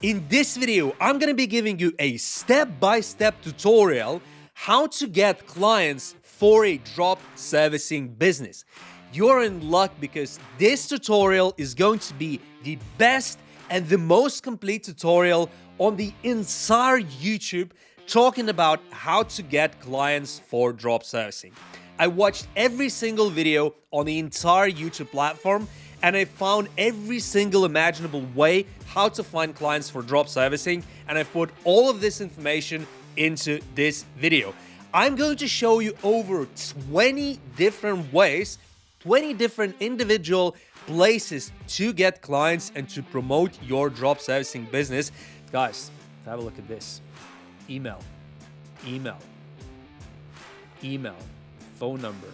In this video, I'm gonna be giving you a step-by-step tutorial how to get clients for a drop servicing business. You're in luck because this tutorial is going to be the best and the most complete tutorial on the entire YouTube talking about how to get clients for drop servicing. I watched every single video on the entire YouTube platform and I found every single imaginable way how to find clients for drop servicing, and I've put all of this information into this video. I'm going to show you over 20 different ways, 20 different individual places to get clients and to promote your drop servicing business. Guys, have a look at this. Email, phone number.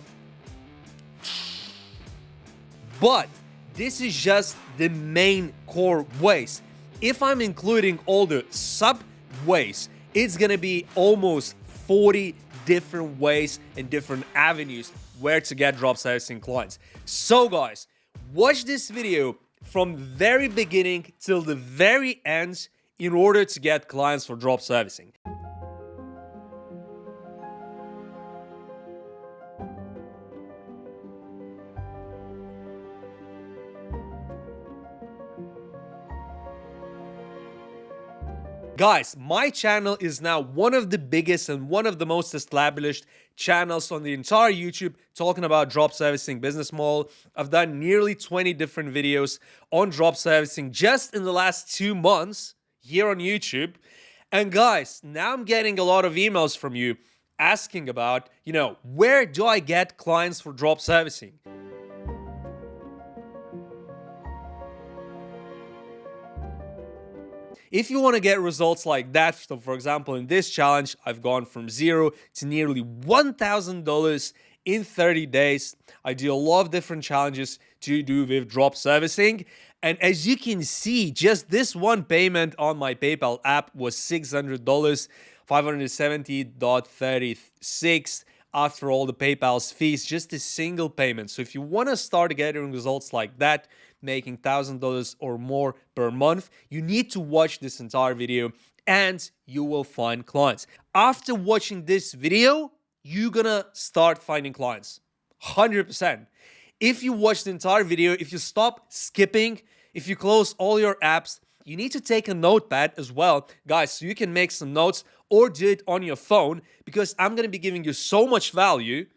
But this is just the main core ways. If I'm including all the sub ways, it's gonna be almost 40 different ways and different avenues where to get drop servicing clients. So guys, watch this video from very beginning till the very end in order to get clients for drop servicing. Guys, my channel is now one of the biggest and one of the most established channels on the entire YouTube talking about drop servicing business model. I've done nearly 20 different videos on drop servicing just in the last 2 months here on YouTube. And guys, now I'm getting a lot of emails from you asking about, where do I get clients for drop servicing? If you want to get results like that, so for example, in this challenge, I've gone from $0 to nearly $1,000 in 30 days. I do a lot of different challenges to do with drop servicing. And as you can see, just this one payment on my PayPal app was $600, $570.36 after all the PayPal's fees, just a single payment. So if you want to start getting results like that, making $1,000 or more per month, you need to watch this entire video and you will find clients. After watching this video, you're gonna start finding clients, 100%. If you watch the entire video, if you stop skipping, if you close all your apps, you need to take a notepad as well, guys, so you can make some notes or do it on your phone, because I'm gonna be giving you so much value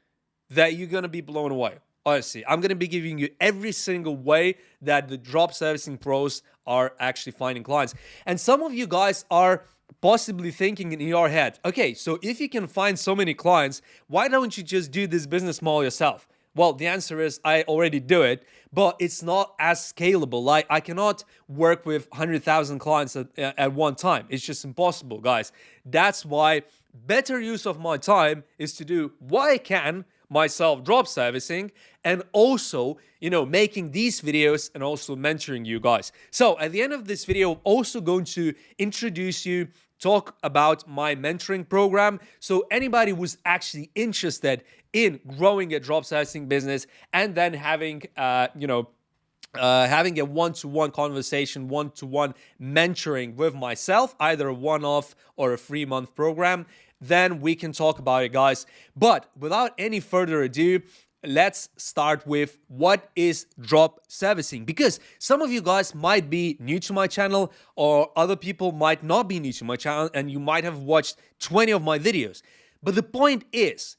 that you're gonna be blown away. Honestly, I'm going to be giving you every single way that the drop servicing pros are actually finding clients. And some of you guys are possibly thinking in your head, okay, so if you can find so many clients, why don't you just do this business model yourself? Well, the answer is I already do it, but it's not as scalable. Like, I cannot work with 100,000 clients at one time. It's just impossible, guys. That's why better use of my time is to do what I can myself drop servicing and also, making these videos and also mentoring you guys. So at the end of this video, I'm also going to introduce you, talk about my mentoring program. So anybody who's actually interested in growing a drop servicing business and then having, having a one-to-one conversation, one-to-one mentoring with myself, either a one-off or a 3-month program, then we can talk about it, guys. But without any further ado, let's start with what is drop servicing, because some of you guys might be new to my channel or other people might not be new to my channel and you might have watched 20 of my videos. But the point is,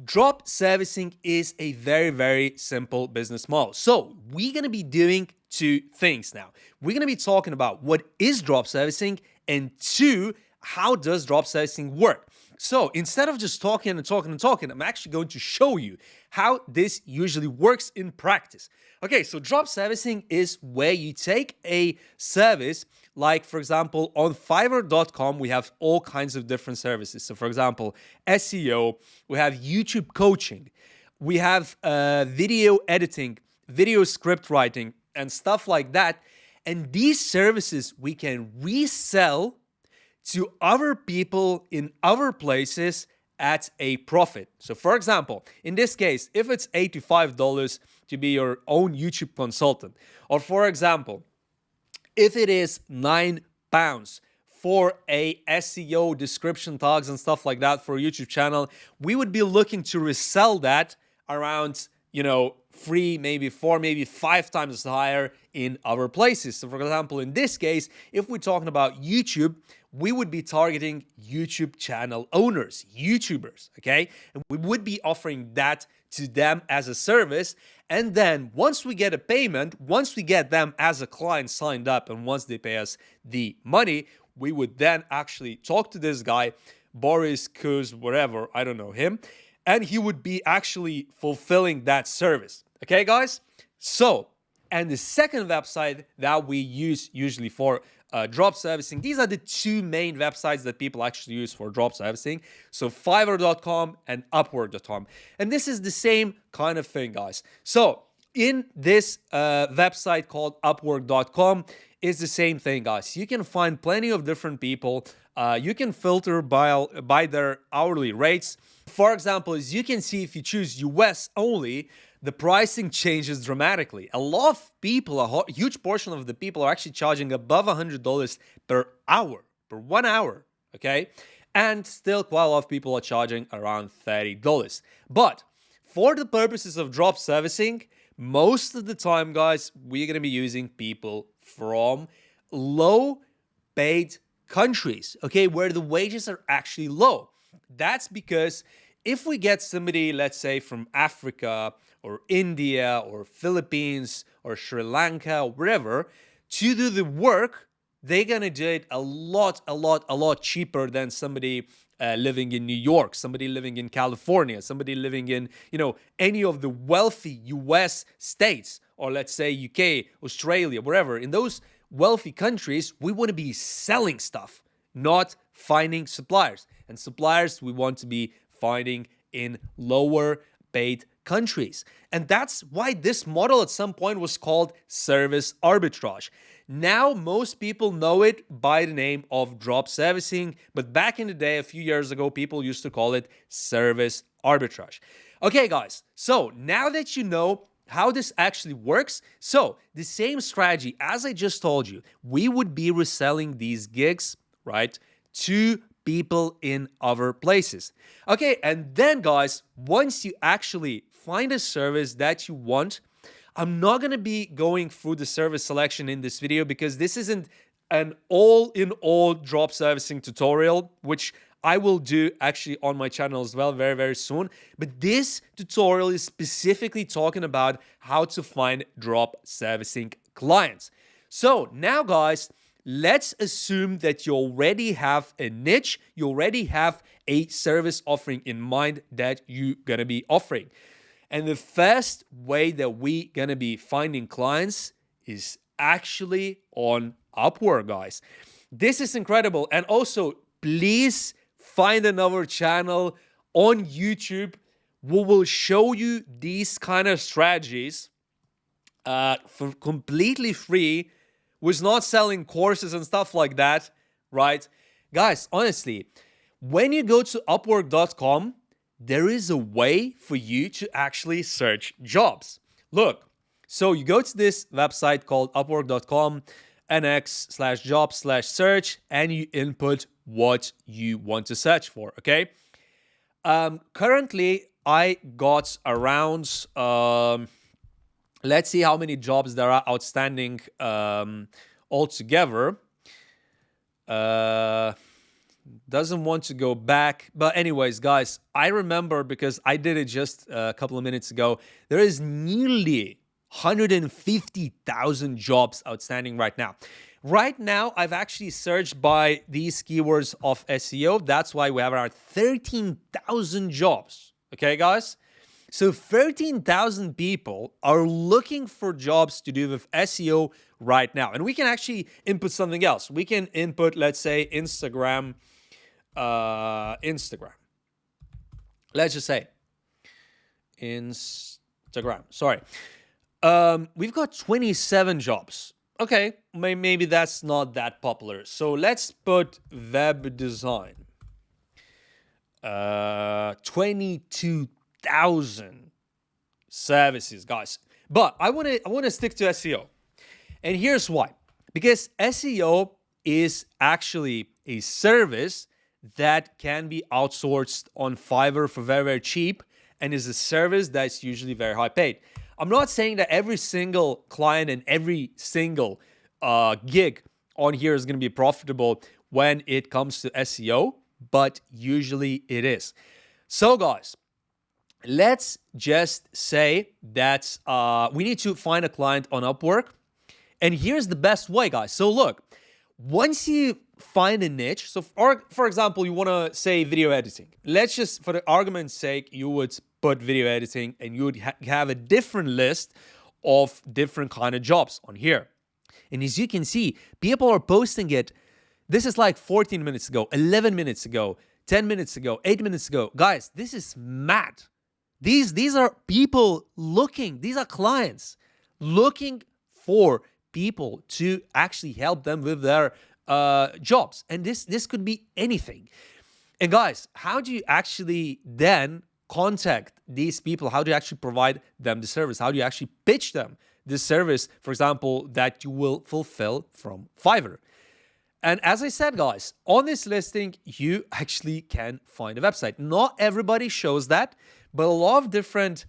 drop servicing is a very, very simple business model. So we're going to be doing 2 things now. We're going to be talking about what is drop servicing, and 2, how does drop servicing work? So instead of just talking, I'm actually going to show you how this usually works in practice. Okay, so drop servicing is where you take a service, like for example, on Fiverr.com, we have all kinds of different services. So for example, SEO, we have YouTube coaching, we have video editing, video script writing, and stuff like that. And these services we can resell to other people in other places at a profit. So for example, in this case, if it's $85 to be your own YouTube consultant, or for example, if it is $9 pounds for a SEO description tags and stuff like that for a YouTube channel, we would be looking to resell that around, 3, maybe 4, maybe 5 times higher in other places. So for example, in this case, if we're talking about YouTube, we would be targeting YouTube channel owners, YouTubers, okay? And we would be offering that to them as a service. And then once we get a payment, once we get them as a client signed up, and once they pay us the money, we would then actually talk to this guy, Boris Kuz, whatever, I don't know him, and he would be actually fulfilling that service. Okay, guys? So, and the second website that we use usually for drop servicing, these are the two main websites that people actually use for drop servicing. So Fiverr.com and Upwork.com. And this is the same kind of thing, guys. So in this website called Upwork.com is the same thing, guys. You can find plenty of different people. You can filter by their hourly rates. For example, as you can see, if you choose US only, the pricing changes dramatically. A lot of people, a huge portion of the people are actually charging above $100 per hour, per 1 hour, okay? And still quite a lot of people are charging around $30. But for the purposes of drop servicing, most of the time, guys, we're going to be using people from low paid countries, okay, where the wages are actually low. That's because if we get somebody, let's say from Africa or India or Philippines or Sri Lanka or wherever to do the work, they're gonna do it a lot cheaper than somebody living in New York, somebody living in California, somebody living in, any of the wealthy US states, or let's say UK, Australia, wherever. In those wealthy countries, we want to be selling stuff, not finding suppliers. And suppliers we want to be finding in lower paid countries. And that's why this model at some point was called service arbitrage. Now, most people know it by the name of drop servicing, but back in the day, a few years ago, people used to call it service arbitrage. Okay, guys, so now that you know how this actually works, so the same strategy, as I just told you, we would be reselling these gigs, right, to people in other places. Okay, and then, guys, once you actually find a service that you want, I'm not going to be going through the service selection in this video because this isn't an all-in-all drop servicing tutorial, which I will do actually on my channel as well very, very soon. But this tutorial is specifically talking about how to find drop servicing clients. So now, guys, let's assume that you already have a niche, you already have a service offering in mind that you're going to be offering. And the first way that we're going to be finding clients is actually on Upwork, guys. This is incredible. And also, please find another channel on YouTube who will show you these kind of strategies for completely free, who's not selling courses and stuff like that, right? Guys, honestly, when you go to Upwork.com, there is a way for you to actually search jobs. Look, so you go to this website called Upwork.com, nx/job/search, and you input what you want to search for, okay? Currently, I got around, let's see how many jobs there are outstanding altogether. Doesn't want to go back. But anyways, guys, I remember because I did it just a couple of minutes ago. There is nearly 150,000 jobs outstanding right now. Right now, I've actually searched by these keywords of SEO. That's why we have around 13,000 jobs. Okay, guys? So 13,000 people are looking for jobs to do with SEO right now. And we can actually input something else. We can input, let's say, Instagram. Let's just say Instagram. Sorry. We've got 27 jobs. Okay, maybe that's not that popular. So let's put web design. 22,000 services, guys. But I want to stick to SEO. And here's why. Because SEO is actually a service that can be outsourced on Fiverr for very, very cheap, and is a service that's usually very high paid. I'm not saying that every single client and every single gig on here is going to be profitable when it comes to SEO, but usually it is. So guys, let's just say that we need to find a client on Upwork. And here's the best way, guys. So look, once you find a niche, so for example, you want to say video editing. Let's just, for the argument's sake, you would put video editing and you would have a different list of different kind of jobs on here. And as you can see, people are posting it. This is like 14 minutes ago, 11 minutes ago, 10 minutes ago, 8 minutes ago. Guys, this is mad. These are people looking, these are clients looking for people to actually help them with their jobs. And this could be anything. And guys, how do you actually then contact these people? How do you actually provide them the service? How do you actually pitch them this service, for example, that you will fulfill from Fiverr? And as I said, guys, on this listing, you actually can find a website. Not everybody shows that, but a lot of different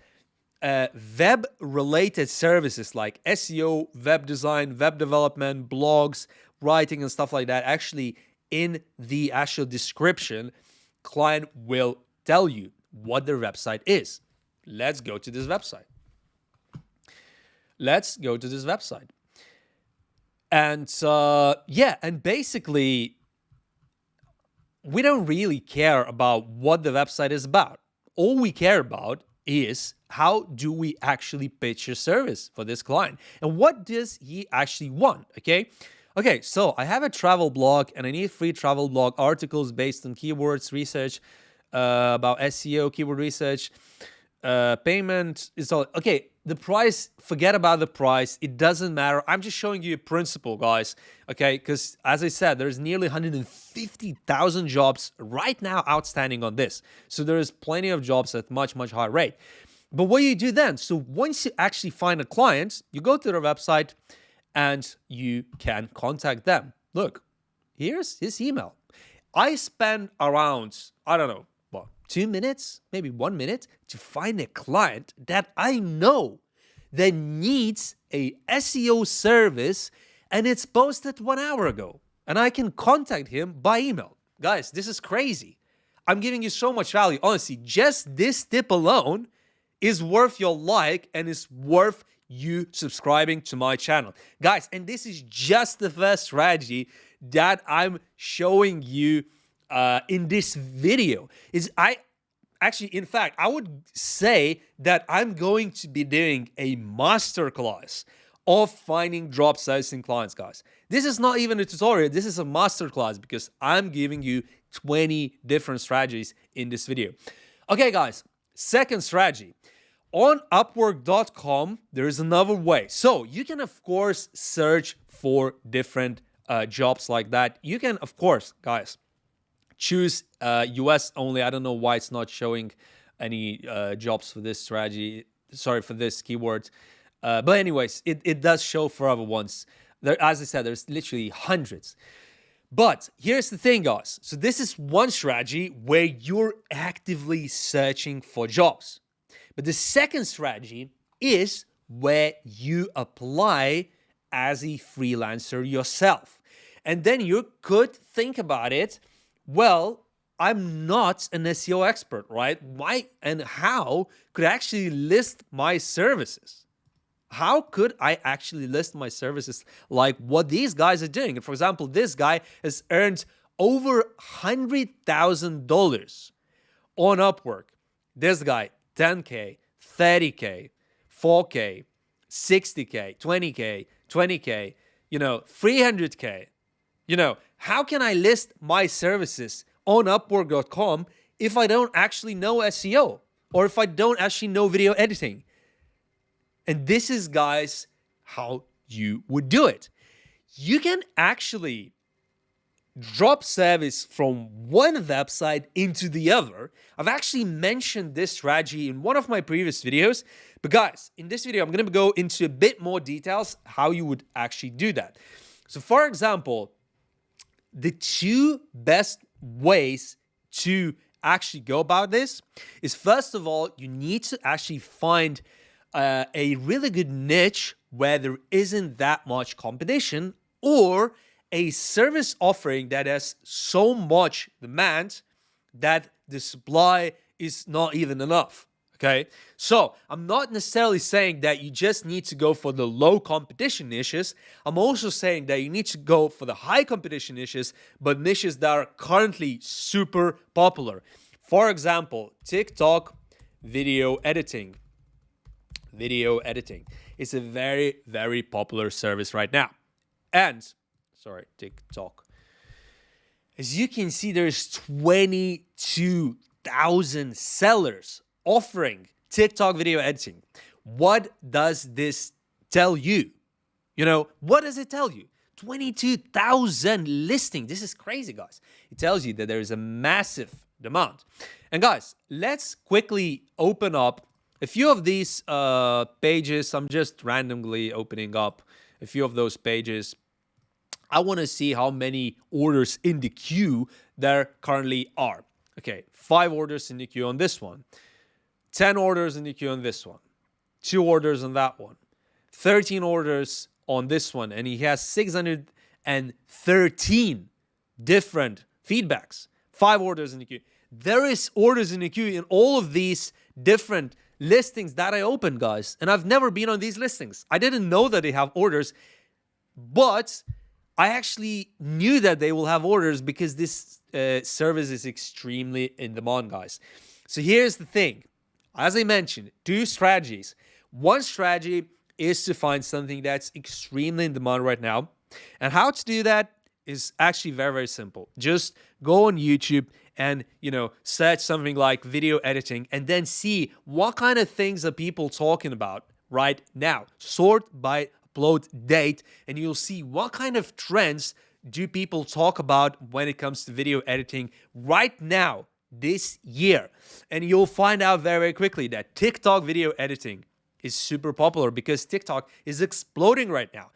web-related services like SEO, web design, web development, blogs, writing, and stuff like that, actually in the actual description, client will tell you what their website is. Let's go to this website. Let's go to this website. And yeah, and basically, we don't really care about what the website is about. All we care about is how do we actually pitch a service for this client and what does he actually want, okay? Okay, so I have a travel blog and I need free travel blog articles based on keywords research about SEO, keyword research, payment is all okay. The price, forget about the price. It doesn't matter. I'm just showing you a principle, guys. Okay, because as I said, there's nearly 150,000 jobs right now outstanding on this. So there is plenty of jobs at much, much higher rate. But what do you do then? So once you actually find a client, you go to their website and you can contact them. Look, here's his email. I spend around, I don't know, 2 minutes, maybe 1 minute to find a client that I know that needs a SEO service and it's posted 1 hour ago. And I can contact him by email. Guys, this is crazy. I'm giving you so much value. Honestly, just this tip alone is worth your like and is worth you subscribing to my channel. Guys, and this is just the first strategy that I'm showing you in this video. In fact, I would say that I'm going to be doing a masterclass of finding drop sizing clients, guys. This is not even a tutorial. This is a masterclass because I'm giving you 20 different strategies in this video. Okay, guys, second strategy. On Upwork.com, there is another way. So you can, of course, search for different jobs like that. You can, of course, guys, choose US only. I don't know why it's not showing any jobs for this strategy. Sorry, for this keyword. But anyways, it does show for other ones. There, as I said, there's literally hundreds. But here's the thing, guys. So this is one strategy where you're actively searching for jobs. But the second strategy is where you apply as a freelancer yourself. And then you could think about it, well, I'm not an SEO expert, right? Why and how could I actually list my services? How could I actually list my services like what these guys are doing? And for example, this guy has earned over $100,000 on Upwork. This guy, 10K, 30K, 4K, 60K, 20K, 20K, 300K. How can I list my services on Upwork.com if I don't actually know SEO or if I don't actually know video editing? And this is, guys, how you would do it. You can actually drop service from one website into the other. I've actually mentioned this strategy in one of my previous videos. But guys, in this video, I'm going to go into a bit more details how you would actually do that. So for example, the two best ways to actually go about this is, first of all, you need to actually find a really good niche where there isn't that much competition, or a service offering that has so much demand that the supply is not even enough. Okay, so I'm not necessarily saying that you just need to go for the low competition niches. I'm also saying that you need to go for the high competition niches, but niches that are currently super popular. For example, TikTok video editing. Video editing is a very, very popular service right now. And, sorry, TikTok. As you can see, there's 22,000 sellers offering TikTok video editing. What does this tell you? What does it tell you? 22,000 listings. This is crazy, guys. It tells you that there is a massive demand. And guys, let's quickly open up a few of these pages. I'm just randomly opening up a few of those pages. I want to see how many orders in the queue there currently are. Okay, 5 orders in the queue on this one. 10 orders in the queue on this one. 2 orders on that one. 13 orders on this one. And he has 613 different feedbacks. 5 orders in the queue. There is orders in the queue in all of these different listings that I opened, guys. And I've never been on these listings. I didn't know that they have orders, but I actually knew that they will have orders because this service is extremely in demand, guys. So here's the thing. As I mentioned, 2 strategies. One strategy is to find something that's extremely in demand right now. And how to do that is actually very, very simple. Just go on YouTube and, search something like video editing and then see what kind of things are people talking about right now. Sort by upload date, and you'll see what kind of trends do people talk about when it comes to video editing right now, this year. And you'll find out very, very quickly that TikTok video editing is super popular because TikTok is exploding right now.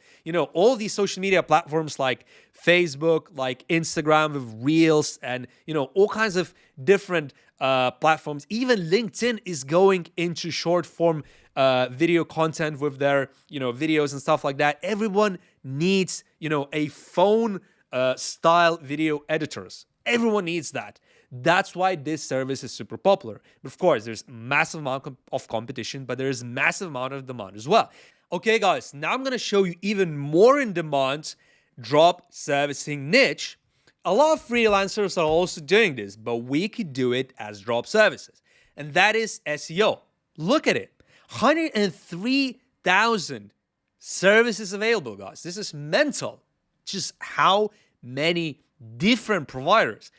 All these social media platforms like Facebook, like Instagram with Reels, and, all kinds of different platforms. Even LinkedIn is going into short form video content with their, videos and stuff like that. Everyone needs, a phone style video editors. Everyone needs that. That's why this service is super popular. Of course, there's massive amount of competition, but there is massive amount of demand as well. Okay, guys, now I'm going to show you even more in demand drop servicing niche. A lot of freelancers are also doing this, but we could do it as drop services. And that is SEO. Look at it. 103,000 services available, guys. This is mental. Just how many different providers.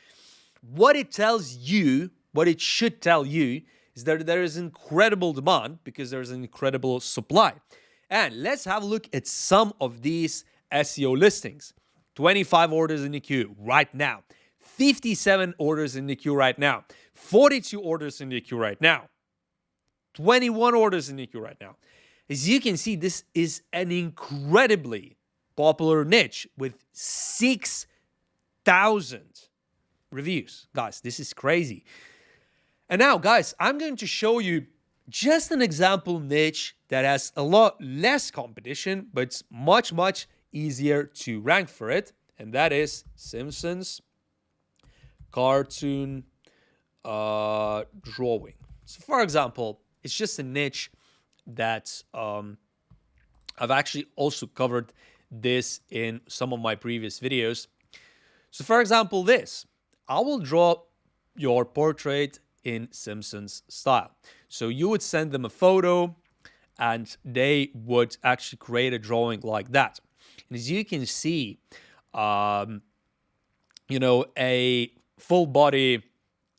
What it tells you, what it should tell you, is that there is incredible demand because there is an incredible supply. And let's have a look at some of these SEO listings. 25 orders in the queue right now. 57 orders in the queue right now. 42 orders in the queue right now. 21 orders in the queue right now. As you can see, this is an incredibly popular niche with 6,000 reviews. Guys, this is crazy. And now, guys, I'm going to show you just an example niche that has a lot less competition, but it's much, much easier to rank for it. And that is Simpsons cartoon drawing. So, for example, it's just a niche that I've actually also covered this in some of my previous videos. So, for example, this. I will draw your portrait in Simpsons style. So you would send them a photo and they would actually create a drawing like that. And as you can see, a full body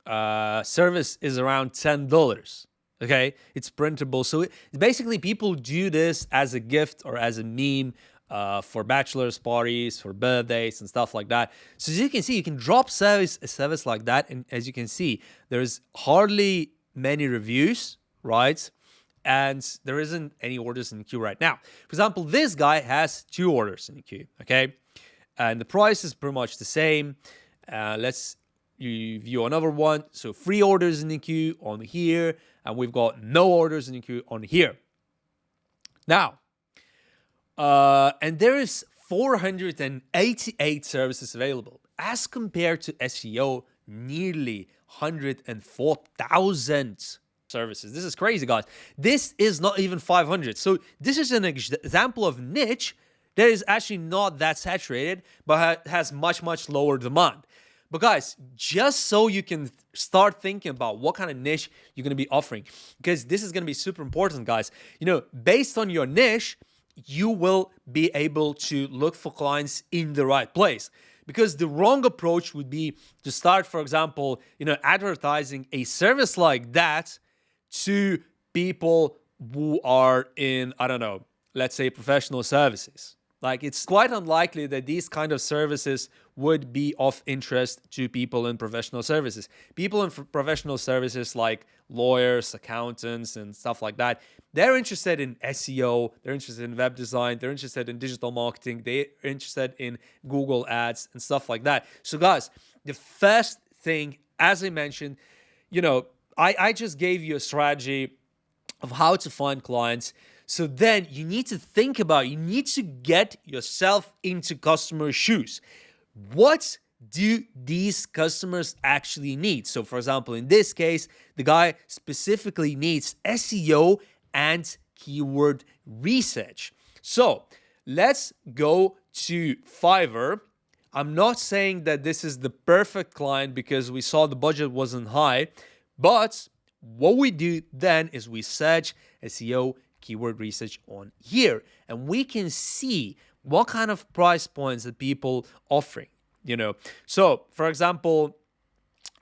service is around $10. Okay, it's printable. So basically people do this as a gift or as a meme for bachelor's parties, for birthdays and stuff like that. So as you can see, you can drop a service like that. And as you can see, there's hardly many reviews, right? And there isn't any orders in the queue right now. For example, this guy has 2 orders in the queue, okay? and the price is pretty much the same. Let's view another one. So 3 orders in the queue on here, and we've got no orders in the queue on here. Now, and there is 488 services available as compared to SEO, nearly 104,000 services. This is crazy, guys. This is not even 500. So this is an example of niche that is actually not that saturated, but has much, much lower demand. But guys, just so you can start thinking about what kind of niche you're going to be offering, because this is going to be super important, guys. You know, based on your niche, you will be able to look for clients in the right place. Because the wrong approach would be to start, for example, advertising a service like that to people who are in, I don't know, let's say professional services. Like, it's quite unlikely that these kind of services would be of interest to people in professional services. People in professional services like lawyers, accountants, and stuff like that, they're interested in SEO, they're interested in web design, they're interested in digital marketing, they're interested in Google ads and stuff like that. So guys, the first thing, as I mentioned, I just gave you a strategy of how to find clients. So then you need to think about, you need to get yourself into customer shoes. What do these customers actually need? So for example, in this case, the guy specifically needs SEO and keyword research. So let's go to Fiverr. I'm not saying that this is the perfect client because we saw the budget wasn't high, but what we do then is we search SEO keyword research on here, and we can see what kind of price points that people offering. So for example,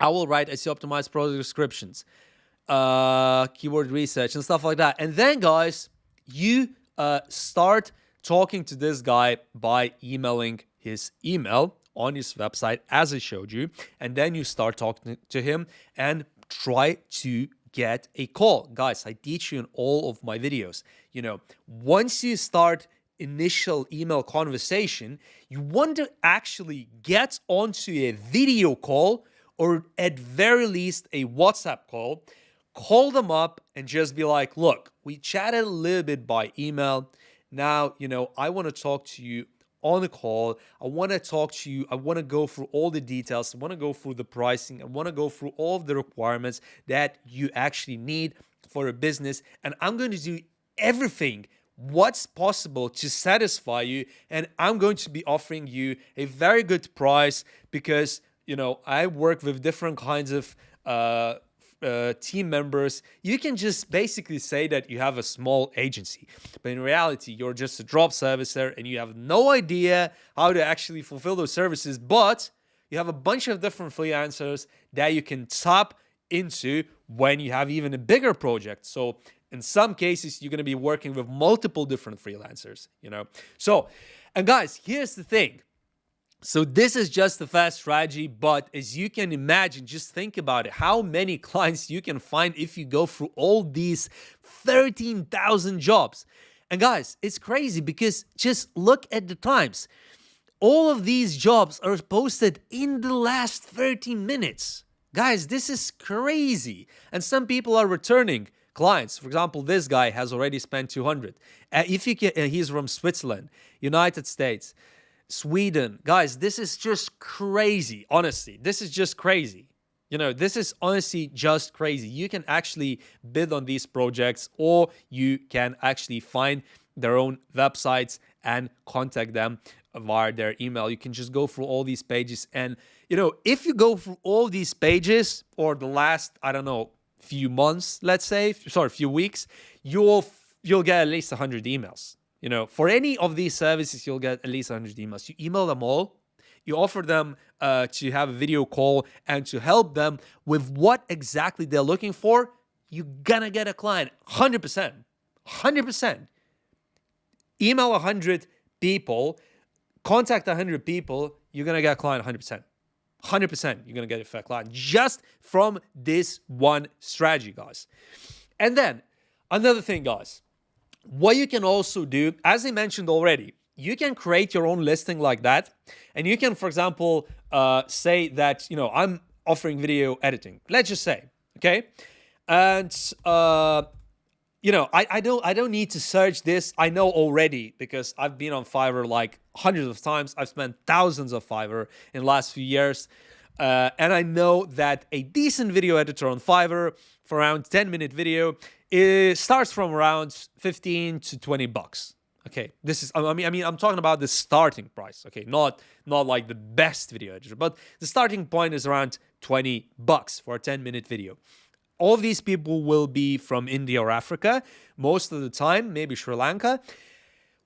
I will write SEO optimized product descriptions, keyword research and stuff like that. And then guys, you start talking to this guy by emailing his email on his website as I showed you, and then you start talking to him and try to get a call. Guys, I teach you in all of my videos. Once you start initial email conversation, you want to actually get onto a video call, or at very least a WhatsApp call. Call them up and just be like, look, we chatted a little bit by email. Now, I want to talk to you on the call. I want to talk to you. I want to go through all the details. I want to go through the pricing. I want to go through all of the requirements that you actually need for a business. And I'm going to do everything what's possible to satisfy you. And I'm going to be offering you a very good price because, I work with different kinds of team members. You can just basically say that you have a small agency, but in reality, you're just a drop servicer and you have no idea how to actually fulfill those services, but you have a bunch of different freelancers that you can tap into when you have even a bigger project. So in some cases, you're going to be working with multiple different freelancers, So, and guys, here's the thing. So this is just the fast strategy, but as you can imagine, just think about it, how many clients you can find if you go through all these 13,000 jobs. And guys, it's crazy because just look at the times. All of these jobs are posted in the last 13 minutes. Guys, this is crazy. And some people are returning clients. For example, this guy has already spent 200. He's from Switzerland, United States, Sweden. Guys, this is just crazy. Honestly, this is just crazy. This is honestly just crazy. You can actually bid on these projects, or you can actually find their own websites and contact them via their email. You can just go through all these pages. And, if you go through all these pages or the last, few months, let's say, few weeks, you'll get at least 100 emails. For any of these services, you'll get at least 100 emails. You email them all. You offer them to have a video call and to help them with what exactly they're looking for. You're going to get a client 100%. 100%. Email 100 people, contact 100 people, you're going to get a client 100%. 100% you're going to get a fair client just from this one strategy, guys. And then another thing, guys. What you can also do, as I mentioned already, you can create your own listing like that. And you can, for example, say that, I'm offering video editing. Let's just say, okay? And, I don't need to search this. I know already because I've been on Fiverr like hundreds of times. I've spent thousands of Fiverr in the last few years. And I know that a decent video editor on Fiverr for around 10-minute video, it starts from around 15 to 20 bucks. Okay, this is, I'm talking about the starting price. Okay, not like the best video editor, but the starting point is around 20 bucks for a 10-minute video. All these people will be from India or Africa most of the time, maybe Sri Lanka.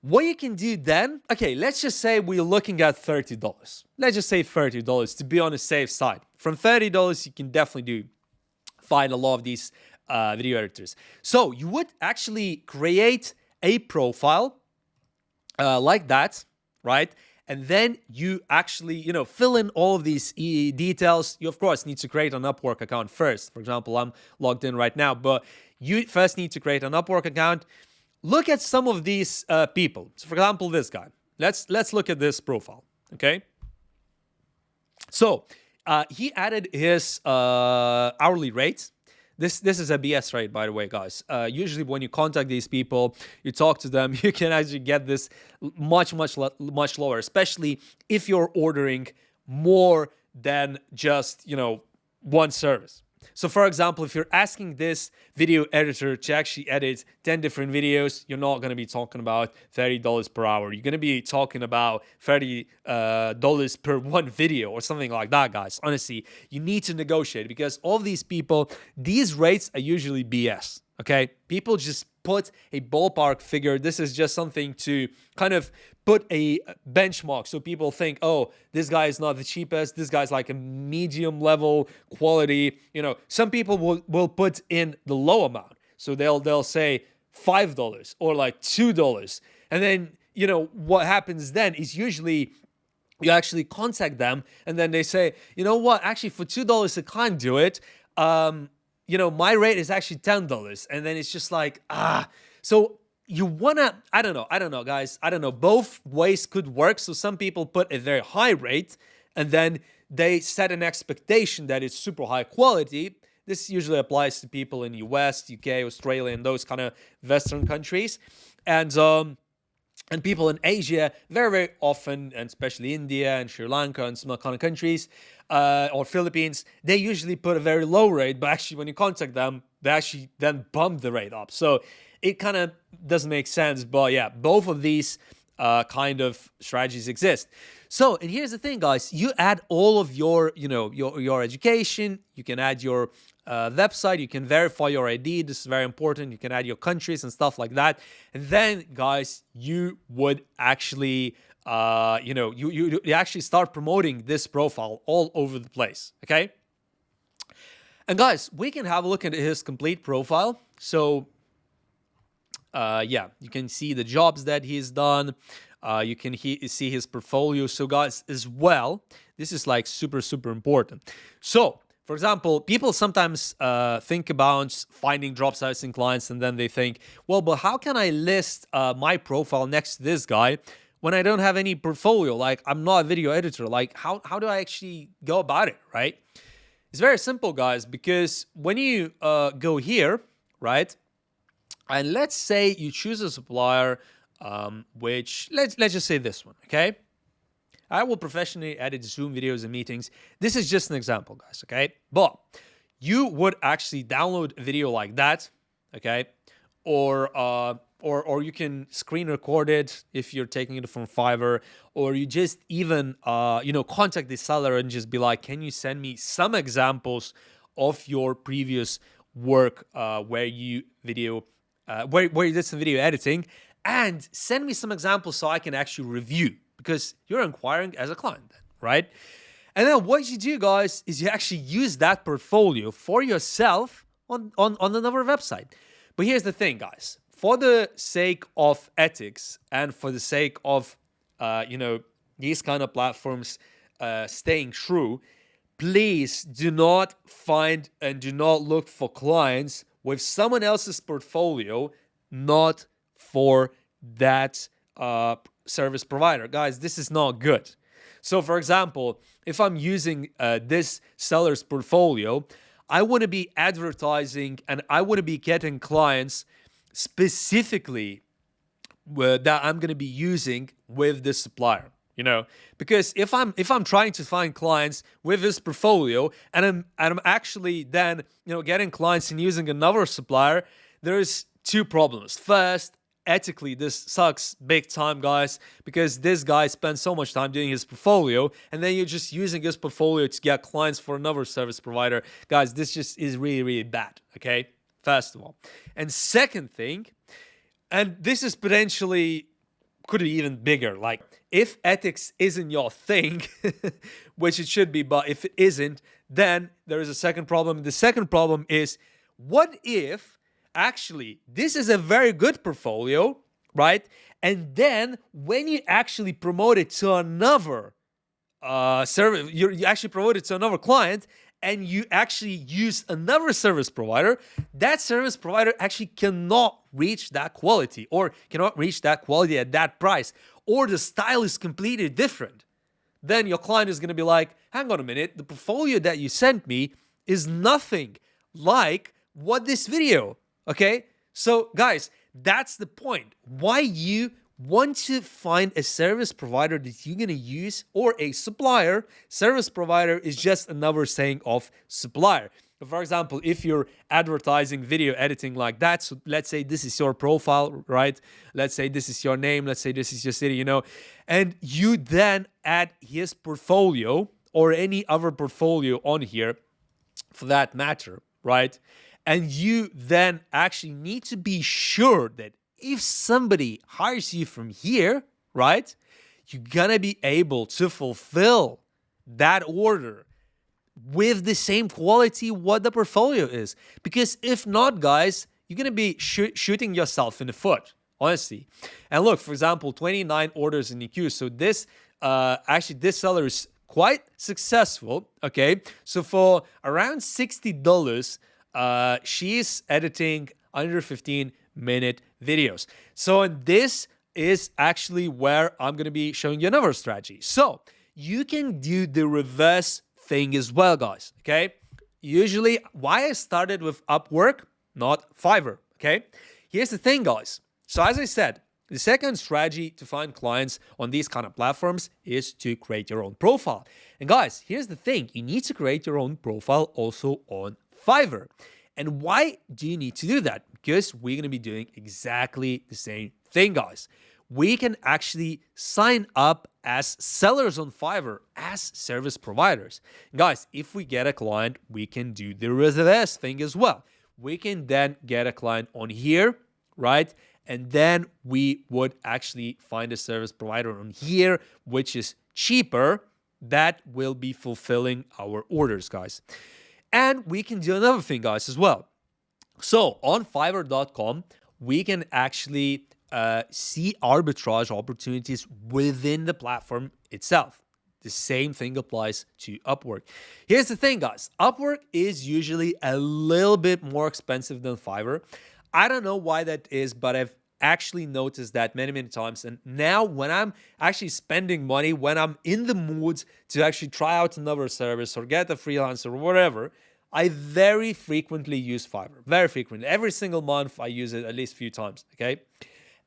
What you can do then, okay, let's just say we're looking at $30. Let's just say $30 to be on the safe side. From $30, you can definitely find a lot of these video editors. So you would actually create a profile like that, right? And then you actually, fill in all of these details. You, of course, need to create an Upwork account first. For example, I'm logged in right now, but you first need to create an Upwork account. Look at some of these people. So, for example, this guy. Let's look at this profile, okay? So, he added his hourly rate. This is a BS rate, by the way, guys. Usually when you contact these people, you talk to them, you can actually get this much lower, especially if you're ordering more than just, one service. So, for example, if you're asking this video editor to actually edit 10 different videos, you're not going to be talking about $30 per hour. You're going to be talking about $30 per one video or something like that, guys. Honestly, you need to negotiate because all these people, these rates are usually BS, okay? People just put a ballpark figure. This is just something to kind of put a benchmark so people think, oh, this guy is not the cheapest, this guy's like a medium level quality. Some people will put in the low amount, so they'll say $5 or like $2, and then what happens then is usually you actually contact them and then they say, what, actually for $2 I can't do it. My rate is actually $10, and then it's just like, so you wanna, I don't know, guys. I don't know. Both ways could work. So some people put a very high rate and then they set an expectation that it's super high quality. This usually applies to people in US, UK, Australia, and those kind of Western countries. And people in Asia, very, very often, and especially India and Sri Lanka and some kind of countries, or Philippines, they usually put a very low rate, but actually when you contact them, they actually then bump the rate up. So it kind of doesn't make sense, but yeah, both of these kind of strategies exist. So, and here's the thing, guys, you add all of your, your education, you can add your website, you can verify your ID, this is very important, you can add your countries and stuff like that, and then, guys, you would actually, you actually start promoting this profile all over the place, okay? And guys, we can have a look at his complete profile. So, you can see the jobs that he's done. You can see his portfolio. So guys, as well, this is like super, super important. So, for example, people sometimes think about finding job sites and clients, and then they think, well, but how can I list my profile next to this guy when I don't have any portfolio? Like, I'm not a video editor. Like, how do I actually go about it, right? It's very simple, guys, because when you go here, right, and let's say you choose a supplier, which let's just say this one, okay? I will professionally edit Zoom videos and meetings. This is just an example, guys, okay? But you would actually download a video like that, okay? Or you can screen record it if you're taking it from Fiverr, or you just even contact the seller and just be like, can you send me some examples of your previous work where you did some video editing, and send me some examples so I can actually review, because you're inquiring as a client, right? And then what you do, guys, is you actually use that portfolio for yourself on another website. But here's the thing, guys. For the sake of ethics and for the sake of, these kind of platforms staying true, please do not find and do not look for clients with someone else's portfolio, not for that service provider. Guys, this is not good. So for example, if I'm using this seller's portfolio, I want to be advertising and I want to be getting clients specifically that I'm going to be using with this supplier, because if I'm trying to find clients with this portfolio and I'm actually then getting clients and using another supplier, there's two problems. First, ethically, this sucks big time, guys, because this guy spends so much time doing his portfolio and then you're just using his portfolio to get clients for another service provider. Guys, this just is really, really bad, okay? First of all. And second thing, and this is potentially could be even bigger, like if ethics isn't your thing, which it should be, but if it isn't, then there is a second problem. The second problem is, what if actually this is a very good portfolio, right? And then when you actually promote it to another service, you actually promote it to another client, and you actually use another service provider, that service provider actually cannot reach that quality or cannot reach that quality at that price, or the style is completely different. Then your client is going to be like, hang on a minute, the portfolio that you sent me is nothing like what this video, okay? So guys, that's the point. Why you want to find a service provider that you're going to use, or a supplier. Service provider is just another saying of supplier. For example, if you're advertising video editing like that, so let's say this is your profile, right? Let's say this is your name, let's say this is your city, and you then add his portfolio or any other portfolio on here for that matter, right? And you then actually need to be sure that if somebody hires you from here, right, you're gonna be able to fulfill that order with the same quality what the portfolio is. Because if not, guys, you're gonna be shooting yourself in the foot, honestly. And look, for example, 29 orders in the queue. So this, actually, this seller is quite successful, okay? So for around $60, she's editing under 15-minute videos. So this is actually where I'm going to be showing you another strategy. So you can do the reverse thing as well, guys, okay? Usually, why I started with Upwork, not Fiverr, okay? Here's the thing, guys. So as I said, the second strategy to find clients on these kind of platforms is to create your own profile. And guys, here's the thing. You need to create your own profile also on Fiverr. And why do you need to do that? Because we're going to be doing exactly the same thing, guys. We can actually sign up as sellers on Fiverr as service providers. Guys, if we get a client, we can do the reverse thing as well. We can then get a client on here, right? And then we would actually find a service provider on here, which is cheaper, that will be fulfilling our orders, guys. And we can do another thing, guys, as well. So on Fiverr.com, we can actually see arbitrage opportunities within the platform itself. The same thing applies to Upwork. Here's the thing, guys. Upwork is usually a little bit more expensive than Fiverr. I don't know why that is, but I've actually noticed that many, many times. And now when I'm actually spending money, when I'm in the mood to actually try out another service or get a freelancer or whatever, I very frequently use Fiverr. Very frequently. Every single month, I use it at least a few times, okay?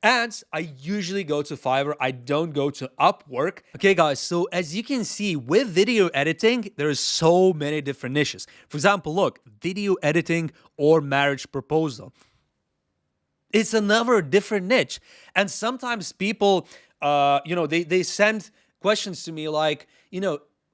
And I usually go to Fiverr. I don't go to Upwork. Okay, guys, so as you can see, with video editing, there's so many different niches. For example, look, video editing or marriage proposal. It's another different niche. And sometimes people, they send questions to me like,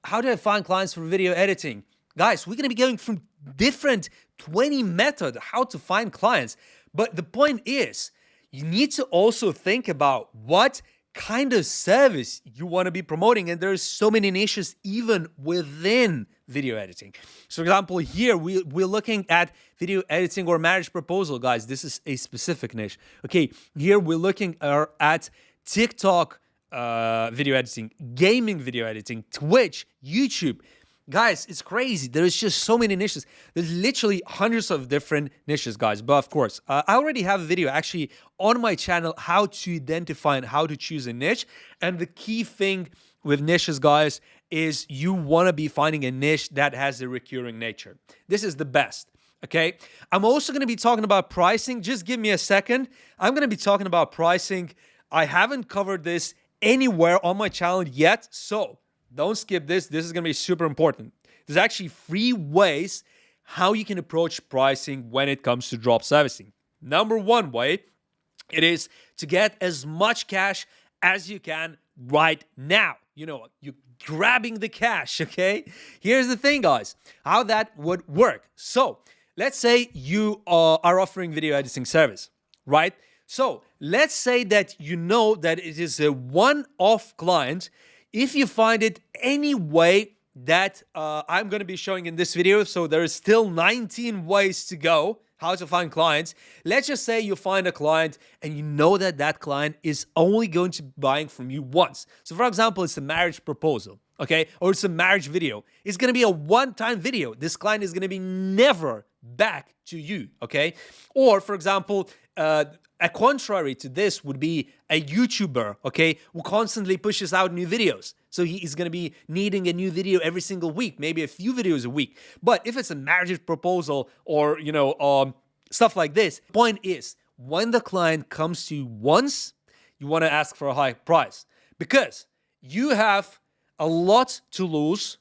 how do I find clients for video editing? Guys, we're going to be going through different 20 methods how to find clients. But the point is, you need to also think about what kind of service you want to be promoting. And there's so many niches even within video editing. So, for example, here we're looking at video editing or marriage proposal, guys. This is a specific niche. Okay, here we're looking at TikTok video editing, gaming video editing, Twitch, YouTube. Guys, it's crazy. There's just so many niches. There's literally hundreds of different niches, guys. But of course, I already have a video actually on my channel how to identify and how to choose a niche. And the key thing with niches, guys, is you want to be finding a niche that has a recurring nature. This is the best. Okay, I'm also going to be talking about pricing. Just give me a second. I'm going to be talking about pricing. I haven't covered this anywhere on my channel yet, so don't skip this. This is going to be super important. There's actually 3 ways how you can approach pricing when it comes to drop servicing. Number 1 way, it is to get as much cash as you can right now. You know, you're grabbing the cash, okay? Here's the thing, guys, how that would work. So let's say you are offering video editing service, right? So let's say that you know that it is a one-off client. If you find it any way that I'm going to be showing in this video, so there is still 19 ways to go how to find clients. Let's just say you find a client and you know that that client is only going to be buying from you once. So for example, it's a marriage proposal, okay? Or it's a marriage video. It's going to be a one-time video. This client is going to be never back to you, okay? Or for example, a contrary to this would be a YouTuber, okay, who constantly pushes out new videos. So he is going to be needing a new video every single week, maybe a few videos a week. But if it's a marriage proposal or, you know, stuff like this, point is, when the client comes to you once, you want to ask for a high price because you have a lot to lose,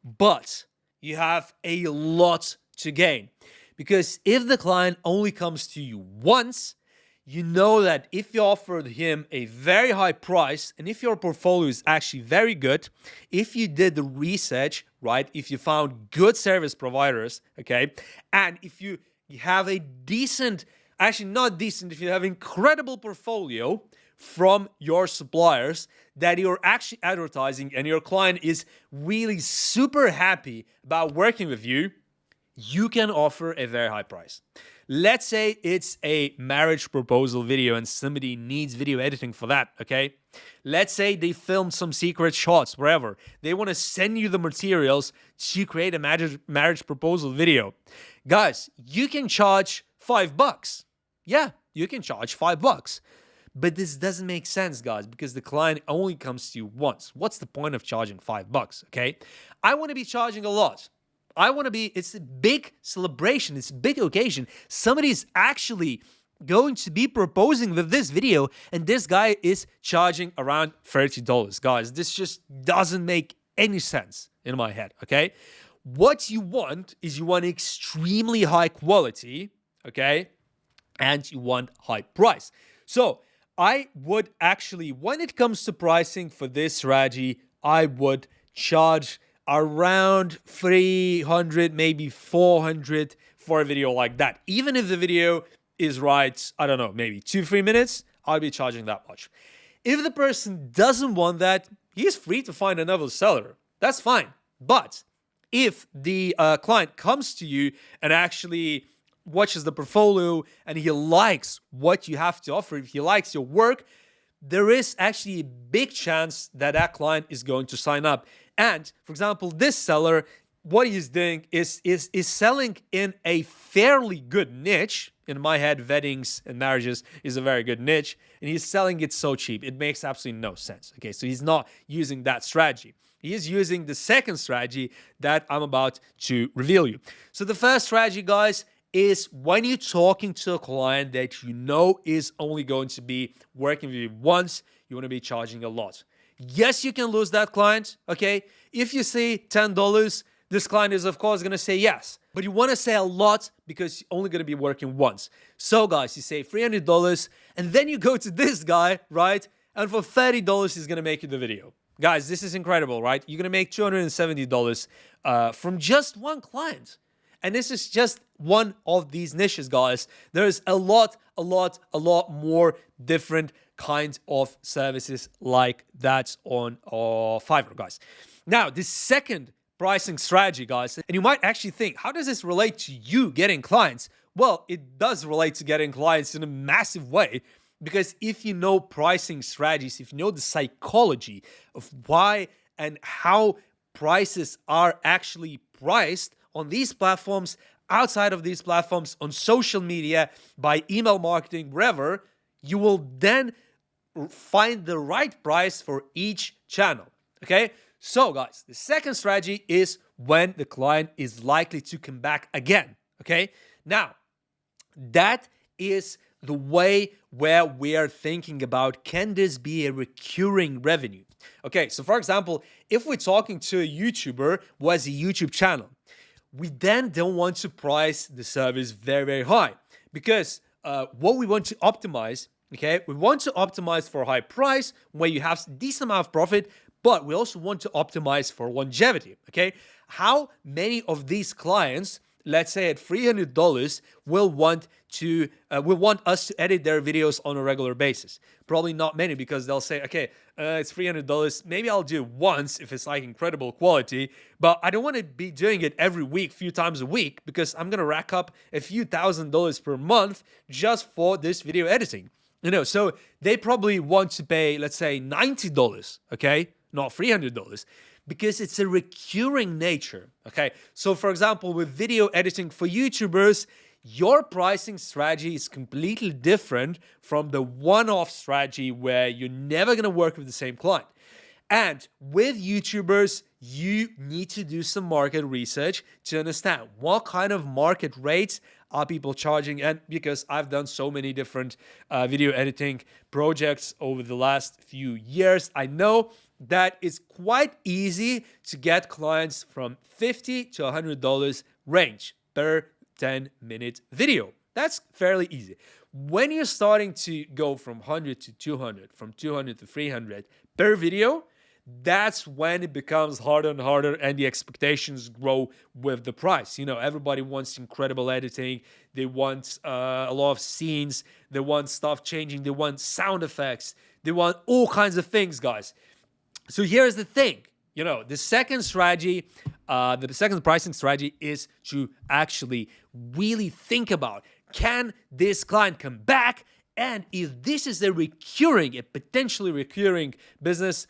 but you have a lot to gain. Because if the client only comes to you once, you know that if you offered him a very high price and if your portfolio is actually very good, if you did the research, right, if you found good service providers, okay, and if you have a decent, actually not decent, if you have incredible portfolio from your suppliers that you're actually advertising and your client is really super happy about working with you, you can offer a very high price. Let's say it's a marriage proposal video and somebody needs video editing for that, okay? Let's say they filmed some secret shots, wherever. They want to send you the materials to create a marriage proposal video. Guys, you can charge $5. Yeah, you can charge $5. But this doesn't make sense, guys, because the client only comes to you once. What's the point of charging $5, okay? I want to be charging a lot. It's a big celebration. It's a big occasion. Somebody's actually going to be proposing with this video, and this guy is charging around $30. Guys, this just doesn't make any sense in my head, okay? What you want is you want extremely high quality, okay? And you want high price. So I would actually, when it comes to pricing for this strategy, I would charge around 300, maybe 400 for a video like that. Even if the video is right, I don't know, maybe 2-3 minutes, I'll be charging that much. If the person doesn't want that, he's free to find another seller. That's fine. But if the client comes to you and actually watches the portfolio and he likes what you have to offer, if he likes your work, there is actually a big chance that that client is going to sign up. And for example, this seller, what he's doing is selling in a fairly good niche. In my head, weddings and marriages is a very good niche, and he's selling it so cheap. It makes absolutely no sense. Okay, so he's not using that strategy. He is using the second strategy that I'm about to reveal you. So the first strategy, guys, is when you're talking to a client that you know is only going to be working with you once, you want to be charging a lot. Yes, you can lose that client, okay? If you say $10, this client is, of course, going to say yes. But you want to say a lot because you're only going to be working once. So, guys, you say $300, and then you go to this guy, right? And for $30, he's going to make you the video. Guys, this is incredible, right? You're going to make $270 from just one client. And this is just one of these niches, guys. There's a lot more different kinds of services like that on Fiverr, guys. Now, the second pricing strategy, guys, and you might actually think, how does this relate to you getting clients? Well, it does relate to getting clients in a massive way, because if you know pricing strategies, if you know the psychology of why and how prices are actually priced on these platforms, outside of these platforms, on social media, by email marketing, wherever, you will then find the right price for each channel. Okay? So, guys, the second strategy is when the client is likely to come back again. Okay? Now, that is the way where we are thinking about, can this be a recurring revenue? Okay, so for example, if we're talking to a YouTuber who has a YouTube channel, we then don't want to price the service very, very high, because what we want to optimize, okay, we want to optimize for a high price where you have a decent amount of profit, but we also want to optimize for longevity. Okay, how many of these clients, let's say at $300, will want us to edit their videos on a regular basis? Probably not many, because they'll say, okay, it's $300. Maybe I'll do it once if it's like incredible quality, but I don't want to be doing it every week, few times a week, because I'm gonna rack up a few $1,000s per month just for this video editing. So they probably want to pay, let's say, $90, okay, not $300. Because it's a recurring nature, okay? So, for example, with video editing for YouTubers, your pricing strategy is completely different from the one-off strategy where you're never going to work with the same client. And with YouTubers, you need to do some market research to understand what kind of market rates are people charging. And because I've done so many different video editing projects over the last few years, I know that it's quite easy to get clients from $50 to $100 range per 10-minute video. That's fairly easy. When you're starting to go from 100 to 200, from 200 to 300 per video, that's when it becomes harder and harder, and the expectations grow with the price. Everybody wants incredible editing. They want a lot of scenes. They want stuff changing. They want sound effects. They want all kinds of things, guys. So here's the thing, the second strategy, the second pricing strategy is to actually really think about, can this client come back? And if this is a potentially recurring business,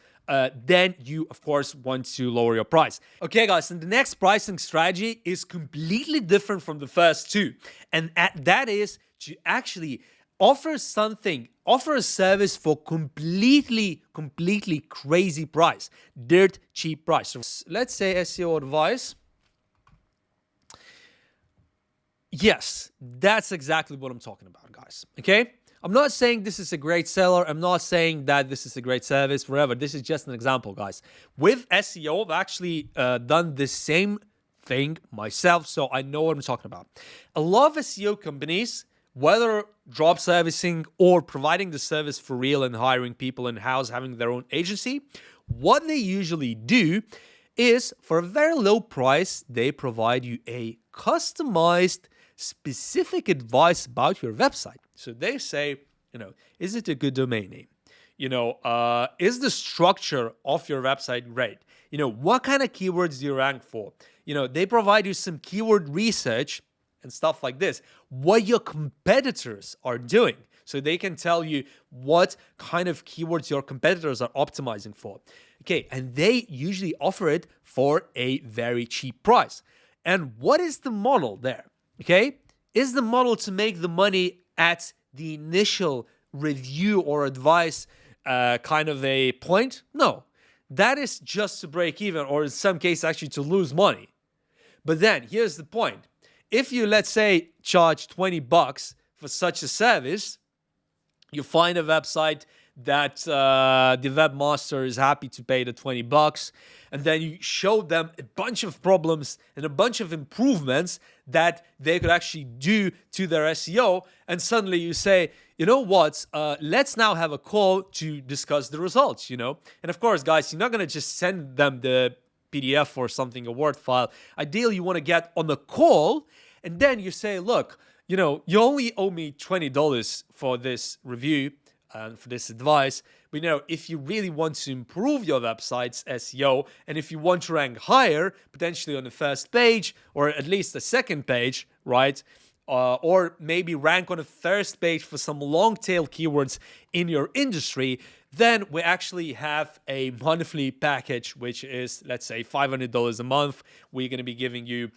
then you, of course, want to lower your price. Okay, guys, and the next pricing strategy is completely different from the first two. And that is to actually offer a service for completely crazy price, dirt cheap price. So let's say SEO advice. Yes, that's exactly what I'm talking about, guys. Okay? I'm not saying this is a great seller. I'm not saying that this is a great service, whatever. This is just an example, guys. With SEO, I've actually done the same thing myself, so I know what I'm talking about. A lot of SEO companies, whether drop servicing or providing the service for real and hiring people in-house, having their own agency, what they usually do is, for a very low price, they provide you a customized, specific advice about your website. So they say, is it a good domain name? Is the structure of your website great? What kind of keywords do you rank for? They provide you some keyword research and stuff like this, what your competitors are doing. So they can tell you what kind of keywords your competitors are optimizing for. Okay, and they usually offer it for a very cheap price. And what is the model there? Okay, is the model to make the money at the initial review or advice kind of a point? No, that is just to break even, or in some cases actually to lose money. But then here's the point. If you, let's say, charge $20 for such a service, you find a website that the webmaster is happy to pay the $20, and then you show them a bunch of problems and a bunch of improvements that they could actually do to their SEO, and suddenly you say, you know what, let's now have a call to discuss the results, And of course, guys, you're not going to just send them the PDF or something, a Word file. Ideally, you want to get on the call, and then you say, look, you only owe me $20 for this review and for this advice. But if you really want to improve your website's SEO, and if you want to rank higher, potentially on the first page, or at least the second page, right? Or maybe rank on the first page for some long tail keywords in your industry, Then we actually have a monthly package, which is, let's say, $500 a month. We're going to be giving you,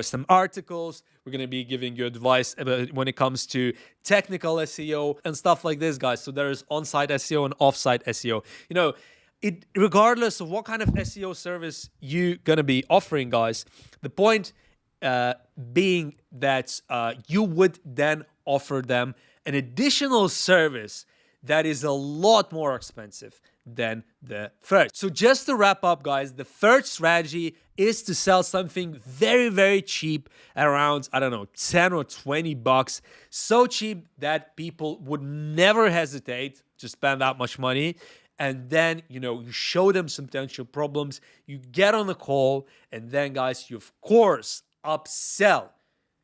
some articles. We're going to be giving you advice about when it comes to technical SEO and stuff like this, guys. So there is on-site SEO and off-site SEO. Regardless of what kind of SEO service you're going to be offering, guys, the point being that you would then offer them an additional service that is a lot more expensive than the first. So just to wrap up, guys, the third strategy is to sell something very, very cheap, around, I don't know, 10 or 20 bucks. So cheap that people would never hesitate to spend that much money. And then, you show them some potential problems, you get on the call, and then, guys, you, of course, upsell.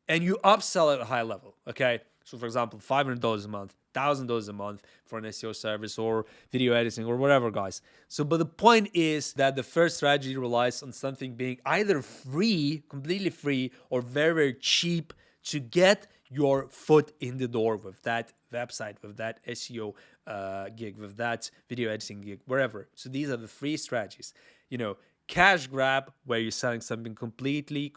And you upsell at a high level, okay? So, for example, $500 a month, $1,000 a month for an SEO service or video editing or whatever, guys. But the point is that the first strategy relies on something being either free, completely free, or very, very cheap to get your foot in the door with that website, with that SEO gig, with that video editing gig, wherever. So these are the three strategies. Cash grab, where you're selling something completely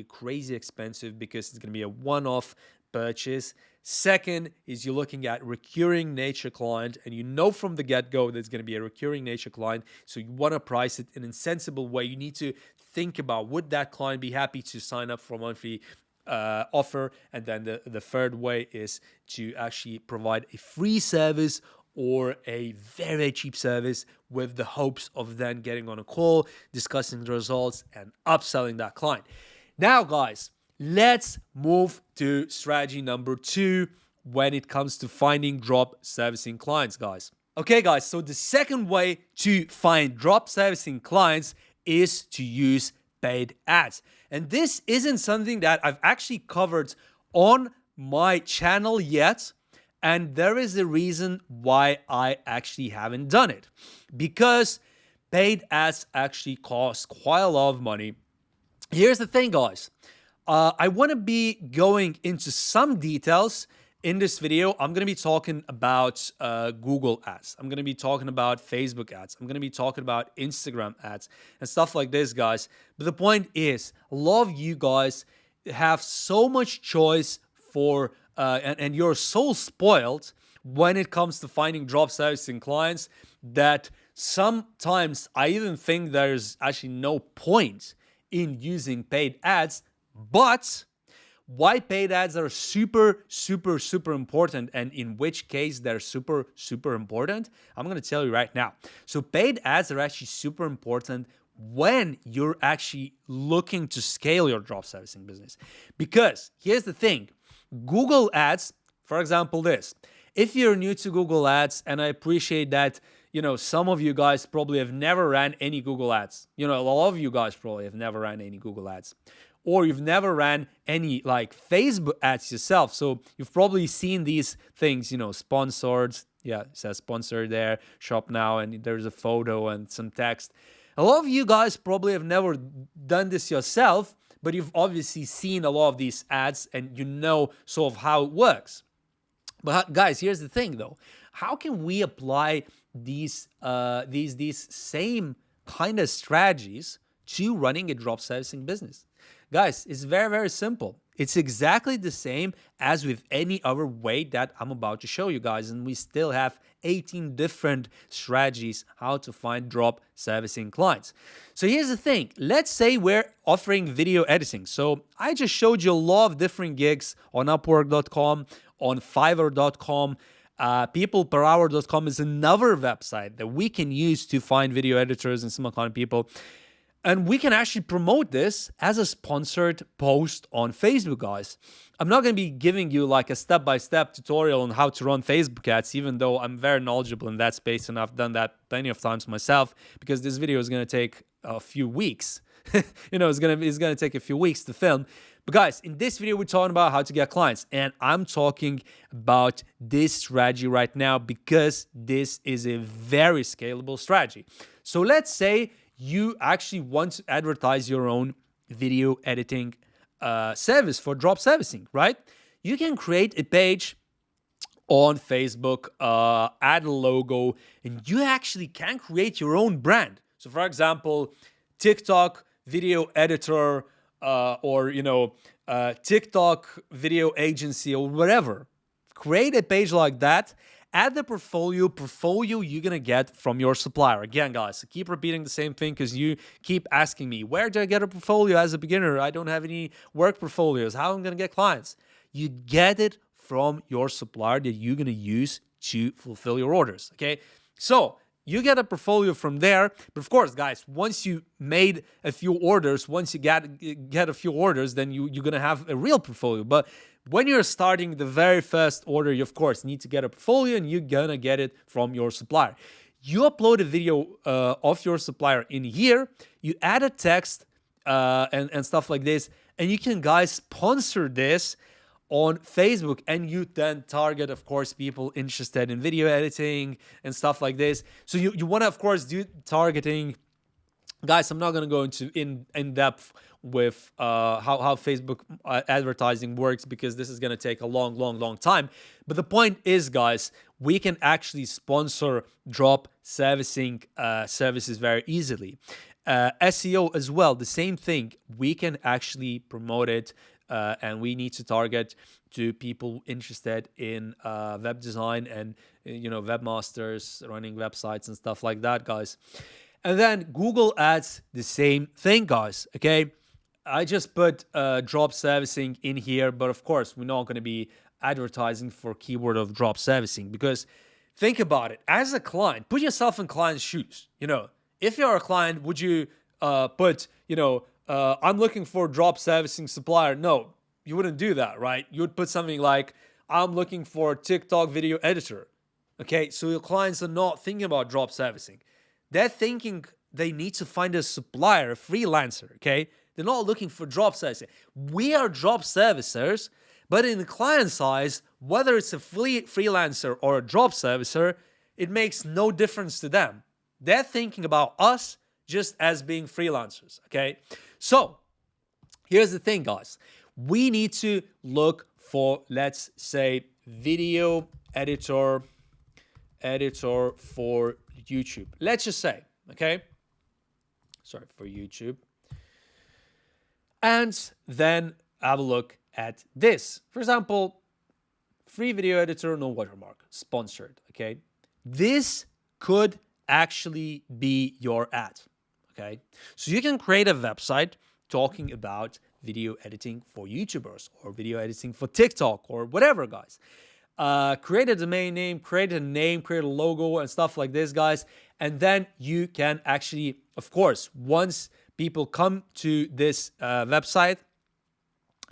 crazy expensive because it's going to be a one-off purchase. Second is you're looking at recurring nature client, and from the get-go there's going to be a recurring nature client, so you want to price it in a sensible way. You need to think about, would that client be happy to sign up for a monthly offer? And then the third way is to actually provide a free service or a very, very cheap service with the hopes of then getting on a call, discussing the results, and upselling that client. Now, guys, let's move to strategy number 2 when it comes to finding drop servicing clients, guys. Okay, guys, so the second way to find drop servicing clients is to use paid ads. And this isn't something that I've actually covered on my channel yet. And there is a reason why I actually haven't done it. Because paid ads actually cost quite a lot of money. Here's the thing, guys. I want to be going into some details in this video. I'm going to be talking about Google ads. I'm going to be talking about Facebook ads. I'm going to be talking about Instagram ads and stuff like this, guys. But the point is, a lot of you guys have so much choice for and you're so spoiled when it comes to finding drop servicing clients that sometimes I even think there's actually no point in using paid ads. But why paid ads are super important, and in which case they're super important, I'm going to tell you right now. So paid ads are actually super important when you're actually looking to scale your drop servicing business. Because here's the thing, Google ads, for example, this. If you're new to Google ads, and I appreciate that, some of you guys probably have never ran any Google ads. A lot of you guys probably have never ran any Google ads. Or you've never ran any Facebook ads yourself. So you've probably seen these things, sponsored. Yeah, it says sponsored there, shop now, and there's a photo and some text. A lot of you guys probably have never done this yourself, but you've obviously seen a lot of these ads and sort of how it works. But guys, here's the thing though. How can we apply these same kind of strategies to running a drop servicing business? Guys, it's very, very simple. It's exactly the same as with any other way that I'm about to show you guys. And we still have 18 different strategies how to find drop servicing clients. So here's the thing. Let's say we're offering video editing. So I just showed you a lot of different gigs on Upwork.com, on Fiverr.com. Peopleperhour.com is another website that we can use to find video editors and similar kind of people. And we can actually promote this as a sponsored post on Facebook, guys. I'm not going to be giving you a step-by-step tutorial on how to run Facebook ads, even though I'm very knowledgeable in that space and I've done that plenty of times myself, because this video is going to take a few weeks. It's going to take a few weeks to film. But guys, in this video, we're talking about how to get clients. And I'm talking about this strategy right now because this is a very scalable strategy. So let's say you actually want to advertise your own video editing service for drop servicing, right? You can create a page on Facebook, add a logo, and you actually can create your own brand. So, for example, TikTok video editor, or TikTok video agency, or whatever. Create a page like that. Add the portfolio you're gonna get from your supplier. Again, guys, I keep repeating the same thing because you keep asking me, where do I get a portfolio as a beginner? I don't have any work portfolios. How am I gonna get clients? You get it from your supplier that you're gonna use to fulfill your orders. Okay, so you get a portfolio from there. But of course, guys, once you made a few orders, once you get a few orders, then you're gonna have a real portfolio. But when you're starting the very first order, you of course need to get a portfolio, and you're gonna get it from your supplier. You upload a video of your supplier in here, you add a text and stuff like this, and you can, guys, sponsor this on Facebook, and you then target, of course, people interested in video editing and stuff like this. So you want to, of course, do targeting. Guys, I'm not going to go into in depth with how Facebook advertising works, because this is going to take a long time. But the point is, guys, we can actually sponsor drop servicing services very easily. SEO as well, the same thing. We can actually promote it, and we need to target to people interested in web design and webmasters running websites and stuff like that, guys. And then Google Ads, the same thing, guys. Okay, I just put drop servicing in here, but of course we're not going to be advertising for keyword of drop servicing, because think about it. As a client, put yourself in client's shoes. If you're a client, would you put I'm looking for drop servicing supplier? No, you wouldn't do that, right? You would put something like, I'm looking for a TikTok video editor. Okay, so your clients are not thinking about drop servicing. They're thinking they need to find a supplier, a freelancer, okay? They're not looking for drop servicing. We are drop servicers, but in the client's eyes, whether it's a freelancer or a drop servicer, it makes no difference to them. They're thinking about us just as being freelancers, okay? So here's the thing, guys. We need to look for, let's say, video editor for YouTube. Let's just say, okay? Sorry, for YouTube. And then have a look at this. For example, free video editor, no watermark, sponsored, okay? This could actually be your ad, okay? So you can create a website talking about video editing for YouTubers or video editing for TikTok or whatever, guys. Create a domain name, create a logo and stuff like this, guys. And then you can actually, of course, once people come to this website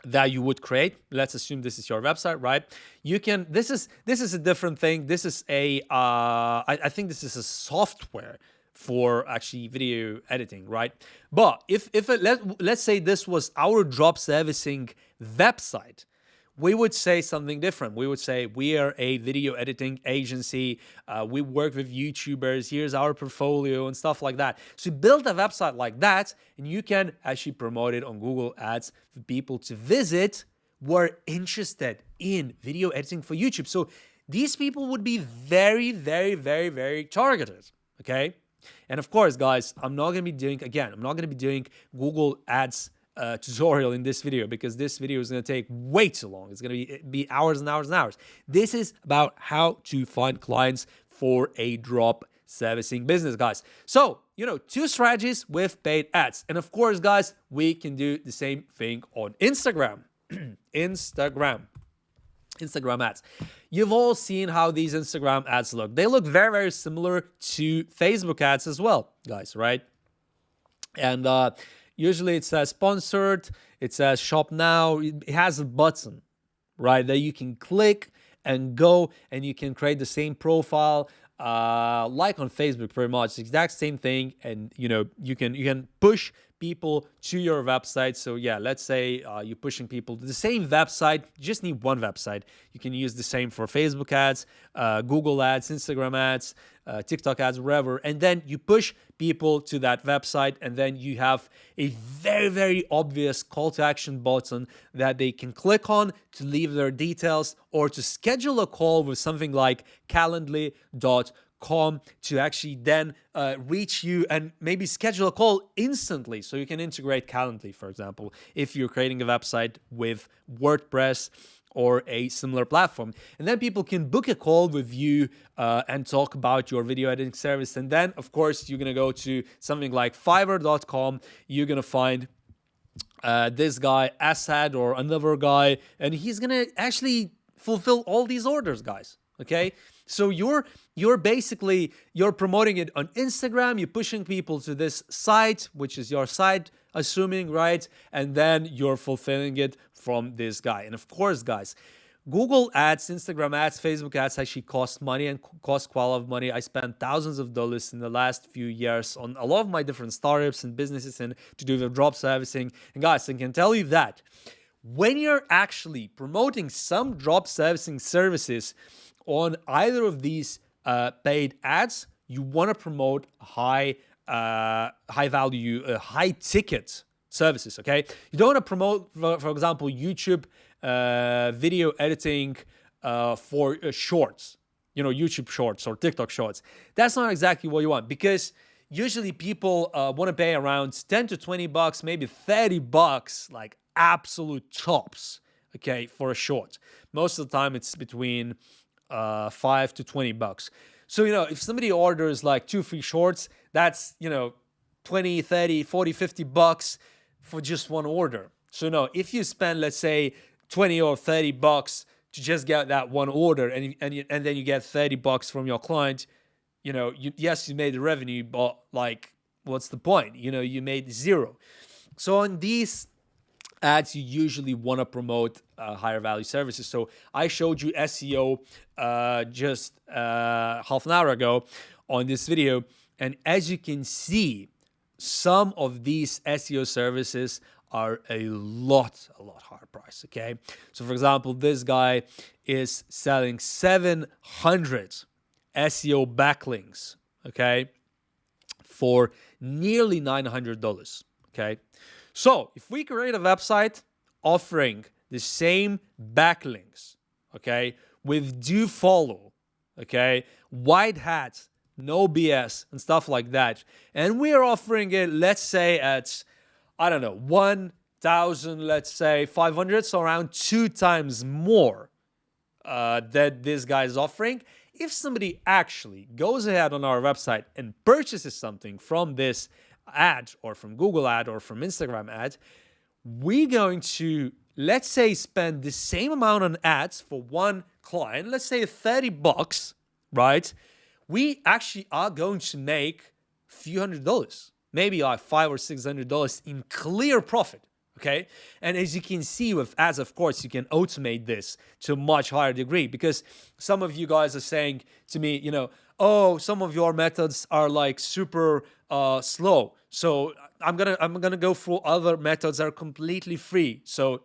that you would create, let's assume this is your website, right? You can, this is a different thing. This is I think this is a software for actually video editing, right? But let's say this was our drop servicing website, we would say something different. We would say, we are a video editing agency. We work with YouTubers. Here's our portfolio and stuff like that. So build a website like that, and you can actually promote it on Google Ads for people to visit who are interested in video editing for YouTube. So these people would be very, very, very, very targeted, okay? And of course, guys, I'm not going to be doing Google Ads tutorial in this video, because this video is going to take way too long. It's going to be hours and hours and hours. This is about how to find clients for a drop servicing business, guys. So, 2 strategies with paid ads. And of course, guys, we can do the same thing on Instagram. Instagram ads. You've all seen how these Instagram ads look. They look very, very similar to Facebook ads as well, guys, right? And usually it says sponsored, it says shop now, it has a button, right, that you can click and go, and you can create the same profile like on Facebook, pretty much the exact same thing. And you can push people to your website. So yeah, let's say you're pushing people to the same website. You just need one website. You can use the same for Facebook ads, Google ads, Instagram ads, TikTok ads, wherever. And then you push people to that website, and then you have a very, very obvious call to action button that they can click on to leave their details or to schedule a call with something like calendly.com to actually then reach you and maybe schedule a call instantly. So you can integrate Calendly, for example, if you're creating a website with WordPress or a similar platform. And then people can book a call with you and talk about your video editing service. And then, of course, you're going to go to something like Fiverr.com. You're going to find this guy, Assad, or another guy, and he's going to actually fulfill all these orders, guys. Okay? So you're promoting it on Instagram, you're pushing people to this site, which is your site, assuming, right? And then you're fulfilling it from this guy. And of course, guys, Google ads, Instagram ads, Facebook ads actually cost money and cost quite a lot of money. I spent thousands of dollars in the last few years on a lot of my different startups and businesses and to do with drop servicing. And guys, I can tell you that when you're actually promoting some drop servicing services on either of these paid ads, you want to promote high value, high ticket services. Okay, you don't want to promote, for example, YouTube video editing for shorts, YouTube shorts or TikTok shorts. That's not exactly what you want, because usually people want to pay around 10 to 20 bucks, maybe 30 bucks, like absolute tops, okay, for a short. Most of the time it's between 5 to 20 bucks. So, if somebody orders like 2 free shorts, that's, 20, 30, 40, 50 bucks for just one order. So, if you spend, let's say, 20 or 30 bucks to just get that one order, and then you get 30 bucks from your client, yes, you made the revenue, but like, what's the point? You made zero. So on these ads, you usually want to promote higher value services. So I showed you SEO just half an hour ago on this video. And as you can see, some of these SEO services are a lot higher price, okay? So for example, this guy is selling 700 SEO backlinks, okay, for nearly $900, okay? So if we create a website offering the same backlinks, okay, with do follow, okay, white hats, no BS and stuff like that, and we're offering it, let's say at, I don't know, 1,000, let's say 500, so around 2 times more that this guy is offering. If somebody actually goes ahead on our website and purchases something from this ad or from Google ad or from Instagram ad, we're going to, let's say, spend the same amount on ads for one client, let's say 30 bucks, right? We actually are going to make a few $100s, maybe like $500 or $600 in clear profit. Okay. And as you can see with ads, of course, you can automate this to a much higher degree, because some of you guys are saying to me, oh, some of your methods are like super slow. So I'm gonna go for other methods that are completely free. So,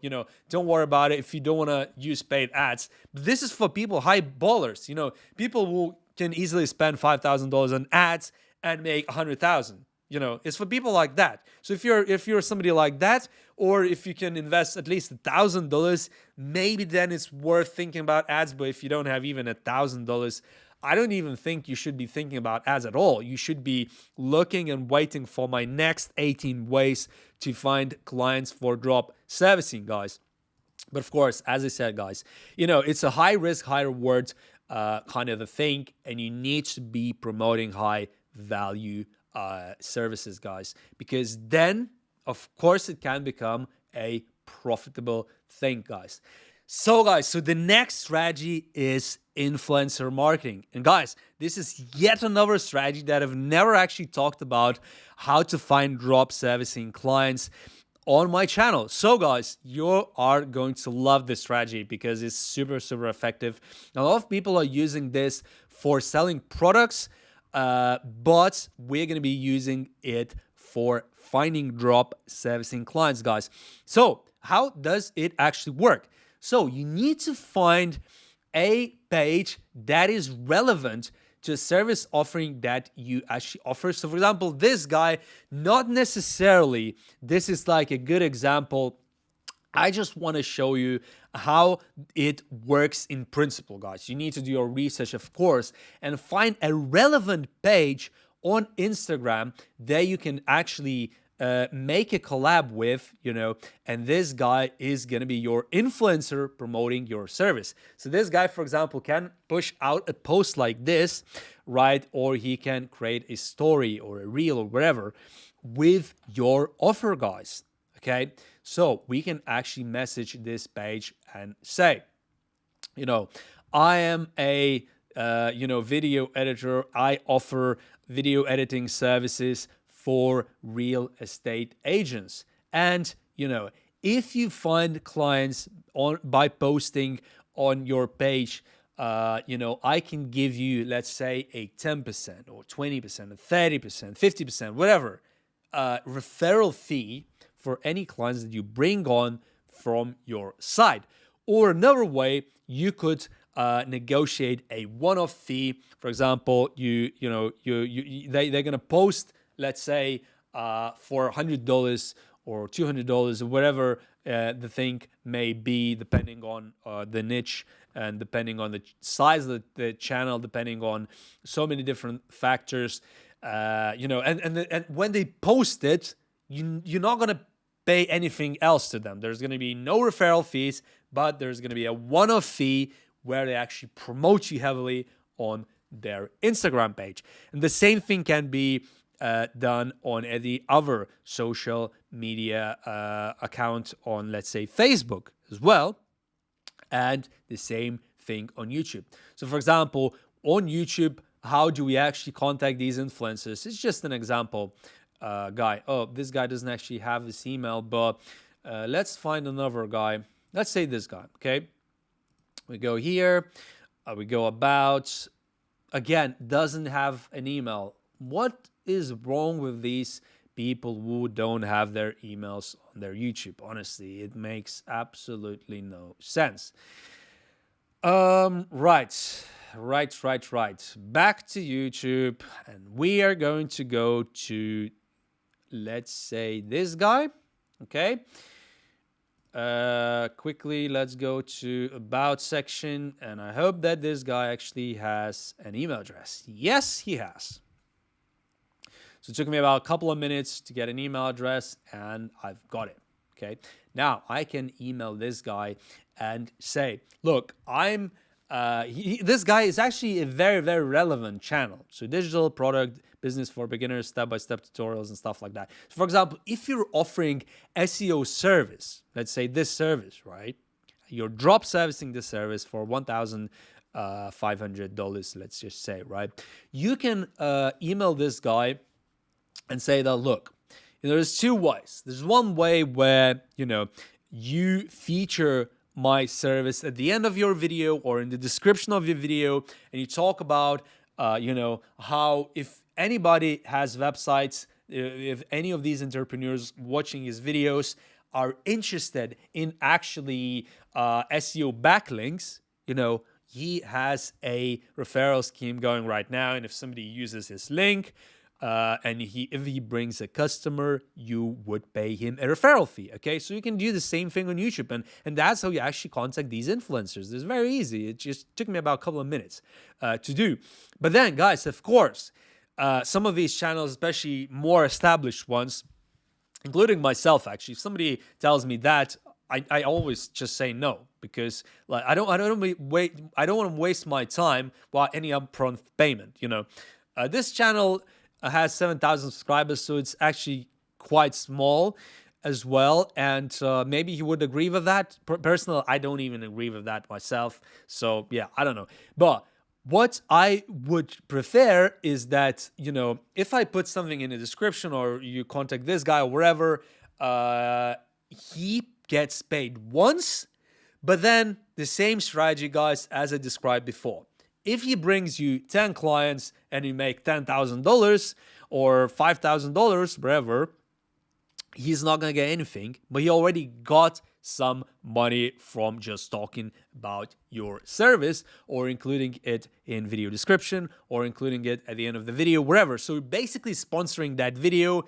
don't worry about it if you don't want to use paid ads. But this is for people, high ballers, people who can easily spend $5,000 on ads and make 100,000. It's for people like that. So if you're somebody like that, or if you can invest at least $1,000, maybe then it's worth thinking about ads. But if you don't have even $1,000, I don't even think you should be thinking about ads at all. You should be looking and waiting for my next 18 ways to find clients for drop servicing, guys. But of course, as I said, guys, it's a high risk, high reward kind of a thing, and you need to be promoting high value services, guys, because then of course it can become a profitable thing, guys. So the next strategy is influencer marketing. And guys, this is yet another strategy that I've never actually talked about, how to find drop servicing clients on my channel. So guys, you are going to love this strategy because it's super effective. A lot of people are using this for selling products, but we're going to be using it for finding drop servicing clients, guys. So how does it actually work? So you need to find a page that is relevant to a service offering that you actually offer. So for example, this guy, not necessarily, this is like a good example. I just want to show you how it works in principle, guys. You need to do your research, of course, and find a relevant page on Instagram that you can actually make a collab with, and this guy is going to be your influencer promoting your service. So this guy, for example, can push out a post like this, right? Or he can create a story or a reel or whatever with your offer, guys. Okay, so we can actually message this page and say, I am a video editor. I offer video editing services for real estate agents. And if you find clients by posting on your page, I can give you, let's say, a 10% or 20% or 30%, 50%, whatever referral fee for any clients that you bring on from your side. Or another way, you could negotiate a one-off fee. For example, they're gonna post, let's say, for $100 or $200 or whatever the thing may be, depending on the niche and depending on the size of the channel, depending on so many different factors. And when they post it, you're not gonna pay anything else to them. There's gonna be no referral fees, but there's gonna be a one-off fee where they actually promote you heavily on their Instagram page. And the same thing can be done on any other social media account on, let's say, Facebook as well. And the same thing on YouTube. So for example, on YouTube, how do we actually contact these influencers? It's just an example guy. Oh, this guy doesn't actually have this email, but let's find another guy. Let's say this guy, okay? We go here, we go about, again, doesn't have an email. What is wrong with these people who don't have their emails on their YouTube? Honestly, it makes absolutely no sense. Right. Back to YouTube, and we are going to go to, let's say, this guy, okay? Quickly, let's go to about section, and I hope that this guy actually has an email address. Yes, he has. So it took me about a couple of minutes to get an email address, and I've got it, okay? Now, I can email this guy and say, look, this guy is actually a very, very relevant channel. So digital product business for beginners, step-by-step tutorials and stuff like that. So for example, if you're offering SEO service, let's say this service, right? You're drop servicing this service for $1,500, let's just say, right? You can email this guy and say that, look, there's two ways. There's one way where, you feature my service at the end of your video or in the description of your video, and you talk about, how if anybody has websites, if any of these entrepreneurs watching his videos are interested in actually SEO backlinks, he has a referral scheme going right now. And if somebody uses his link, and if he brings a customer, you would pay him a referral fee. Okay, so you can do the same thing on YouTube, and that's how you actually contact these influencers. It's very easy. It just took me about a couple of minutes to do. But then, guys, of course, some of these channels, especially more established ones, including myself, actually, if somebody tells me that, I always just say no, because like I don't want to waste my time without any upfront payment. This channel has 7,000 subscribers, so it's actually quite small as well, and maybe he would agree with that. Personally, I don't even agree with that myself, so yeah, I don't know. But what I would prefer is that, if I put something in the description or you contact this guy or wherever, he gets paid once, but then the same strategy, guys, as I described before. if he brings you 10 clients and you make $10,000 or $5,000, whatever, he's not going to get anything, but he already got some money from just talking about your service or including it in video description or including it at the end of the video, wherever. So basically sponsoring that video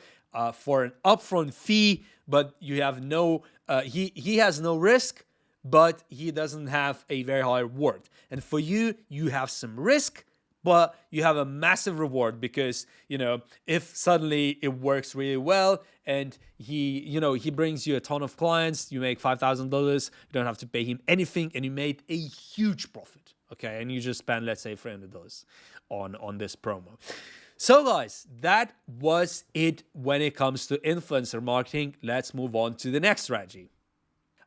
for an upfront fee, but you have no, he has no risk, but he doesn't have a very high reward. And for you, you have some risk, but you have a massive reward because, if suddenly it works really well and he brings you a ton of clients, you make $5,000, you don't have to pay him anything and you made a huge profit, okay? And you just spend, let's say, $300 on this promo. So guys, that was it when it comes to influencer marketing. Let's move on to the next strategy.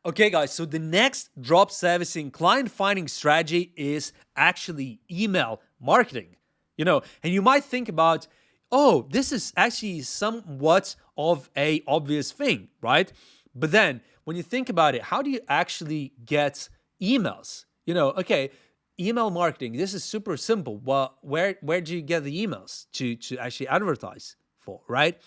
Okay guys, so the next drop servicing client finding strategy is actually email marketing. And you might think about, oh, this is actually somewhat of a obvious thing, right? But then when you think about it, how do you actually get emails? Okay, email marketing, this is super simple. Well, where do you get the emails to actually advertise for, right?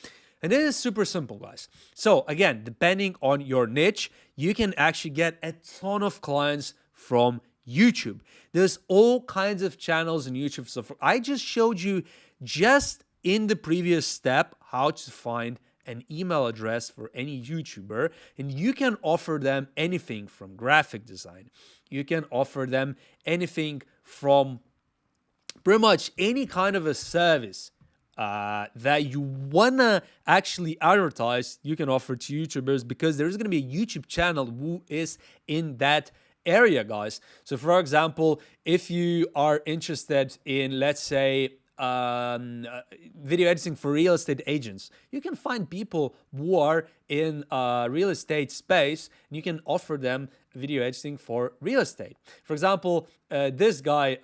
And it is super simple, guys. So again, depending on your niche, you can actually get a ton of clients from YouTube. There's all kinds of channels on YouTube. So I just showed you just in the previous step how to find an email address for any YouTuber, and you can offer them anything from graphic design. You can offer them anything from pretty much any kind of a service that you wanna actually advertise, you can offer to YouTubers because there's gonna be a YouTube channel who is in that area, guys. So for example, if you are interested in, let's say, video editing for real estate agents, you can find people who are in real estate space and you can offer them video editing for real estate. For example, this guy,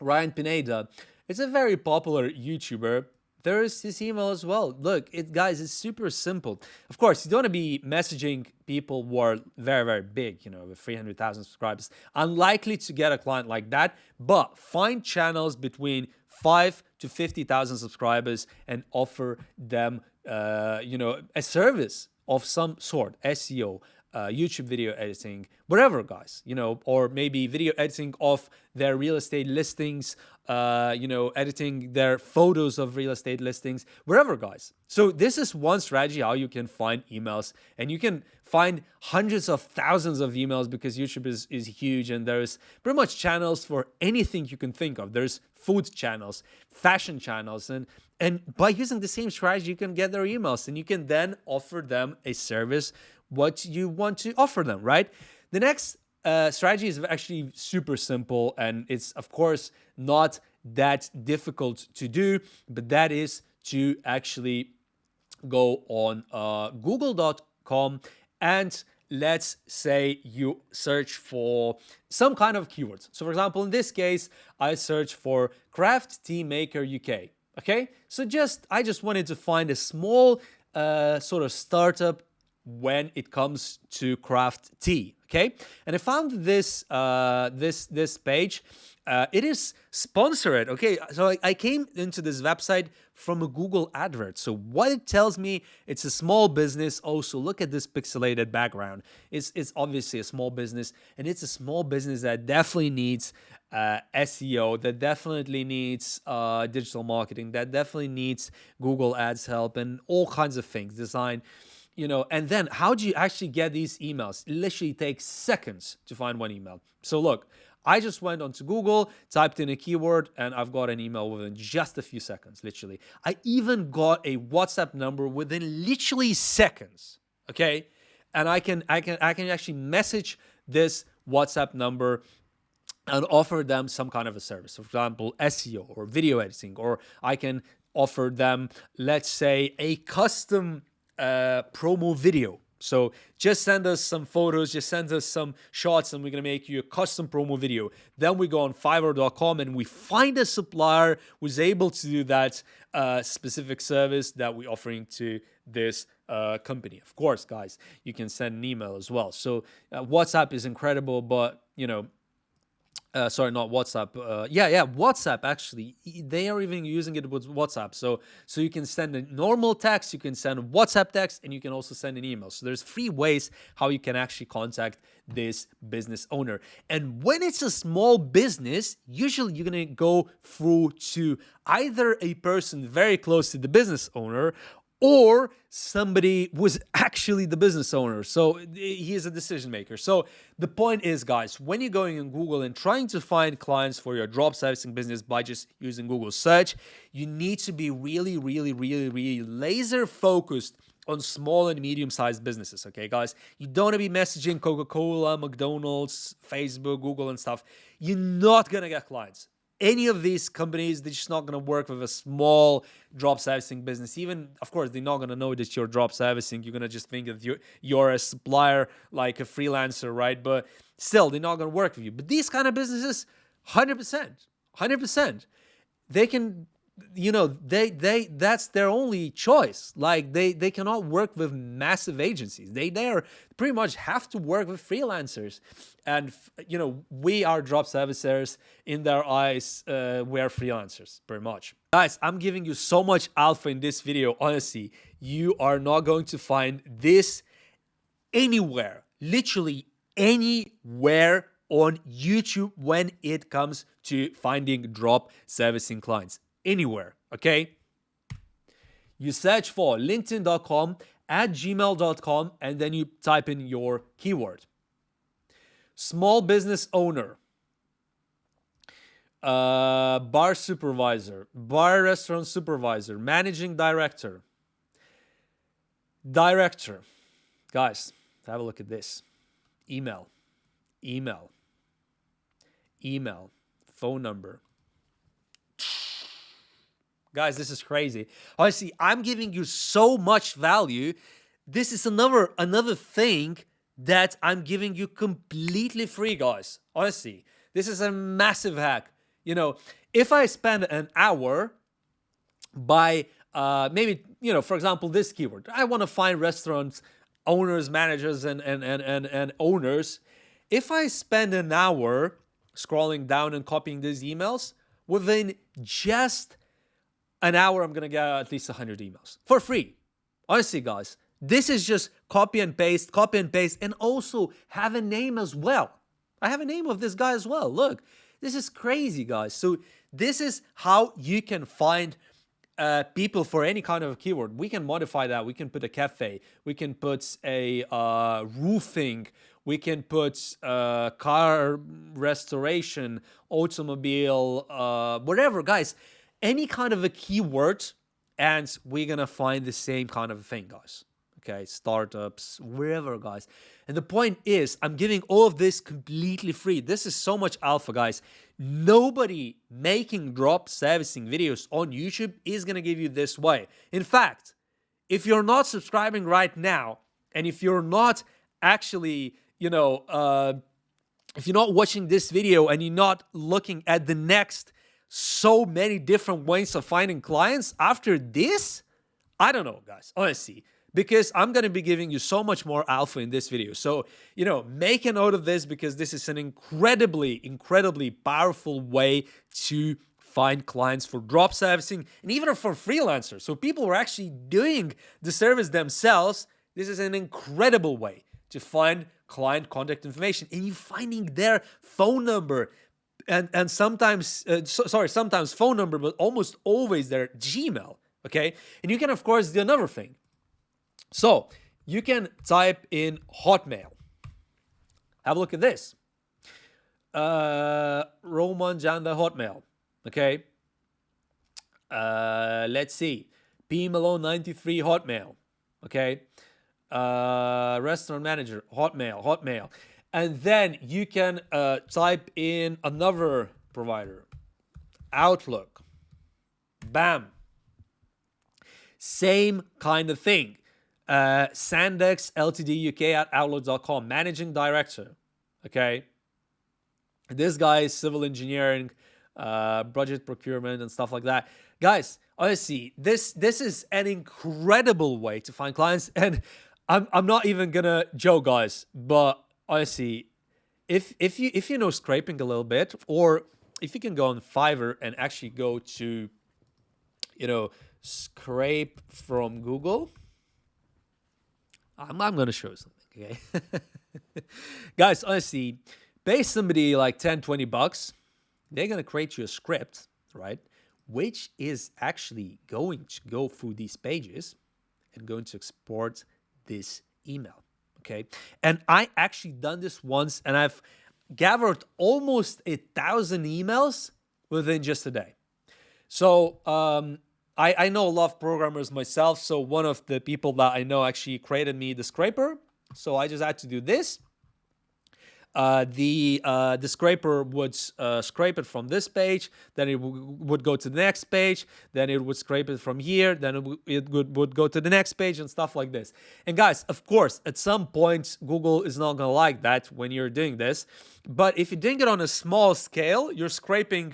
Ryan Pineda, it's a very popular YouTuber. There is his email as well. Look, guys, it's super simple. Of course, you don't want to be messaging people who are very, very big, with 300,000 subscribers. Unlikely to get a client like that, but find channels between 5 to 50,000 subscribers and offer them, a service of some sort, SEO, YouTube video editing, whatever, guys, or maybe video editing of their real estate listings, editing their photos of real estate listings, wherever, guys. So this is one strategy how you can find emails, and you can find hundreds of thousands of emails because YouTube is huge, and there's pretty much channels for anything you can think of. There's food channels, fashion channels, and by using the same strategy, you can get their emails, and you can then offer them a service what you want to offer them, right? The next strategy is actually super simple, and it's of course not that difficult to do, but that is to actually go on google.com and let's say you search for some kind of keywords. So for example, in this case, I search for craft tea maker UK. Okay, so I just wanted to find a small sort of startup when it comes to craft tea, okay? And I found this this page. It is sponsored, okay? So I came into this website from a Google advert. So what it tells me, it's a small business. Also, look at this pixelated background. It's obviously a small business, and it's a small business that definitely needs SEO, that definitely needs digital marketing, that definitely needs Google Ads help and all kinds of things, design. And then how do you actually get these emails? It literally takes seconds to find one email. So look, I just went onto Google, typed in a keyword, and I've got an email within just a few seconds, literally. I even got a WhatsApp number within literally seconds, okay? And I can actually message this WhatsApp number and offer them some kind of a service. For example, SEO or video editing, or I can offer them, let's say, a custom promo video. So just send us some photos, just send us some shots, and we're going to make you a custom promo video. Then we go on Fiverr.com and we find a supplier who's able to do that specific service that we're offering to this company. Of course, guys, you can send an email as well. So WhatsApp is incredible, but Sorry, not WhatsApp. Yeah, WhatsApp. Actually, they are even using it with WhatsApp. So you can send a normal text, you can send a WhatsApp text, and you can also send an email. So there's 3 ways how you can actually contact this business owner. And when it's a small business, usually you're gonna go through to either a person very close to the business owner, or somebody was actually the business owner. So he is a decision maker. So the point is, guys, when you're going on Google and trying to find clients for your drop servicing business by just using Google search, you need to be really, really, really, really laser focused on small and medium-sized businesses, okay, guys? You don't want to be messaging Coca-Cola, McDonald's, Facebook, Google, and stuff. You're not going to get clients. Any of these companies, they're just not going to work with a small drop servicing business. Even, of course, they're not going to know that you're drop servicing. You're going to just think that you're a supplier, like a freelancer, right? But still, they're not going to work with you. But these kind of businesses, 100%. They can, that's their only choice. Like they cannot work with massive agencies. They pretty much have to work with freelancers. And we are drop servicers. In their eyes, we're freelancers, pretty much. Guys, I'm giving you so much alpha in this video. Honestly, you are not going to find this anywhere, literally anywhere on YouTube when it comes to finding drop servicing clients. Anywhere, okay? You search for linkedin.com, @gmail.com, and then you type in your keyword. Small business owner, bar supervisor, bar restaurant supervisor, managing director. Guys, have a look at this. Email, phone number. Guys, this is crazy. Honestly, I'm giving you so much value. This is another thing that I'm giving you completely free, guys. Honestly, this is a massive hack. If I spend an hour by maybe, for example, this keyword, I want to find restaurant owners, managers, and owners. If I spend an hour scrolling down and copying these emails, within just an hour, I'm going to get at least 100 emails for free. Honestly, guys, this is just copy and paste, and also have a name as well. I have a name of this guy as well. Look, this is crazy, guys. So this is how you can find people for any kind of a keyword. We can modify that. We can put a cafe. We can put a roofing. We can put car restoration, automobile, whatever, guys. Any kind of a keyword, and we're going to find the same kind of thing, guys. Okay, startups, wherever, guys. And the point is, I'm giving all of this completely free. This is so much alpha, guys. Nobody making drop servicing videos on YouTube is going to give you this way. In fact, if you're not subscribing right now, and if you're not actually, if you're not watching this video and you're not looking at the next so many different ways of finding clients after this, I don't know, guys, honestly, because I'm going to be giving you so much more alpha in this video. So, make a note of this, because this is an incredibly powerful way to find clients for drop servicing and even for freelancers. So people who are actually doing the service themselves, this is an incredible way to find client contact information, and you're finding their phone number, and sometimes, sometimes phone number, but almost always their Gmail, okay? And you can, of course, do another thing. So you can type in Hotmail. Have a look at this. Roman Janda Hotmail, okay? Let's see. P Malone 93 Hotmail, okay? Restaurant manager, Hotmail. And then you can type in another provider, Outlook. Bam. Same kind of thing. Sandex Ltd UK at outlook.com, managing director. Okay. This guy is civil engineering, budget procurement, and stuff like that. Guys, honestly, this is an incredible way to find clients. And I'm not even gonna joke, guys, but honestly, if you know scraping a little bit, or if you can go on Fiverr and actually go to, scrape from Google. I'm gonna show you something, okay? Guys, honestly, pay somebody like 10, $20, they're gonna create you a script, right? Which is actually going to go through these pages and going to export this email, okay? And I actually done this once, and I've gathered almost 1,000 emails within just a day. So I know a lot of programmers myself. So one of the people that I know actually created me the scraper. So I just had to do this. The scraper would scrape it from this page, then it would go to the next page, then it would scrape it from here, then it would go to the next page and stuff like this. And guys, of course, at some point, Google is not going to like that when you're doing this. But if you're doing it on a small scale, you're scraping,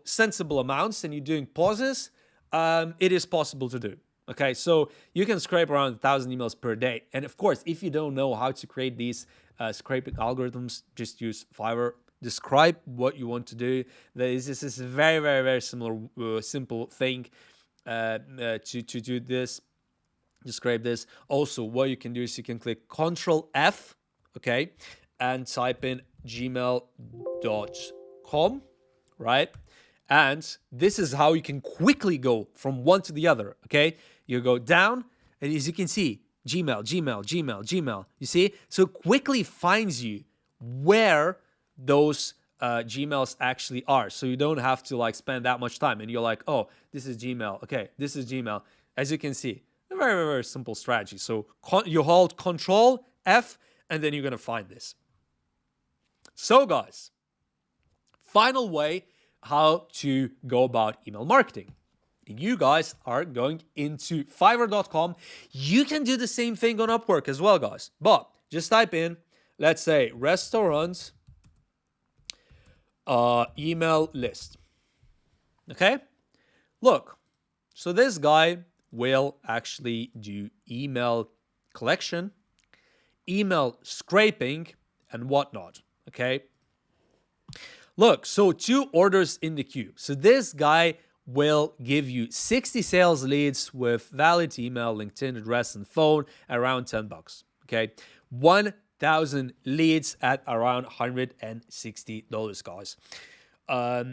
sensible amounts, and you're doing pauses, it is possible to do. Okay, so you can scrape around 1,000 emails per day. And of course, if you don't know how to create these scraping algorithms, just use Fiverr. Describe what you want to do. This is a very, very, very simple thing to do this. Describe this. Also, what you can do is you can click Control F, okay, and type in gmail.com, right? And this is how you can quickly go from one to the other, okay? You go down, and as you can see, Gmail. You see? So quickly finds you where those Gmails actually are. So you don't have to spend that much time. And you're like, oh, this is Gmail. Okay, this is Gmail. As you can see, a very, very, very simple strategy. So you hold Control F, and then you're going to find this. So guys, final way how to go about email marketing. You guys are going into Fiverr.com. You can do the same thing on Upwork as well, guys. But just type in, let's say, restaurant email list. Okay? Look, so this guy will actually do email collection, email scraping, and whatnot. Okay? Look, so 2 orders in the queue. So this guy will give you 60 sales leads with valid email, LinkedIn address, and phone around $10. Okay, 1,000 leads at around $160, guys.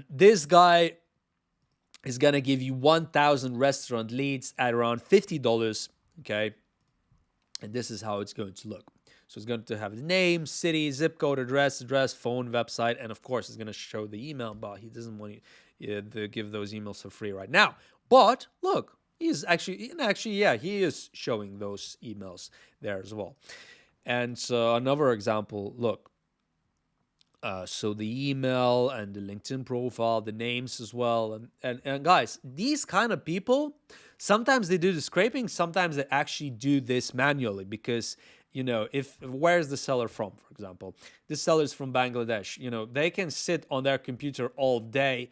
This guy is gonna give you 1,000 restaurant leads at around $50. Okay, and this is how it's going to look. So it's going to have the name, city, zip code, address, phone, website, and of course it's going to show the email, but he doesn't want you to give those emails for free right now. But look, he is showing those emails there as well. And another example, look. So the email and the LinkedIn profile, the names as well. And guys, these kind of people, sometimes they do the scraping, sometimes they actually do this manually because where's the seller from, for example? This seller is from Bangladesh. They can sit on their computer all day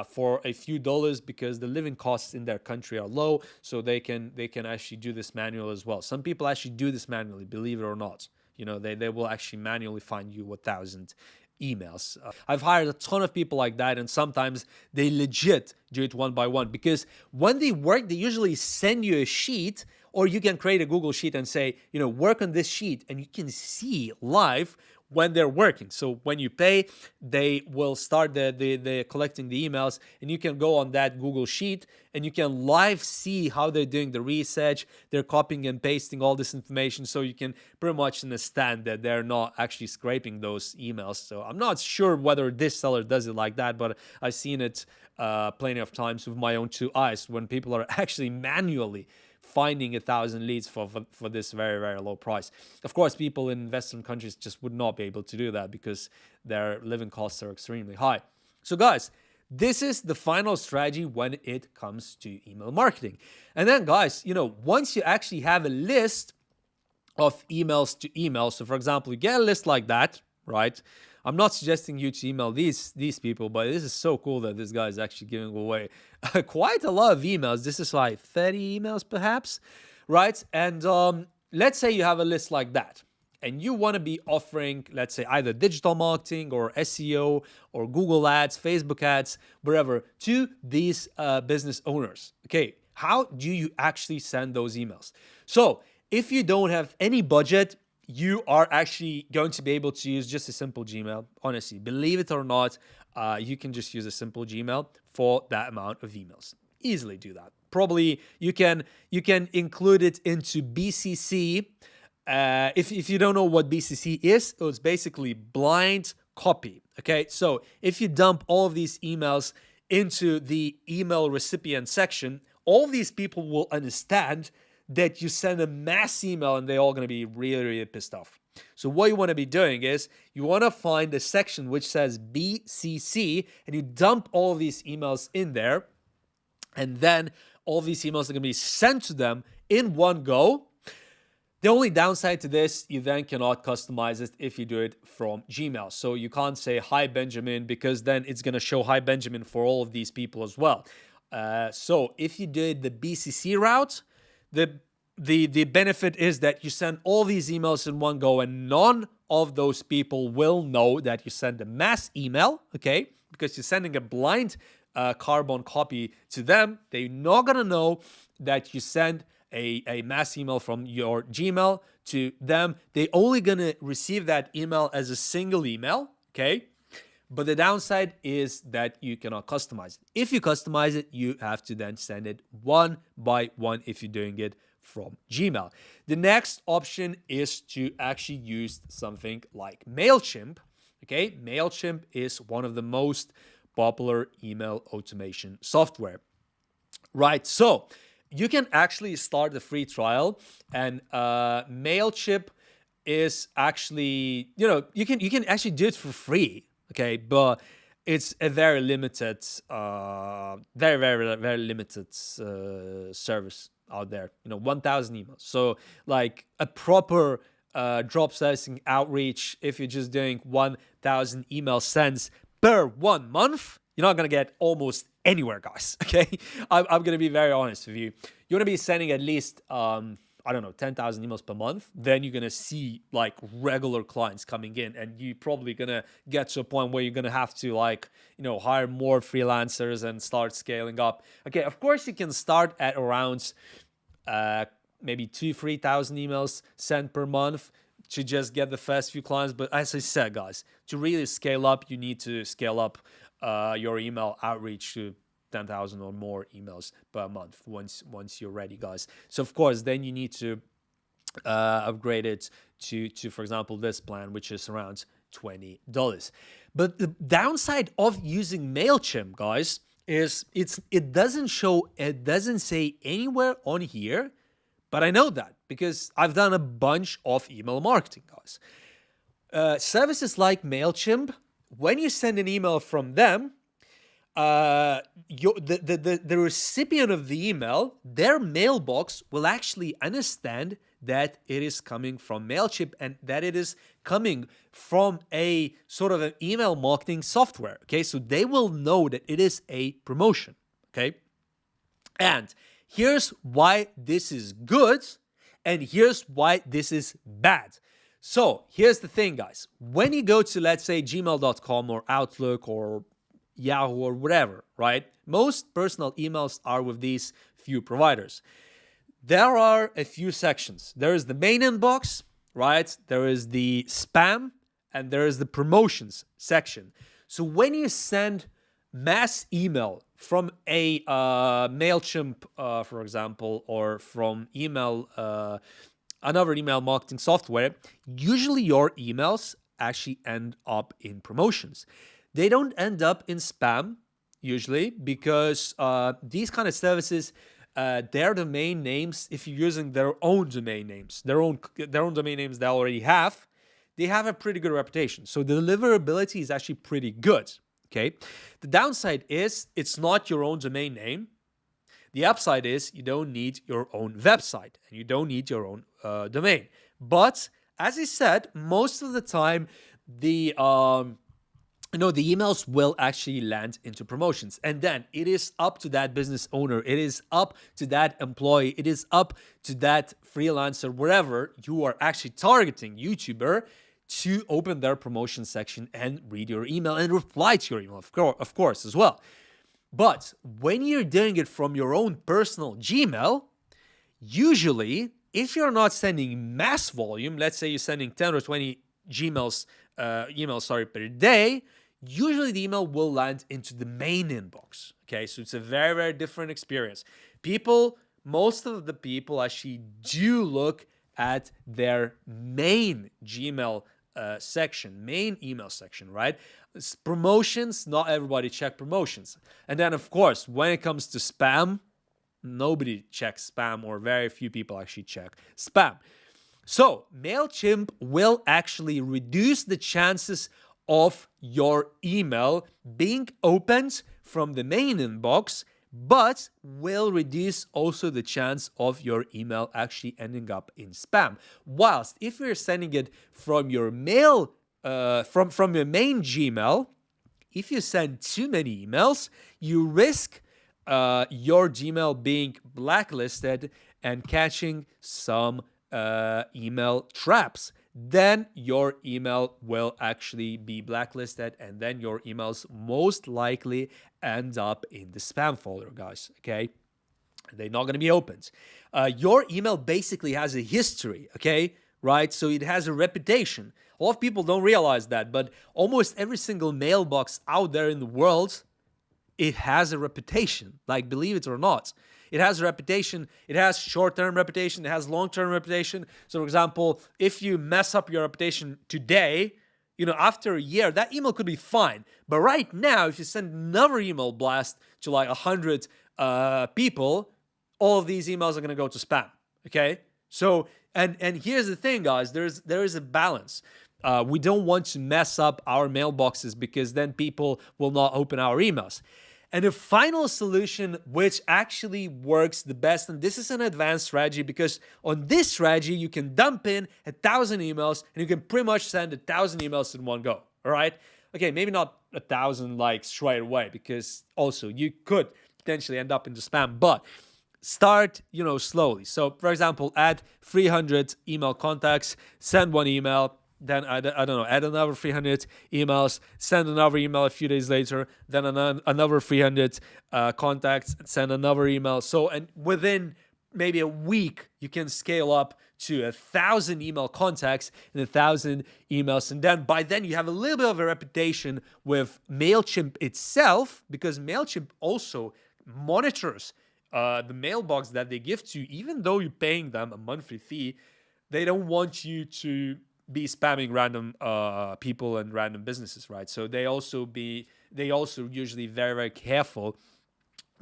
for a few dollars because the living costs in their country are low, so they can actually do this manual as well. Some people actually do this manually, believe it or not. They will actually manually find you 1,000 emails. I've hired a ton of people like that, and sometimes they legit do it one by one because when they work, they usually send you a sheet, or you can create a Google sheet and say, work on this sheet, and you can see live when they're working. So when you pay, they will start the collecting the emails, and you can go on that Google sheet and you can live see how they're doing the research. They're copying and pasting all this information, so you can pretty much understand that they're not actually scraping those emails. So I'm not sure whether this seller does it like that, but I've seen it plenty of times with my own 2 eyes when people are actually manually finding 1,000 leads for this very, very low price. Of course, people in Western countries just would not be able to do that because their living costs are extremely high. So guys, this is the final strategy when it comes to email marketing. And then guys, once you actually have a list of emails to email, so for example, you get a list like that, right? I'm not suggesting you to email these people, but this is so cool that this guy is actually giving away quite a lot of emails. This is like 30 emails perhaps, right? And let's say you have a list like that. and you want to be offering, let's say, either digital marketing or SEO or Google ads, Facebook ads, wherever, to these business owners. Okay, how do you actually send those emails? So if you don't have any budget, you are actually going to be able to use just a simple Gmail. Honestly, believe it or not, you can just use a simple Gmail for that amount of emails. Easily do that. Probably you can include it into BCC. If you don't know what BCC is, it's basically blind copy. Okay, so if you dump all of these emails into the email recipient section, all these people will understand that you send a mass email and they're all going to be really, really pissed off. So what you want to be doing is you want to find a section which says BCC and you dump all of these emails in there, and then all these emails are going to be sent to them in one go. The only downside to this, you then cannot customize it if you do it from Gmail. So you can't say hi Benjamin, because then it's going to show hi Benjamin for all of these people as well. So if you did the BCC route, the benefit is that you send all these emails in one go, and none of those people will know that you send a mass email, okay? Because you're sending a blind carbon copy to them. They're not gonna know that you send a mass email from your Gmail to them. They're only gonna receive that email as a single email, okay? But the downside is that you cannot customize it. If you customize it, you have to then send it one by one if you're doing it from Gmail. The next option is to actually use something like MailChimp. Okay, MailChimp is one of the most popular email automation software. Right, so you can actually start the free trial, and MailChimp is actually, you can actually do it for free. Okay, but it's a very limited, very limited service out there. 1,000 emails. So like a proper drop sizing outreach, if you're just doing 1,000 email sends per 1 month, you're not gonna get almost anywhere, guys. Okay, I'm gonna be very honest with you. You want to be sending at least 10,000 emails per month, then you're going to see like regular clients coming in, and you're probably going to get to a point where you're going to have to hire more freelancers and start scaling up. Okay, of course you can start at around maybe 2,000-3,000 emails sent per month to just get the first few clients. But as I said, guys, to really scale up, you need to scale up your email outreach to 10,000 or more emails per month once you're ready, guys. So of course, then you need to upgrade it to for example, this plan, which is around $20. But the downside of using MailChimp, guys, is it doesn't say anywhere on here, but I know that because I've done a bunch of email marketing, guys. Services like MailChimp, when you send an email from them, the recipient of the email, their mailbox will actually understand that it is coming from MailChimp and that it is coming from a sort of an email marketing software. Okay, so they will know that it is a promotion. Okay, and here's why this is good, and here's why this is bad. So here's the thing, guys. When you go to, let's say, gmail.com or Outlook or Yahoo or whatever, right? Most personal emails are with these few providers. There are a few sections. There is the main inbox, right? There is the spam, and there is the promotions section. So when you send mass email from a MailChimp, for example, or from another email marketing software, usually your emails actually end up in promotions. They don't end up in spam, usually, because these kind of services, their domain names, if you're using their own domain names, their own domain names they already have, they have a pretty good reputation. So the deliverability is actually pretty good, okay? The downside is it's not your own domain name. The upside is you don't need your own website, and you don't need your own domain. But, as I said, most of the time, the the emails will actually land into promotions. And then it is up to that business owner, it is up to that employee, it is up to that freelancer, wherever you are actually targeting, YouTuber, to open their promotion section and read your email and reply to your email, of course, as well. But when you're doing it from your own personal Gmail, usually, if you're not sending mass volume, let's say you're sending 10 or 20 emails per day, usually the email will land into the main inbox. Okay, so it's a very, very different experience. Most of the people actually do look at their main Gmail main email section, right? Promotions, not everybody check promotions. And then, of course, when it comes to spam, nobody checks spam, or very few people actually check spam. So MailChimp will actually reduce the chances of your email being opened from the main inbox, but will reduce also the chance of your email actually ending up in spam. Whilst if you're sending it from your mail, from your main Gmail, if you send too many emails, you risk your Gmail being blacklisted and catching some email traps. Then your email will actually be blacklisted, and then your emails most likely end up in the spam folder, guys. Okay, they're not going to be opened. Your email basically has a history, okay, right? So it has a reputation. A lot of people don't realize that, but almost every single mailbox out there in the world, it has a reputation. Like, believe it or not, it has a reputation. It has short-term reputation. It has long-term reputation. So, for example, if you mess up your reputation today, after a year, that email could be fine. But right now, if you send another email blast to like 100 people, all of these emails are going to go to spam. Okay? So, and here's the thing, guys. There is a balance. We don't want to mess up our mailboxes, because then people will not open our emails. And the final solution, which actually works the best, and this is an advanced strategy, because on this strategy, you can dump in 1,000 emails and you can pretty much send 1,000 emails in one go, all right? Okay, maybe not 1,000 like straight away, because also you could potentially end up into spam, but start, slowly. So, for example, add 300 email contacts, send one email, then add another 300 emails, send another email a few days later, then another 300 contacts, send another email. So, and within maybe a week, you can scale up to 1,000 email contacts and 1,000 emails. And then by then you have a little bit of a reputation with MailChimp itself, because MailChimp also monitors the mailbox that they give to you. Even though you're paying them a monthly fee, they don't want you to be spamming random people and random businesses, right? So they also usually very, very careful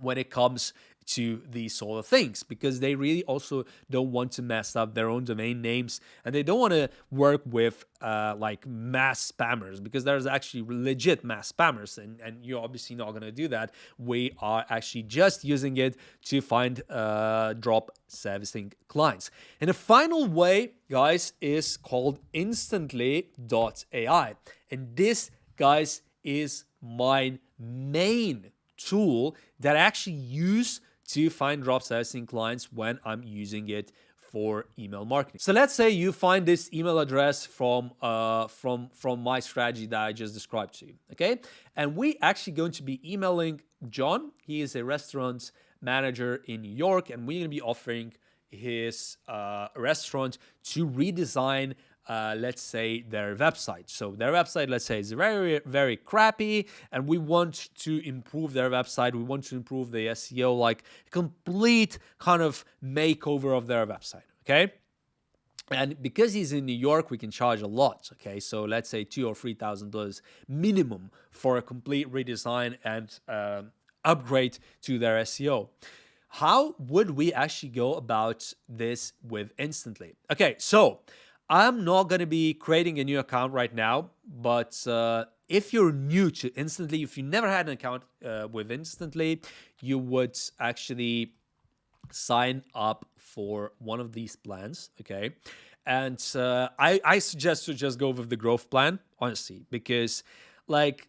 when it comes to these sort of things, because they really also don't want to mess up their own domain names, and they don't want to work with like mass spammers, because there's actually legit mass spammers, and you're obviously not going to do that. We are actually just using it to find drop servicing clients. And the final way, guys, is called instantly.ai, and this, guys, is my main tool that I actually use to find drop servicing clients when I'm using it for email marketing. So let's say you find this email address from my strategy that I just described to you, okay? And we actually going to be emailing John. He is a restaurant manager in New York, and we're going to be offering his restaurant to redesign let's say their website. So their website, let's say, is very, very crappy, and we want to improve their website. We want to improve the SEO, like complete kind of makeover of their website, okay? And because he's in New York, we can charge a lot, okay? So let's say $2,000 or $3,000 minimum for a complete redesign and upgrade to their SEO. How would we actually go about this with Instantly? Okay, so I'm not going to be creating a new account right now, but if you're new to Instantly, if you never had an account with Instantly, you would actually sign up for one of these plans, okay? And I suggest to just go with the growth plan, honestly, because like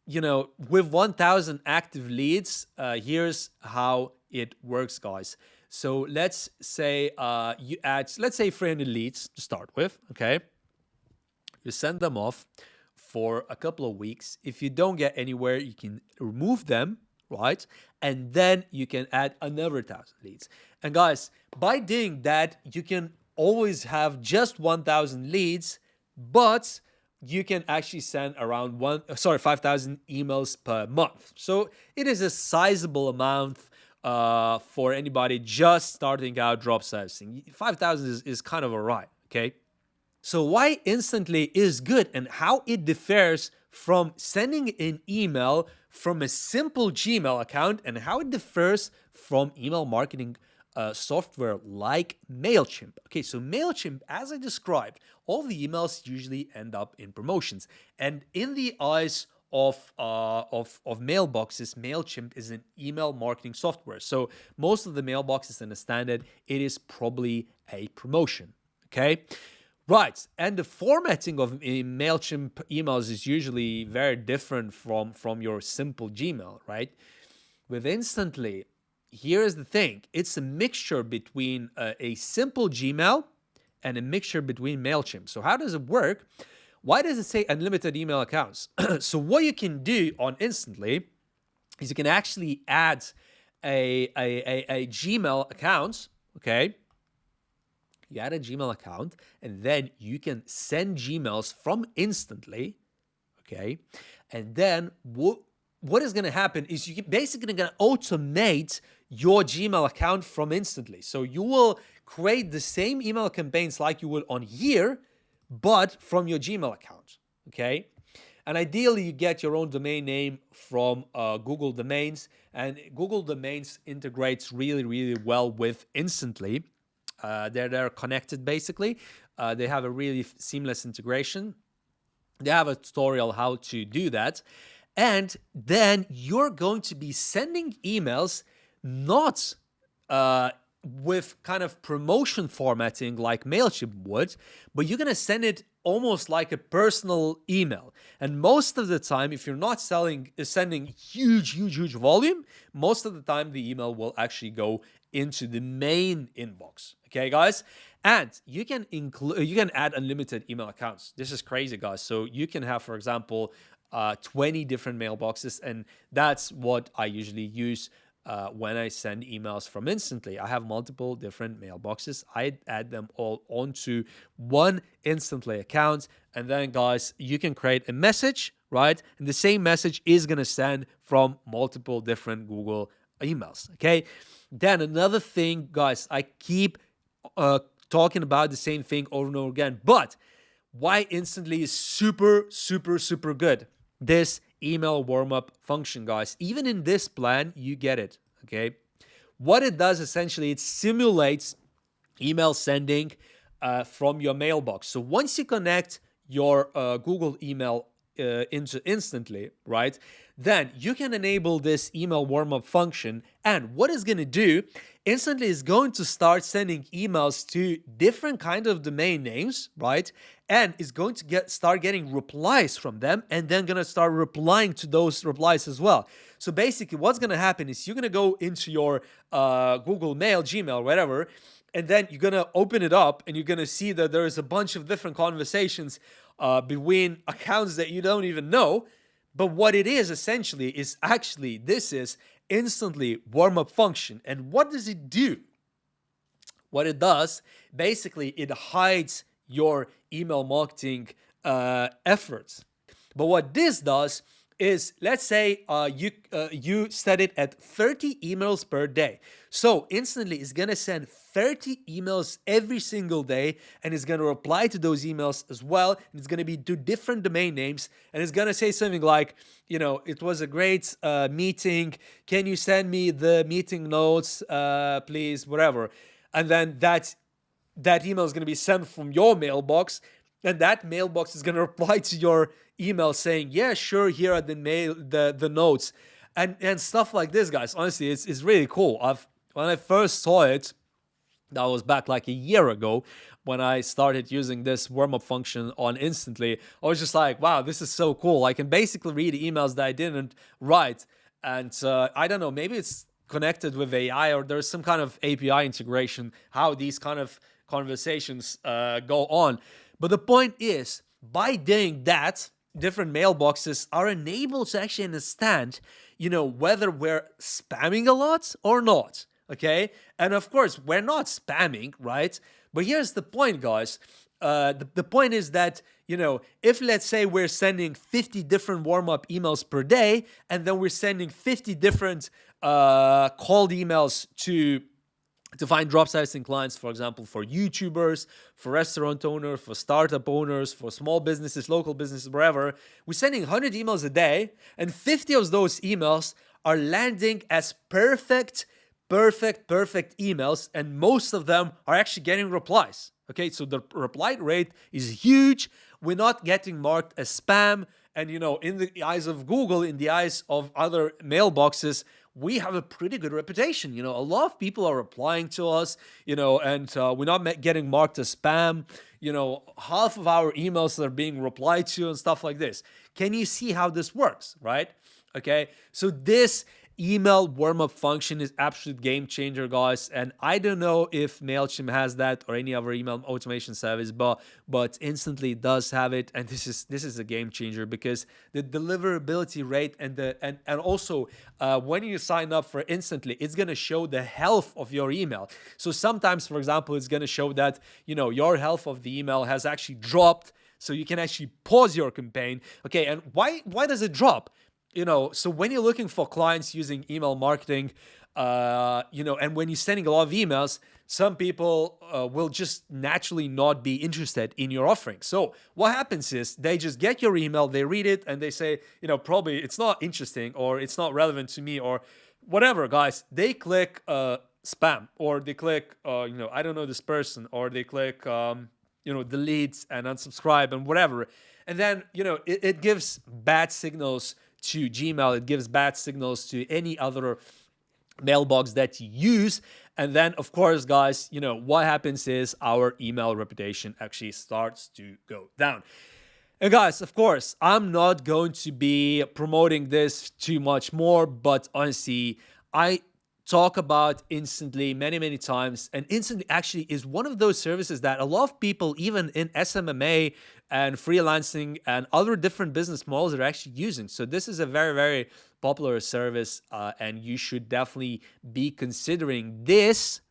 with 1,000 active leads, here's how it works, guys. So let's say you add, let's say 300 leads to start with, okay? You send them off for a couple of weeks. If you don't get anywhere, you can remove them, right? And then you can add another 1,000 leads. And guys, by doing that, you can always have just 1,000 leads, but you can actually send around 5,000 emails per month. So it is a sizable amount for anybody just starting out drop servicing. 5,000 is kind of a right, okay? So why Instantly is good and how it differs from sending an email from a simple Gmail account, and how it differs from email marketing software like MailChimp. Okay, so MailChimp, as I described, all the emails usually end up in promotions. And in the eyes of mailboxes, MailChimp is an email marketing software. So most of the mailboxes understand it is probably a promotion, okay? Right, and the formatting of MailChimp emails is usually very different from your simple Gmail, right? With Instantly, here's the thing. It's a mixture between a simple Gmail and a mixture between MailChimp. So how does it work? Why does it say unlimited email accounts? So what you can do on Instantly is you can actually add a Gmail account, okay? You add a Gmail account, and then you can send Gmails from Instantly, okay? And then what is going to happen is you're basically going to automate your Gmail account from Instantly. So you will create the same email campaigns like you would on here, but from your Gmail account, okay? And ideally, you get your own domain name from Google Domains, and Google Domains integrates really, really well with Instantly. They're connected, basically. They have a really seamless integration. They have a tutorial how to do that. And then you're going to be sending emails not with kind of promotion formatting like MailChimp would, but you're going to send it almost like a personal email. And most of the time, if you're not sending huge volume, most of the time the email will actually go into the main inbox. Okay, guys? And you can add unlimited email accounts. This is crazy, guys. So you can have, for example, 20 different mailboxes, and that's what I usually use when I send emails from Instantly. I have multiple different mailboxes. I add them all onto one Instantly account, and then, guys, you can create a message, right? And the same message is going to send from multiple different Google emails, okay? Then another thing, guys, I keep talking about the same thing over and over again, but why Instantly is super good. This email warm-up function, guys. Even in this plan, you get it, okay? What it does, essentially, it simulates email sending from your mailbox. So once you connect your Google email into Instantly, right, then you can enable this email warm-up function. And what it's going to do, Instantly is going to start sending emails to different kind of domain names, right? And is going to start getting replies from them, and then going to start replying to those replies as well. So basically what's going to happen is you're going to go into your Google Mail, Gmail, whatever, and then you're going to open it up, and you're going to see that there is a bunch of different conversations between accounts that you don't even know. But what it is essentially is actually, this is Instantly warm-up function. And what does it do? What it does, basically, it hides your email marketing efforts. But what this does is, let's say you set it at 30 emails per day. So Instantly is going to send 30 emails every single day, and it's going to reply to those emails as well. And it's going to be to different domain names, and it's going to say something like, it was a great meeting. Can you send me the meeting notes, please, whatever. And then that email is going to be sent from your mailbox, and that mailbox is going to reply to your email saying, yeah, sure, here are the notes, and stuff like this, guys. Honestly, it's really cool. When I first saw it, That was back like a year ago when I started using this warm-up function on Instantly. I was just like, wow, this is so cool. I can basically read emails that I didn't write. And I don't know, maybe it's connected with AI or there's some kind of API integration, how these kind of conversations go on. But the point is, by doing that, different mailboxes are enabled to actually understand, whether we're spamming a lot or not. Okay. And of course, we're not spamming, right? But here's the point, guys. The point is that, if let's say we're sending 50 different warm-up emails per day, and then we're sending 50 different cold emails to find drop sizing clients, for example, for YouTubers, for restaurant owners, for startup owners, for small businesses, local businesses, wherever. We're sending 100 emails a day, and 50 of those emails are landing as perfect emails, and most of them are actually getting replies. Okay, so the reply rate is huge. We're not getting marked as spam, and in the eyes of Google, in the eyes of other mailboxes, we have a pretty good reputation. A lot of people are replying to us, and we're not getting marked as spam. Half of our emails are being replied to and stuff like this. Can you see how this works, right? Okay, so this email warm-up function is absolute game changer, guys, and I don't know if MailChimp has that or any other email automation service, but Instantly does have it, and this is a game changer because the deliverability rate and also when you sign up for Instantly, it's going to show the health of your email. So sometimes, for example, it's going to show that your health of the email has actually dropped, so you can actually pause your campaign. Okay, and why does it drop? So when you're looking for clients using email marketing, and when you're sending a lot of emails, some people will just naturally not be interested in your offering. So what happens is they just get your email, they read it, and they say, probably it's not interesting or it's not relevant to me or whatever, guys. They click spam, or they click, I don't know this person, or they click, delete and unsubscribe and whatever. And then, it gives bad signals to Gmail, it gives bad signals to any other mailbox that you use. And then, of course, guys, what happens is our email reputation actually starts to go down. And guys, of course, I'm not going to be promoting this too much more, but honestly, I talk about Instantly many times, and Instantly actually is one of those services that a lot of people, even in SMMA and freelancing and other different business models, are actually using. So this is a very popular service, and you should definitely be considering this.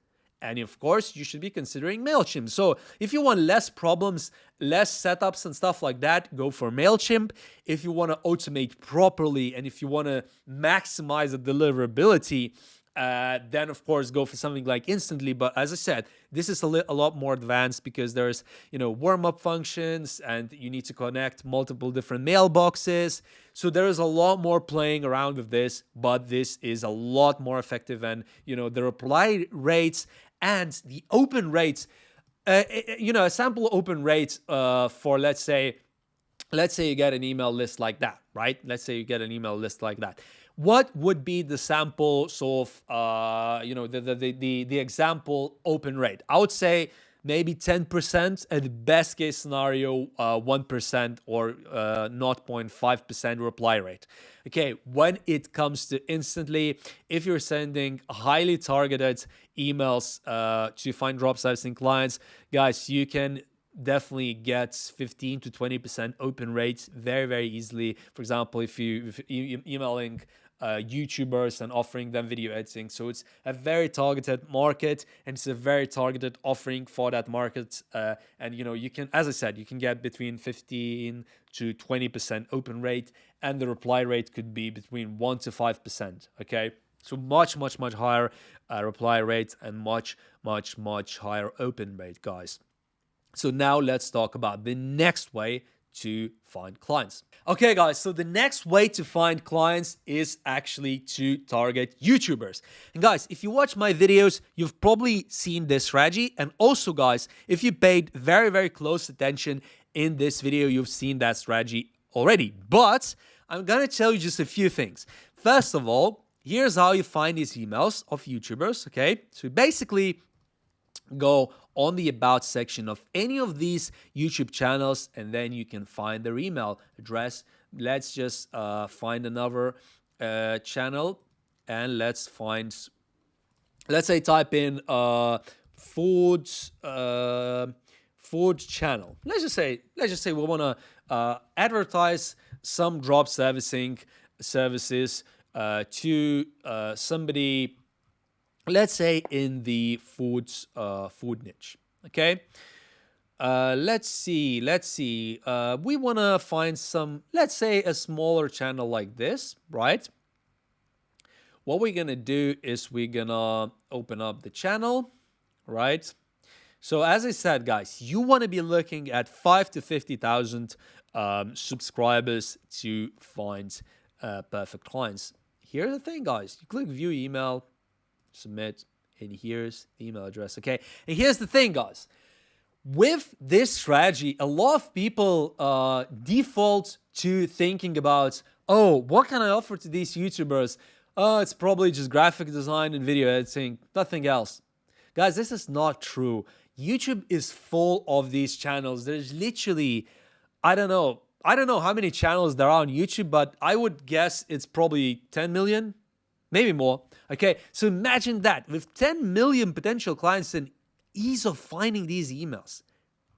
And of course, you should be considering MailChimp. So if you want less problems, less setups and stuff like that, go for MailChimp. If you want to automate properly and if you want to maximize the deliverability, then of course go for something like Instantly. But as I said, this is a lot more advanced because there's warm-up functions and you need to connect multiple different mailboxes. So there is a lot more playing around with this, but this is a lot more effective, and the reply rates and the open rates, a sample open rate for let's say you get an email list like that, right? Let's say you get an email list like that. What would be the sample sort of, the example open rate? I would say maybe 10%, at the best case scenario, 1% or 0.5% reply rate. Okay, when it comes to Instantly, if you're sending highly targeted emails to find drop sizing clients, guys, you can definitely get 15 to 20% open rates very easily. For example, if you're emailing YouTubers and offering them video editing. So it's a very targeted market, and it's a very targeted offering for that market. And you can, as I said, you can get between 15 to 20% open rate, and the reply rate could be between 1 to 5%. Okay, so much higher reply rate and much higher open rate, guys. So now let's talk about the next way to find clients. Okay, guys, so the next way to find clients is actually to target YouTubers. And guys, if you watch my videos, you've probably seen this strategy. And also, guys, if you paid very close attention in this video, you've seen that strategy already. But I'm gonna tell you just a few things. First of all, here's how you find these emails of YouTubers, okay? So basically, go on the about section of any of these YouTube channels, and then you can find their email address. Let's just find another channel, and let's say type in food channel. Let's just say we want to advertise some drop servicing services to somebody, let's say in the food niche. Okay. Let's see. We want to find some, let's say a smaller channel like this, right? What we're going to do is we're going to open up the channel, right? So as I said, guys, you want to be looking at 5 to 50,000 subscribers to find perfect clients. Here's the thing, guys. You click view email, submit, and here's the email address, okay? And here's the thing, guys. With this strategy, a lot of people default to thinking about, oh, what can I offer to these YouTubers? Oh, it's probably just graphic design and video editing, nothing else. Guys, this is not true. YouTube is full of these channels. There's literally, I don't know how many channels there are on YouTube, but I would guess it's probably 10 million, maybe more. Okay, so imagine that with 10 million potential clients and ease of finding these emails.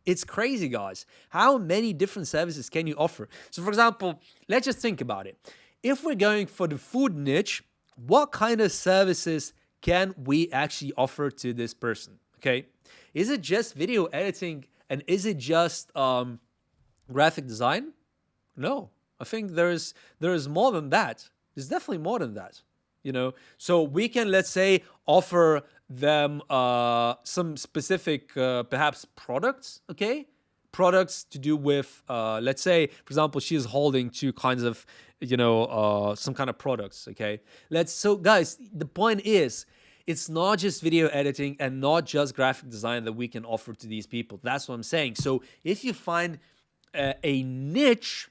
It's crazy, guys. How many different services can you offer? So for example, let's just think about it. If we're going for the food niche, what kind of services can we actually offer to this person? Okay, is it just video editing and is it just graphic design? No, I think there is more than that. There's definitely more than that. You know, so we can, let's say, offer them some specific perhaps products. Okay, products to do with let's say, for example, she's holding two kinds of, you know, some kind of products. Okay, so guys, the point is, it's not just video editing and not just graphic design that we can offer to these people. That's what I'm saying. So if you find a niche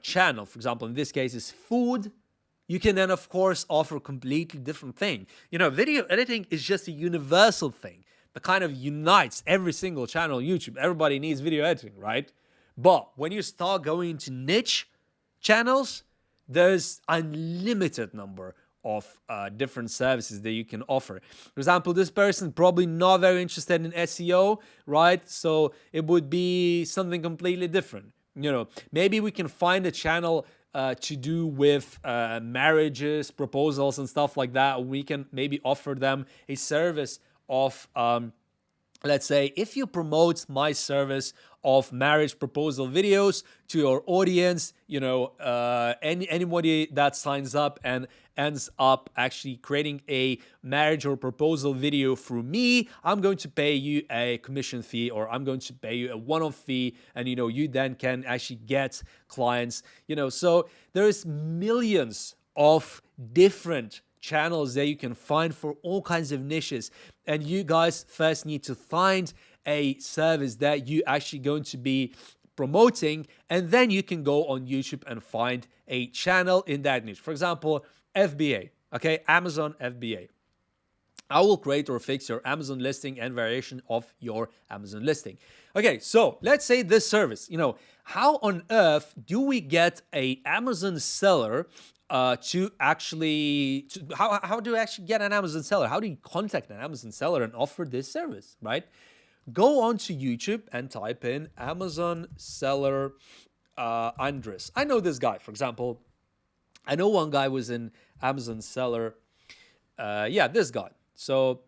channel, for example, in this case is food, you can then, of course, offer a completely different thing. You know, video editing is just a universal thing that kind of unites every single channel on YouTube. Everybody needs video editing, right? But when you start going into niche channels, there's unlimited number of different services that you can offer. For example, this person probably not very interested in SEO, right? So it would be something completely different. You know, maybe we can find a channel to do with marriages, proposals, and stuff like that. We can maybe offer them a service of, let's say, if you promote my service of marriage proposal videos to your audience, you know, anybody that signs up and ends up actually creating a marriage or proposal video through me, I'm going to pay you a commission fee, or I'm going to pay you a one-off fee, and you know, you then can actually get clients, you know. So there's millions of different channels that you can find for all kinds of niches, and you guys first need to find a service that you actually going to be promoting, and then you can go on YouTube and find a channel in that niche. For example, FBA, okay, Amazon FBA. I will create or fix your Amazon listing and variation of your Amazon listing. Okay, so let's say this service, you know, how on earth do we get a Amazon seller how do you actually get an Amazon seller? How do you contact an Amazon seller and offer this service, right? Go on to YouTube and type in Amazon seller Andres. I know this guy, for example. I know one guy was in Amazon seller. Yeah, this guy. So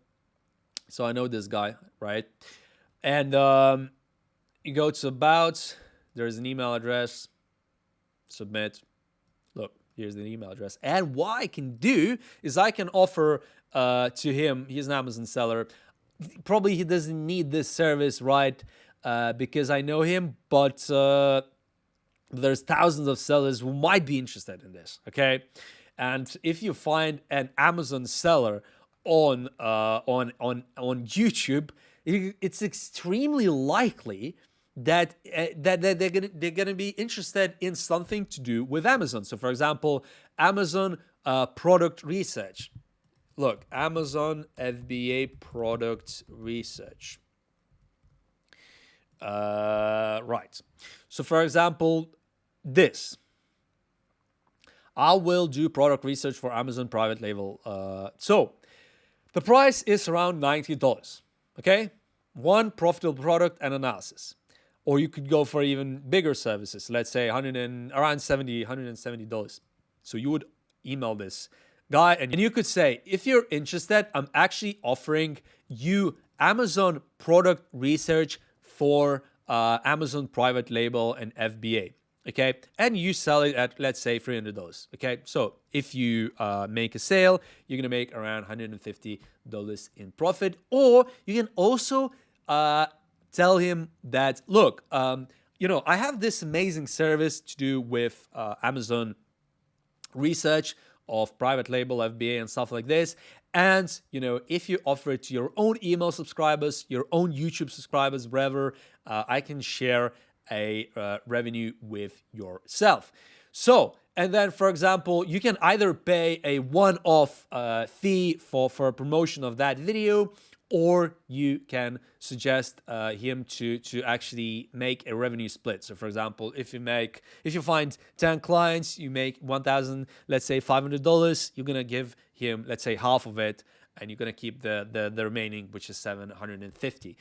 I know this guy, right? And you go to about, there's an email address, submit. Look, here's the email address. And what I can do is I can offer to him, he's an Amazon seller. Probably he doesn't need this service, right? Because I know him, but there's thousands of sellers who might be interested in this, okay? And if you find an Amazon seller on YouTube, it's extremely likely that they're gonna be interested in something to do with Amazon. So, for example, Amazon product research. Look, Amazon FBA product research. Right. So for example, this. I will do product research for Amazon private label. So the price is around $90. Okay? One profitable product and analysis. Or you could go for even bigger services. Let's say around $170. So you would email this guy and you could say, if you're interested, I'm actually offering you Amazon product research for Amazon private label and FBA. Okay, and you sell it at, let's say, $300. Okay, so if you make a sale, you're gonna make around $150 in profit. Or you can also tell him that, look, I have this amazing service to do with Amazon research of private label, FBA, and stuff like this. And, if you offer it to your own email subscribers, your own YouTube subscribers, wherever, I can share a revenue with yourself. So, and then, for example, you can either pay a one-off fee for a promotion of that video, or you can suggest him to actually make a revenue split. So for example, if you find 10 clients, you make $1,000, let's say $500, you're gonna give him, let's say, half of it, and you're gonna keep the remaining, which is $750.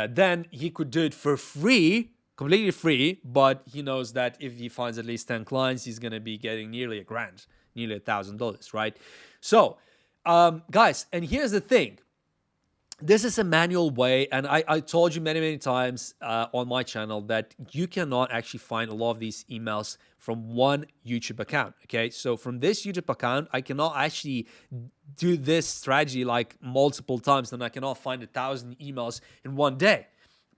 Then he could do it for free, completely free, but he knows that if he finds at least 10 clients, he's gonna be getting nearly $1,000, nearly $1,000, right? So, guys, and here's the thing. This is a manual way, and I told you many times on my channel that you cannot actually find a lot of these emails from one YouTube account, okay? So from this YouTube account, I cannot actually do this strategy like multiple times, and I cannot find 1,000 emails in one day.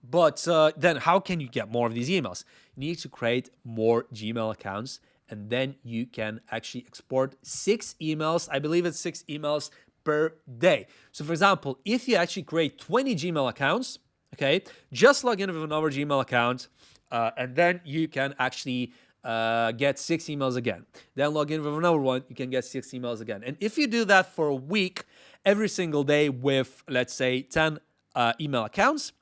But then how can you get more of these emails? You need to create more Gmail accounts, and then you can actually export 6 emails. I believe it's 6 emails per day. So for example, if you actually create 20 Gmail accounts, okay, just log in with another Gmail account, and then you can actually get 6 emails again. Then log in with another one, you can get 6 emails again. And if you do that for a week, every single day with, let's say, 10 email accounts,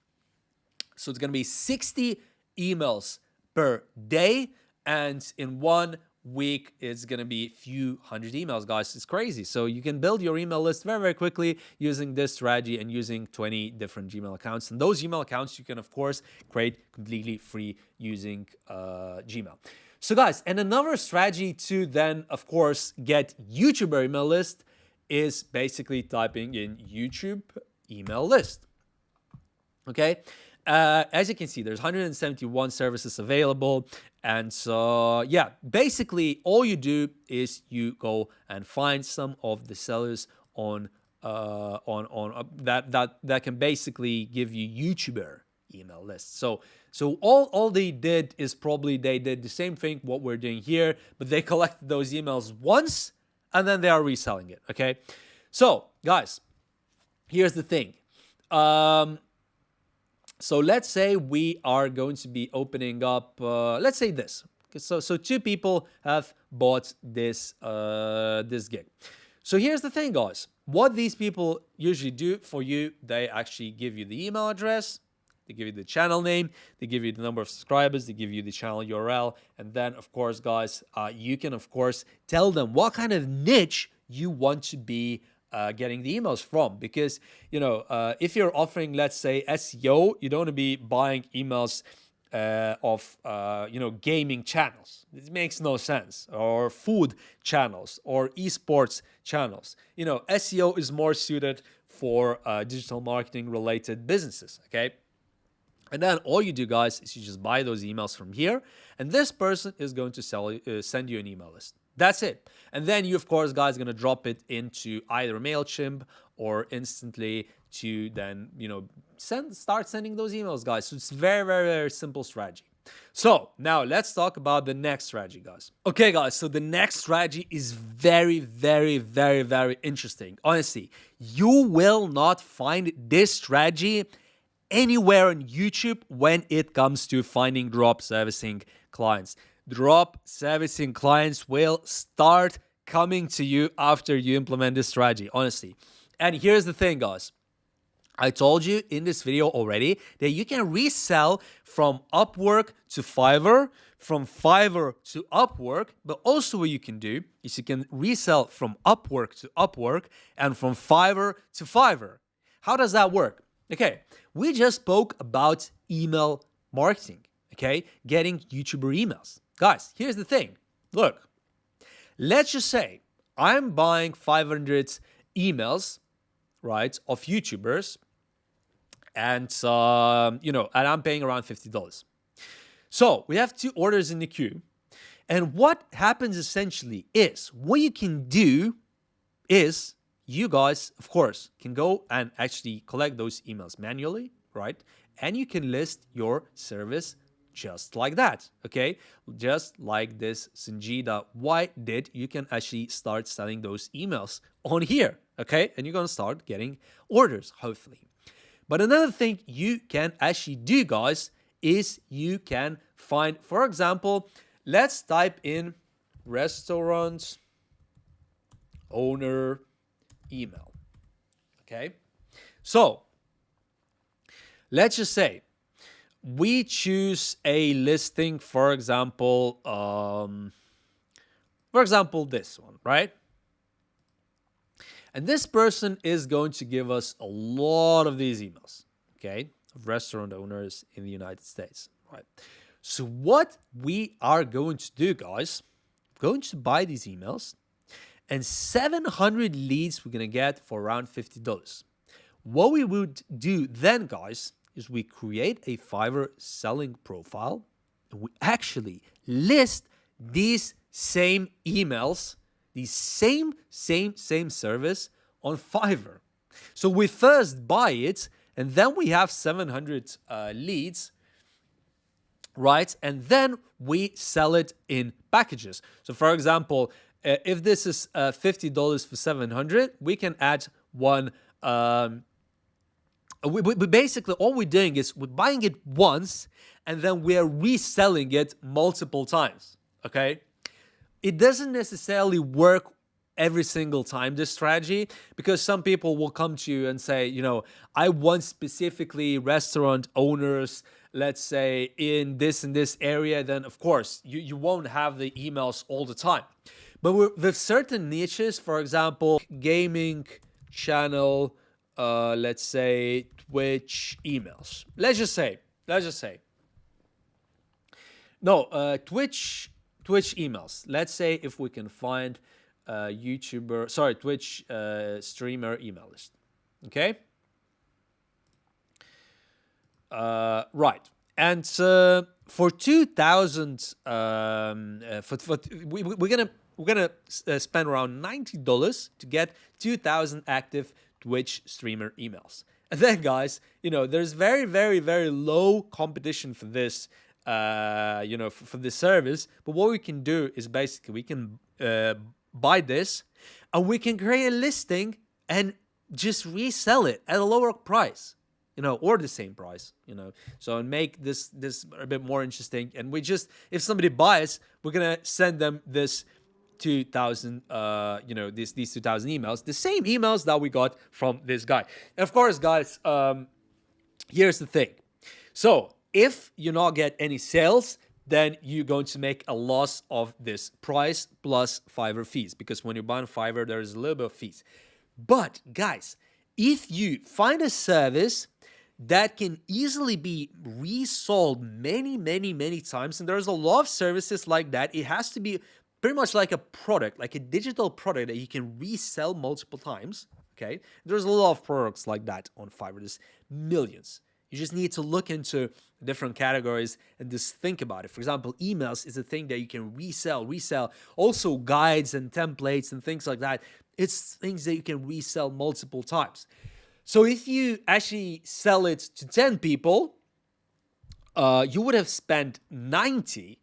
so it's going to be 60 emails per day, and in 1 week it's going to be a few hundred emails, guys. It's crazy. So you can build your email list very quickly using this strategy and using 20 different Gmail accounts. And those Gmail accounts you can, of course, create completely free using Gmail. So guys, and another strategy to then, of course, get YouTuber email list is basically typing in YouTube email list. Okay. As you can see, there's 171 services available. And so, yeah, basically all you do is you go and find some of the sellers on that can basically give you YouTuber email lists. So all they did is probably they did the same thing what we're doing here, but they collected those emails once and then they are reselling it. Okay. So guys, here's the thing. So let's say we are going to be opening up, let's say this. So 2 people have bought this gig. So here's the thing, guys. What these people usually do for you, they actually give you the email address, they give you the channel name, they give you the number of subscribers, they give you the channel URL, and then, of course, guys, you can, of course, tell them what kind of niche you want to be getting the emails from, because if you're offering, let's say, SEO, you don't want to be buying emails of gaming channels. It makes no sense. Or food channels or esports channels. SEO is more suited for digital marketing related businesses. Okay. And then all you do, guys, is you just buy those emails from here, and this person is going to send you an email list. That's it. And then you, of course, guys, going to drop it into either MailChimp or instantly to then, start sending those emails, guys. So it's very simple strategy. So now let's talk about the next strategy, guys. Okay, guys, so the next strategy is very interesting. Honestly, you will not find this strategy anywhere on YouTube when it comes to finding drop servicing clients. Drop servicing clients will start coming to you after you implement this strategy, honestly. And here's the thing, guys. I told you in this video already that you can resell from Upwork to Fiverr, from Fiverr to Upwork, but also what you can do is you can resell from Upwork to Upwork and from Fiverr to Fiverr. How does that work? Okay, we just spoke about email marketing, okay? Getting YouTuber emails. Guys, here's the thing. Look, let's just say I'm buying 500 emails, right, of YouTubers, and and I'm paying around $50. So we have 2 orders in the queue, and what happens essentially is what you can do is you guys, of course, can go and actually collect those emails manually, right? And you can list your service just like that, okay? Just like this Sanjida White did, you can actually start selling those emails on here, okay? And you're gonna start getting orders, hopefully. But another thing you can actually do, guys, is you can find, for example, let's type in restaurant owner email, okay? So let's just say we choose a listing, for example, this one, right? And this person is going to give us a lot of these emails, okay, of restaurant owners in the United States, right? So what we are going to do, guys, we're going to buy these emails, and 700 leads we're going to get for around $50. What we would do then, guys, is we create a Fiverr selling profile, and we actually list these same emails, the same service on Fiverr. So we first buy it, and then we have 700 leads, right? And then we sell it in packages. So for example, if this is $50 for 700, we can add one. We basically, all we're doing is we're buying it once, and then we're reselling it multiple times, okay? It doesn't necessarily work every single time, this strategy, because some people will come to you and say, you know, I want specifically restaurant owners, let's say in this and this area. Then of course you won't have the emails all the time. But with certain niches, for example, gaming channel, let's say Twitch emails, let's just say no, Twitch emails. Let's say if we can find Twitch streamer email list. Okay. Right. And for 2,000, we're gonna spend around $90 to get 2,000 active Twitch streamer emails. And then, guys, you know, there's very, very, very low competition for this. For this service. But what we can do is basically we can buy this, and we can create a listing and just resell it at a lower price, or the same price, so and make this a bit more interesting. And we just, if somebody buys, we're gonna send them this 2,000 these 2,000 emails, the same emails that we got from this guy. And of course, guys, here's the thing. So if you not get any sales, then you're going to make a loss of this price plus Fiverr fees, because when you buy on Fiverr, there is a little bit of fees. But guys, if you find a service that can easily be resold many, many, many times, and there's a lot of services like that, it has to be pretty much like a product, like a digital product that you can resell multiple times, okay? There's a lot of products like that on Fiverr. There's millions. You just need to look into different categories and just think about it. For example, emails is a thing that you can resell. Also guides and templates and things like that. It's things that you can resell multiple times. So if you actually sell it to 10 people, you would have spent $90,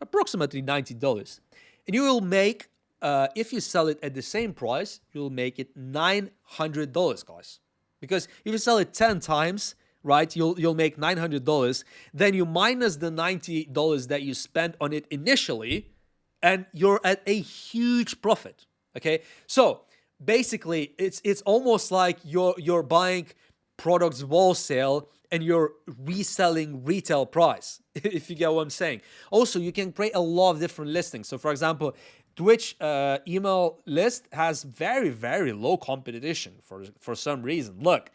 approximately $90. And you will make, if you sell it at the same price, you'll make it $900, guys. Because if you sell it 10 times, right, you'll make $900. Then you minus the $90 that you spent on it initially, and you're at a huge profit. Okay, so basically it's almost like you're buying products wholesale and you're reselling retail price, if you get what I'm saying. Also, you can create a lot of different listings. So for example, Twitch email list has very, very low competition for some reason. Look,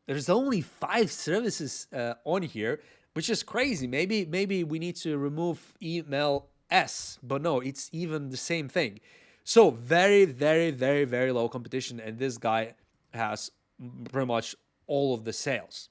there's only 5 services on here, which is crazy. Maybe we need to remove email S, but no, it's even the same thing. So very, very, very, very low competition, and this guy has pretty much all of the sales.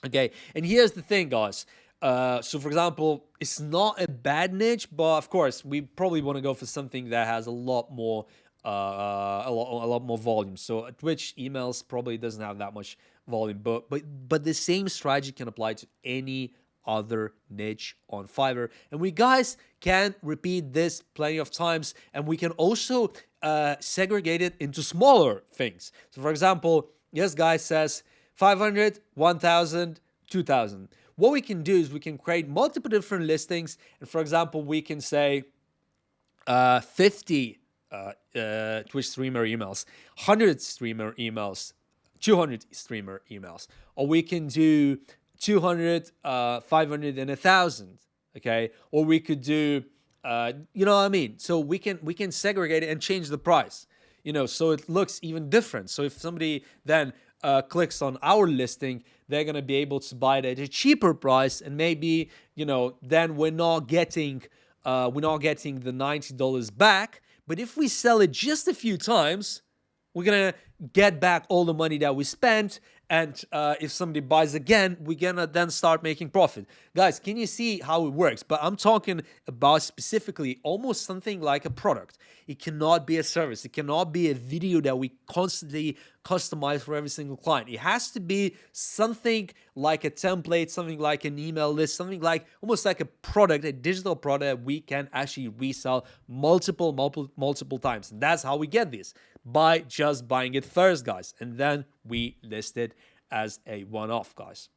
Okay, and here's the thing, guys. So for example, it's not a bad niche, but of course we probably want to go for something that has a lot more a lot more volume. So Twitch emails probably doesn't have that much volume, but the same strategy can apply to any other niche on Fiverr, and we guys can repeat this plenty of times, and we can also segregate it into smaller things. So for example, this guy says 500, 1000, 2000. What we can do is we can create multiple different listings, and for example, we can say 50 Twitch streamer emails, 100 streamer emails, 200 streamer emails, or we can do 200, 500, and 1,000. Okay, or we could do, you know what I mean? So we can segregate it and change the price. So it looks even different. So if somebody then clicks on our listing, they're gonna be able to buy it at a cheaper price, and maybe then we're not getting the $90 back. But if we sell it just a few times, we're gonna get back all the money that we spent, and if somebody buys again, we're gonna then start making profit. Guys, can you see how it works? But I'm talking about specifically almost something like a product. It cannot be a service. It cannot be a video that we constantly customize for every single client. It has to be something like a template, something like an email list, something like almost like a product, a digital product we can actually resell multiple times. And that's how we get this, by just buying it first, guys, and then we list it as a one-off, guys.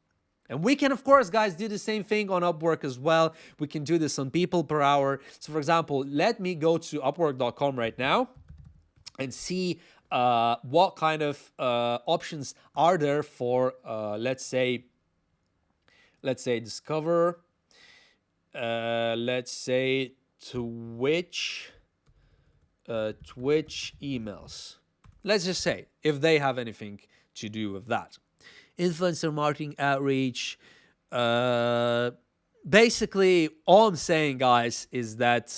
And we can, of course, guys, do the same thing on Upwork as well. We can do this on people per hour. So for example, let me go to upwork.com right now and see what kind of options are there for, let's say Discover, let's say Twitch emails. Let's just say if they have anything to do with that. Influencer marketing outreach. Basically, all I'm saying, guys, is that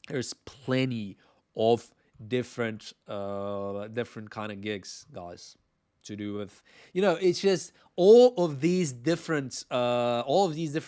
there's plenty of different kind of gigs, guys, to do with. It's just all of these different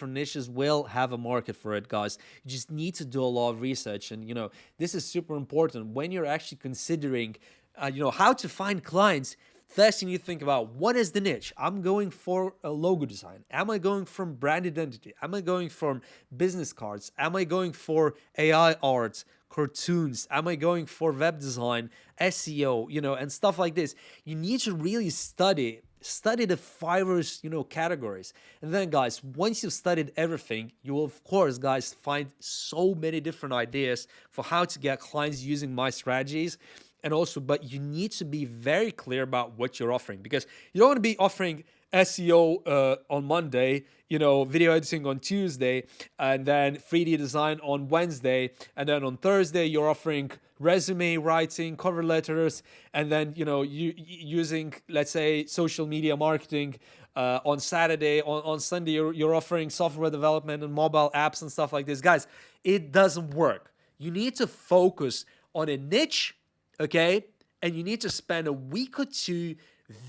niches will have a market for it, guys. You just need to do a lot of research, and this is super important when you're actually considering how to find clients. First, you need to think about, what is the niche? I'm going for a logo design. Am I going from brand identity? Am I going from business cards? Am I going for AI art, cartoons? Am I going for web design, SEO, and stuff like this? You need to really study the Fiverr's, categories. And then, guys, once you've studied everything, you will, of course, guys, find so many different ideas for how to get clients using my strategies. And also, but you need to be very clear about what you're offering, because you don't want to be offering SEO on Monday, video editing on Tuesday, and then 3D design on Wednesday, and then on Thursday you're offering resume writing, cover letters, and then you using, let's say, social media marketing on Saturday. On Sunday you're offering software development and mobile apps and stuff like this. Guys, it doesn't work. You need to focus on a niche. Okay, and you need to spend a week or two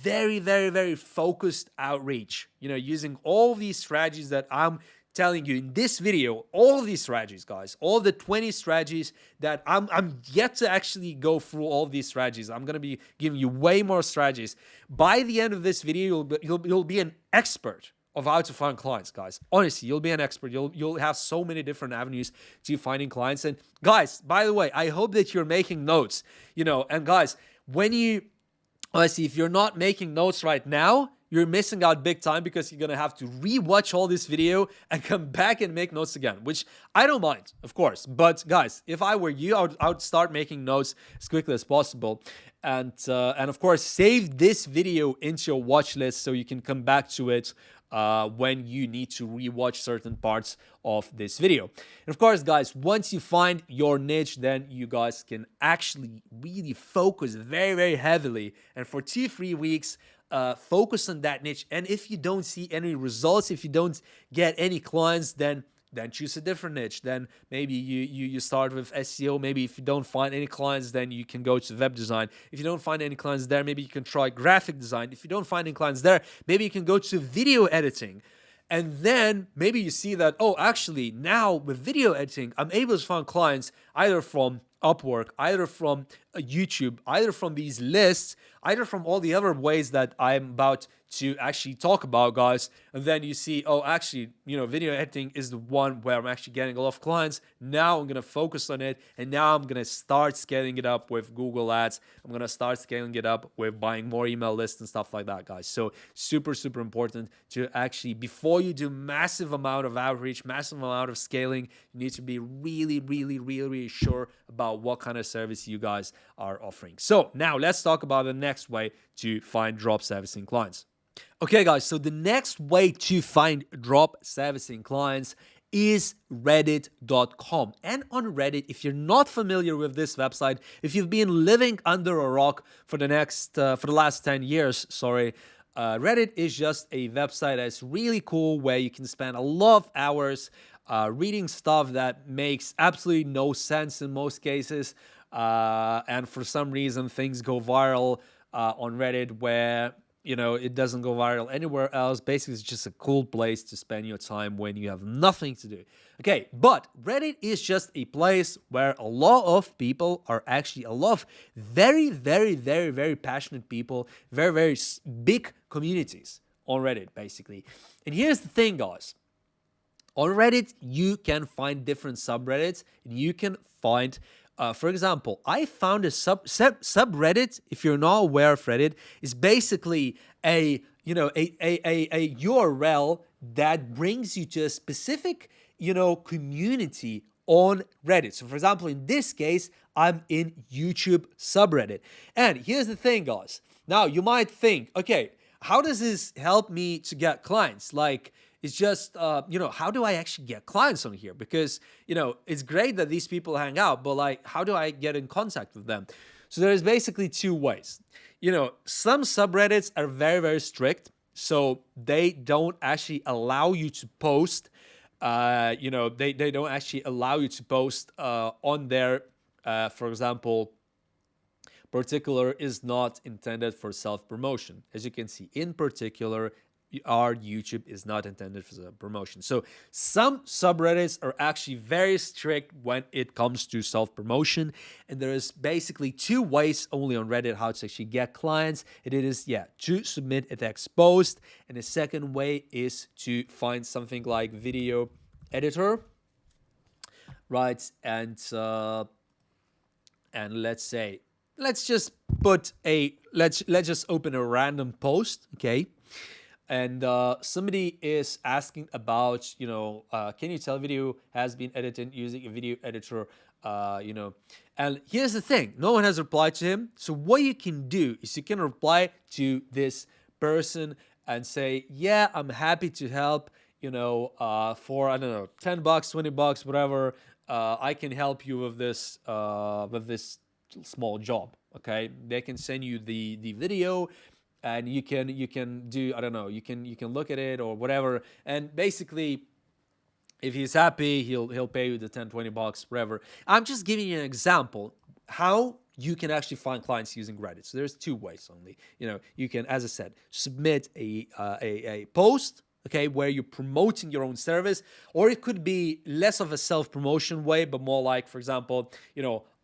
very, very, very focused outreach, using all these strategies that I'm telling you in this video. All of these strategies, guys, all the 20 strategies that I'm yet to actually go through. All of these strategies, I'm going to be giving you way more strategies. By the end of this video, you'll be an expert of how to find clients, guys. Honestly, you'll be an expert. You'll have so many different avenues to finding clients. And guys, by the way, I hope that you're making notes, and guys, when you, honestly, if you're not making notes right now, you're missing out big time because you're gonna have to rewatch all this video and come back and make notes again, which I don't mind, of course. But guys, if I were you, I would start making notes as quickly as possible. And of course, save this video into your watch list so you can come back to it when you need to rewatch certain parts of this video. And of course, guys, once you find your niche, then you guys can actually really focus very, very heavily. And for 2-3 weeks, focus on that niche. And if you don't see any results, if you don't get any clients, then choose a different niche. Then maybe you start with SEO. Maybe if you don't find any clients, then you can go to web design. If you don't find any clients there, maybe you can try graphic design. If you don't find any clients there, maybe you can go to video editing. And then maybe you see that, oh, actually now with video editing, I'm able to find clients either from Upwork, either from YouTube, either from these lists, either from all the other ways that I'm about to actually talk about, guys. And then you see, oh, actually, video editing is the one where I'm actually getting a lot of clients. Now I'm going to focus on it. And now I'm going to start scaling it up with Google Ads. I'm going to start scaling it up with buying more email lists and stuff like that, guys. So super, super important to actually, before you do massive amount of outreach, massive amount of scaling, you need to be really, really, really, really sure about what kind of service you guys are offering. So now let's talk about the next way to find drop servicing clients. Okay, guys, so the next way to find drop servicing clients is reddit.com. And on Reddit, if you're not familiar with this website, if you've been living under a rock for the last 10 years, Reddit is just a website that's really cool where you can spend a lot of hours reading stuff that makes absolutely no sense in most cases. And for some reason, things go viral on Reddit where it doesn't go viral anywhere else. Basically, it's just a cool place to spend your time when you have nothing to do. Okay, but Reddit is just a place where a lot of people are actually a lot of very, very, very, very passionate people, very, very big communities on Reddit, basically. And here's the thing, guys. On Reddit, you can find different subreddits, and you can find for example, I found a subreddit. If you're not aware of Reddit, is basically a URL that brings you to a specific community on Reddit. So, for example, in this case, I'm in YouTube subreddit. And here's the thing, guys. Now you might think, okay, how does this help me to get clients? Like, it's just, how do I actually get clients on here? Because, it's great that these people hang out, but like, how do I get in contact with them? So there's basically two ways. Some subreddits are very, very strict. So they don't actually allow you to post, they don't actually allow you to post on their, for example, particular is not intended for self-promotion. As you can see, in particular, our YouTube is not intended for promotion. So some subreddits are actually very strict when it comes to self-promotion. And there is basically two ways only on Reddit how to actually get clients. And it is, to submit a text post. And the second way is to find something like video editor, right? And let's just open a random post, okay? And somebody is asking about, can you tell video has been edited using a video editor, And here's the thing, no one has replied to him. So what you can do is you can reply to this person and say, yeah, I'm happy to help, for, I don't know, $10, $20, whatever. I can help you with this small job, okay? They can send you the video. And you can do, I don't know, you can look at it or whatever. And basically, if he's happy, he'll pay you the $10, $20, whatever. I'm just giving you an example how you can actually find clients using Reddit. So there's two ways only. You can, as I said, submit a post, okay, where you're promoting your own service, or it could be less of a self-promotion way, but more like, for example,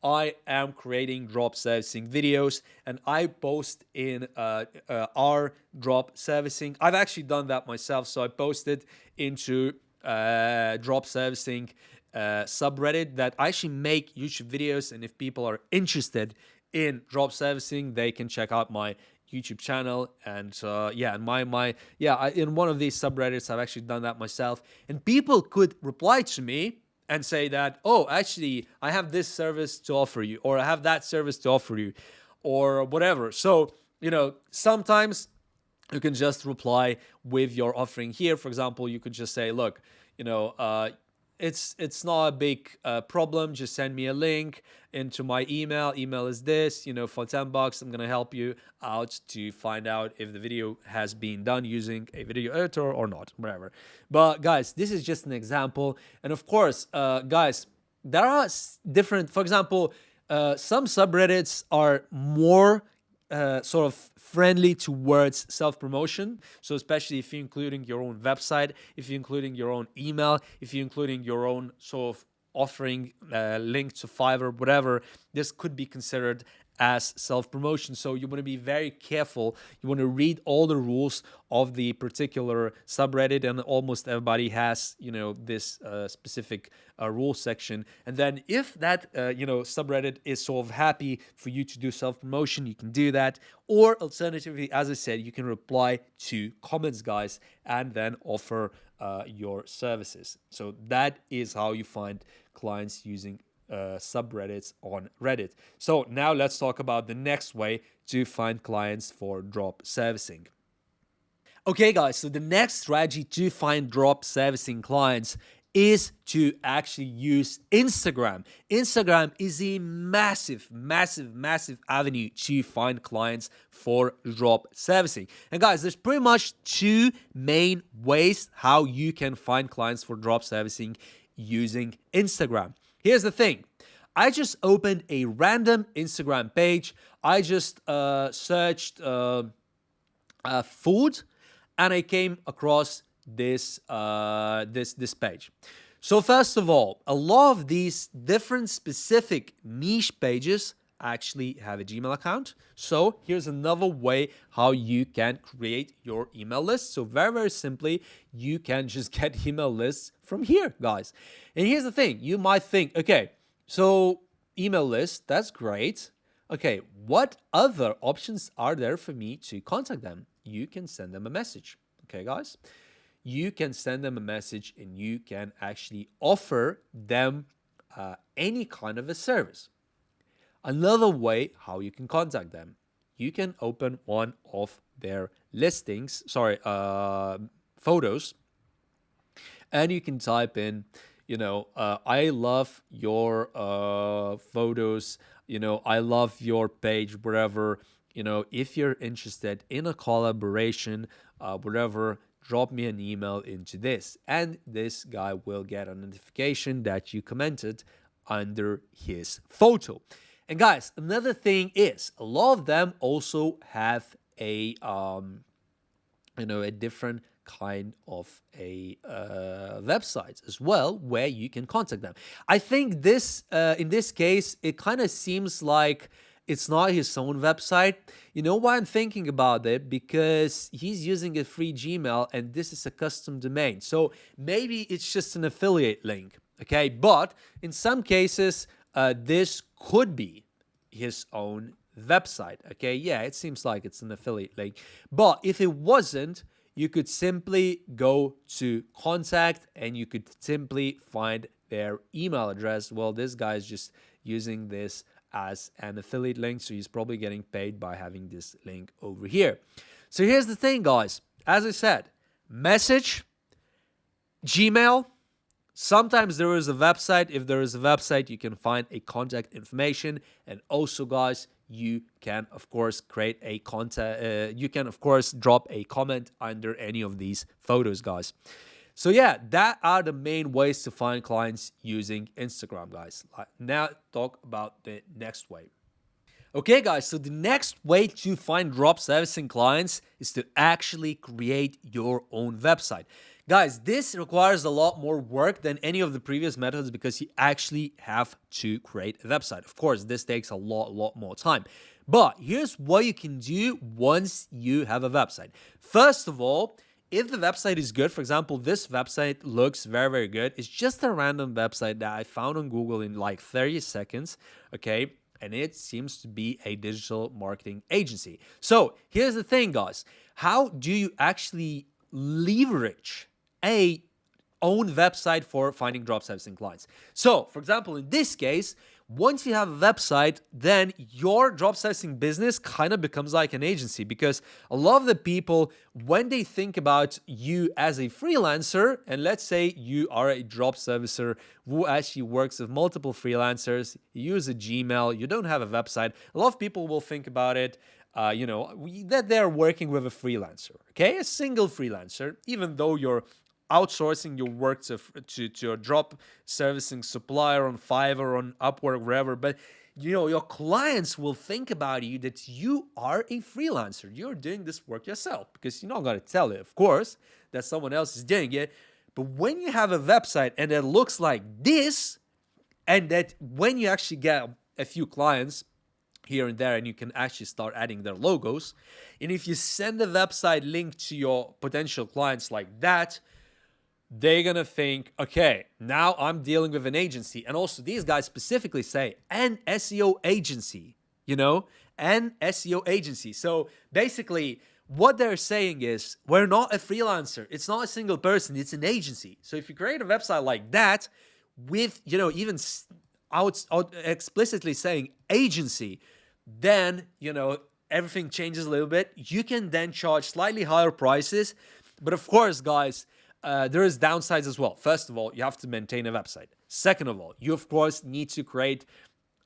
I am creating drop servicing videos and I post in our drop servicing. I've actually done that myself. So I posted into drop servicing subreddit that I actually make YouTube videos. And if people are interested in drop servicing, they can check out my YouTube channel. And yeah, in one of these subreddits, I've actually done that myself. And people could reply to me and say that, oh, actually, I have this service to offer you, or I have that service to offer you, or whatever. So, sometimes you can just reply with your offering here. For example, you could just say, look, it's not a big problem. Just send me a link into my email. Email is this, for $10, I'm going to help you out to find out if the video has been done using a video editor or not, whatever. But guys, this is just an example. And of course, guys, there are different, for example, some subreddits are more sort of friendly towards self-promotion. So especially if you're including your own website, if you're including your own email, if you're including your own sort of offering link to Fiverr, whatever, this could be considered as self-promotion. So you want to be very careful. You want to read all the rules of the particular subreddit, and almost everybody has, this specific rule section. And then if that, subreddit is sort of happy for you to do self-promotion, you can do that. Or alternatively, as I said, you can reply to comments, guys, and then offer your services. So that is how you find clients using subreddits on Reddit. So now let's talk about the next way to find clients for drop servicing. Okay, guys, so the next strategy to find drop servicing clients is to actually use Instagram. Instagram is a massive avenue to find clients for drop servicing. And guys, there's pretty much two main ways how you can find clients for drop servicing using Instagram. Here's the thing. I just opened a random Instagram page. I just searched food, and I came across this page. So first of all, a lot of these different specific niche pages actually have a Gmail account. So here's another way how you can create your email list. So very simply, you can just get email lists from here, guys. And here's the thing. You might think, okay, so email list, that's great. Okay, what other options are there for me to contact them? You can send them a message. Okay, guys? You can send them a message, and you can actually offer them any kind of a service. Another way how you can contact them, you can open one of their photos, and you can type in, I love your photos, I love your page, whatever, if you're interested in a collaboration, whatever, drop me an email into this, and this guy will get a notification that you commented under his photo. And guys, another thing is, a lot of them also have a different kind of a website as well, where you can contact them. I think this, in this case, it kind of seems like it's not his own website. You know why I'm thinking about it? Because he's using a free Gmail, and this is a custom domain. So maybe it's just an affiliate link, okay? But in some cases, this could be his own website, okay? Yeah, it seems like it's an affiliate link. But if it wasn't, you could simply go to contact, and you could simply find their email address. Well, this guy is just using this as an affiliate link, so he's probably getting paid by having this link over here. So here's the thing, guys. As I said, message, Gmail. Sometimes there is a website. If there is a website, you can find a contact information. And also, guys, you can, of course, create a contact. You can, of course, drop a comment under any of these photos, guys. So yeah, that are the main ways to find clients using Instagram, guys. Now talk about the next way. Okay, guys, so the next way to find drop servicing clients is to actually create your own website. Guys, this requires a lot more work than any of the previous methods, because you actually have to create a website. Of course, this takes a lot more time. But here's what you can do once you have a website. First of all, if the website is good, for example, this website looks very good. It's just a random website that I found on Google in like 30 seconds, okay? and it seems to be a digital marketing agency. So here's the thing, guys. How do you actually leverage a own website for finding drop servicing clients? So, for example, in this case, once you have a website, then your drop servicing business kind of becomes like an agency, because a lot of the people, when they think about you as a freelancer, and let's say you are a drop servicer who actually works with multiple freelancers, you use a Gmail, you don't have a website, a lot of people will think about it that they're working with a freelancer, okay? A single freelancer, even though you're outsourcing your work to a drop servicing supplier on Fiverr, on Upwork, wherever. But your clients will think about you that you are a freelancer. You're doing this work yourself, because you're not going to tell it, of course, that someone else is doing it. But when you have a website and it looks like this, and that when you actually get a few clients here and there, and you can actually start adding their logos, and if you send the website link to your potential clients like that, they're going to think, okay, now I'm dealing with an agency. And also these guys specifically say an SEO agency, an SEO agency. So basically what they're saying is, we're not a freelancer. It's not a single person. It's an agency. So if you create a website like that with, even out explicitly saying agency, then, everything changes a little bit. You can then charge slightly higher prices. But of course, guys, there is downsides as well. First of all, you have to maintain a website. Second of all, you of course need to create,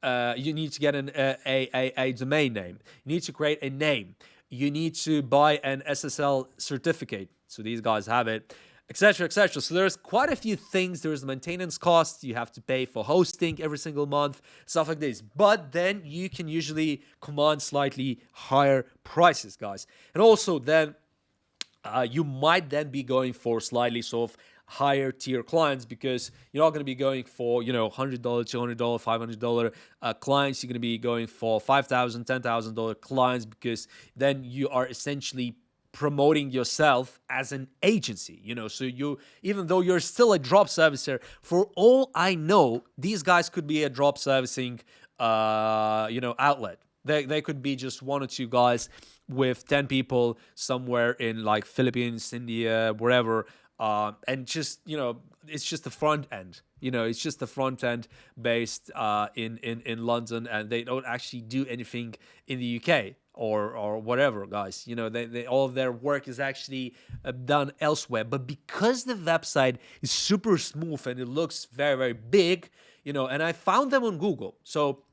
you need to get a domain name. You need to create a name. You need to buy an SSL certificate. So these guys have it, etc., etc. So there's quite a few things. There's maintenance costs. You have to pay for hosting every single month, stuff like this. But then you can usually command slightly higher prices, guys. And also then, you might then be going for slightly sort of higher tier clients, because you're not going to be going for, $100, $200, $500 clients. You're going to be going for $5,000, $10,000 clients, because then you are essentially promoting yourself as an agency, so even though you're still a drop servicer, for all I know, these guys could be a drop servicing, outlet. They could be just one or two guys with 10 people somewhere in like Philippines, India, wherever. And just, it's just the front end. It's just the front end based in London, and they don't actually do anything in the UK or whatever, guys. They all of their work is actually done elsewhere. But because the website is super smooth and it looks very, very big, and I found them on Google. So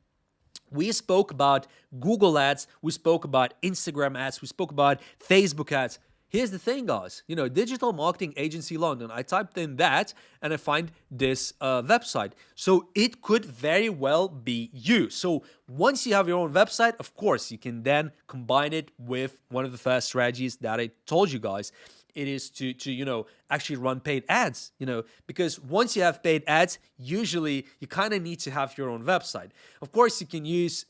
we spoke about Google ads, we spoke about Instagram ads, we spoke about Facebook ads. Here's the thing, guys. Digital Marketing Agency London. I typed in that and I find this website. So it could very well be you. So once you have your own website, of course, you can then combine it with one of the first strategies that I told you guys. It is to actually run paid ads, because once you have paid ads, usually you kind of need to have your own website. Of course, you can use,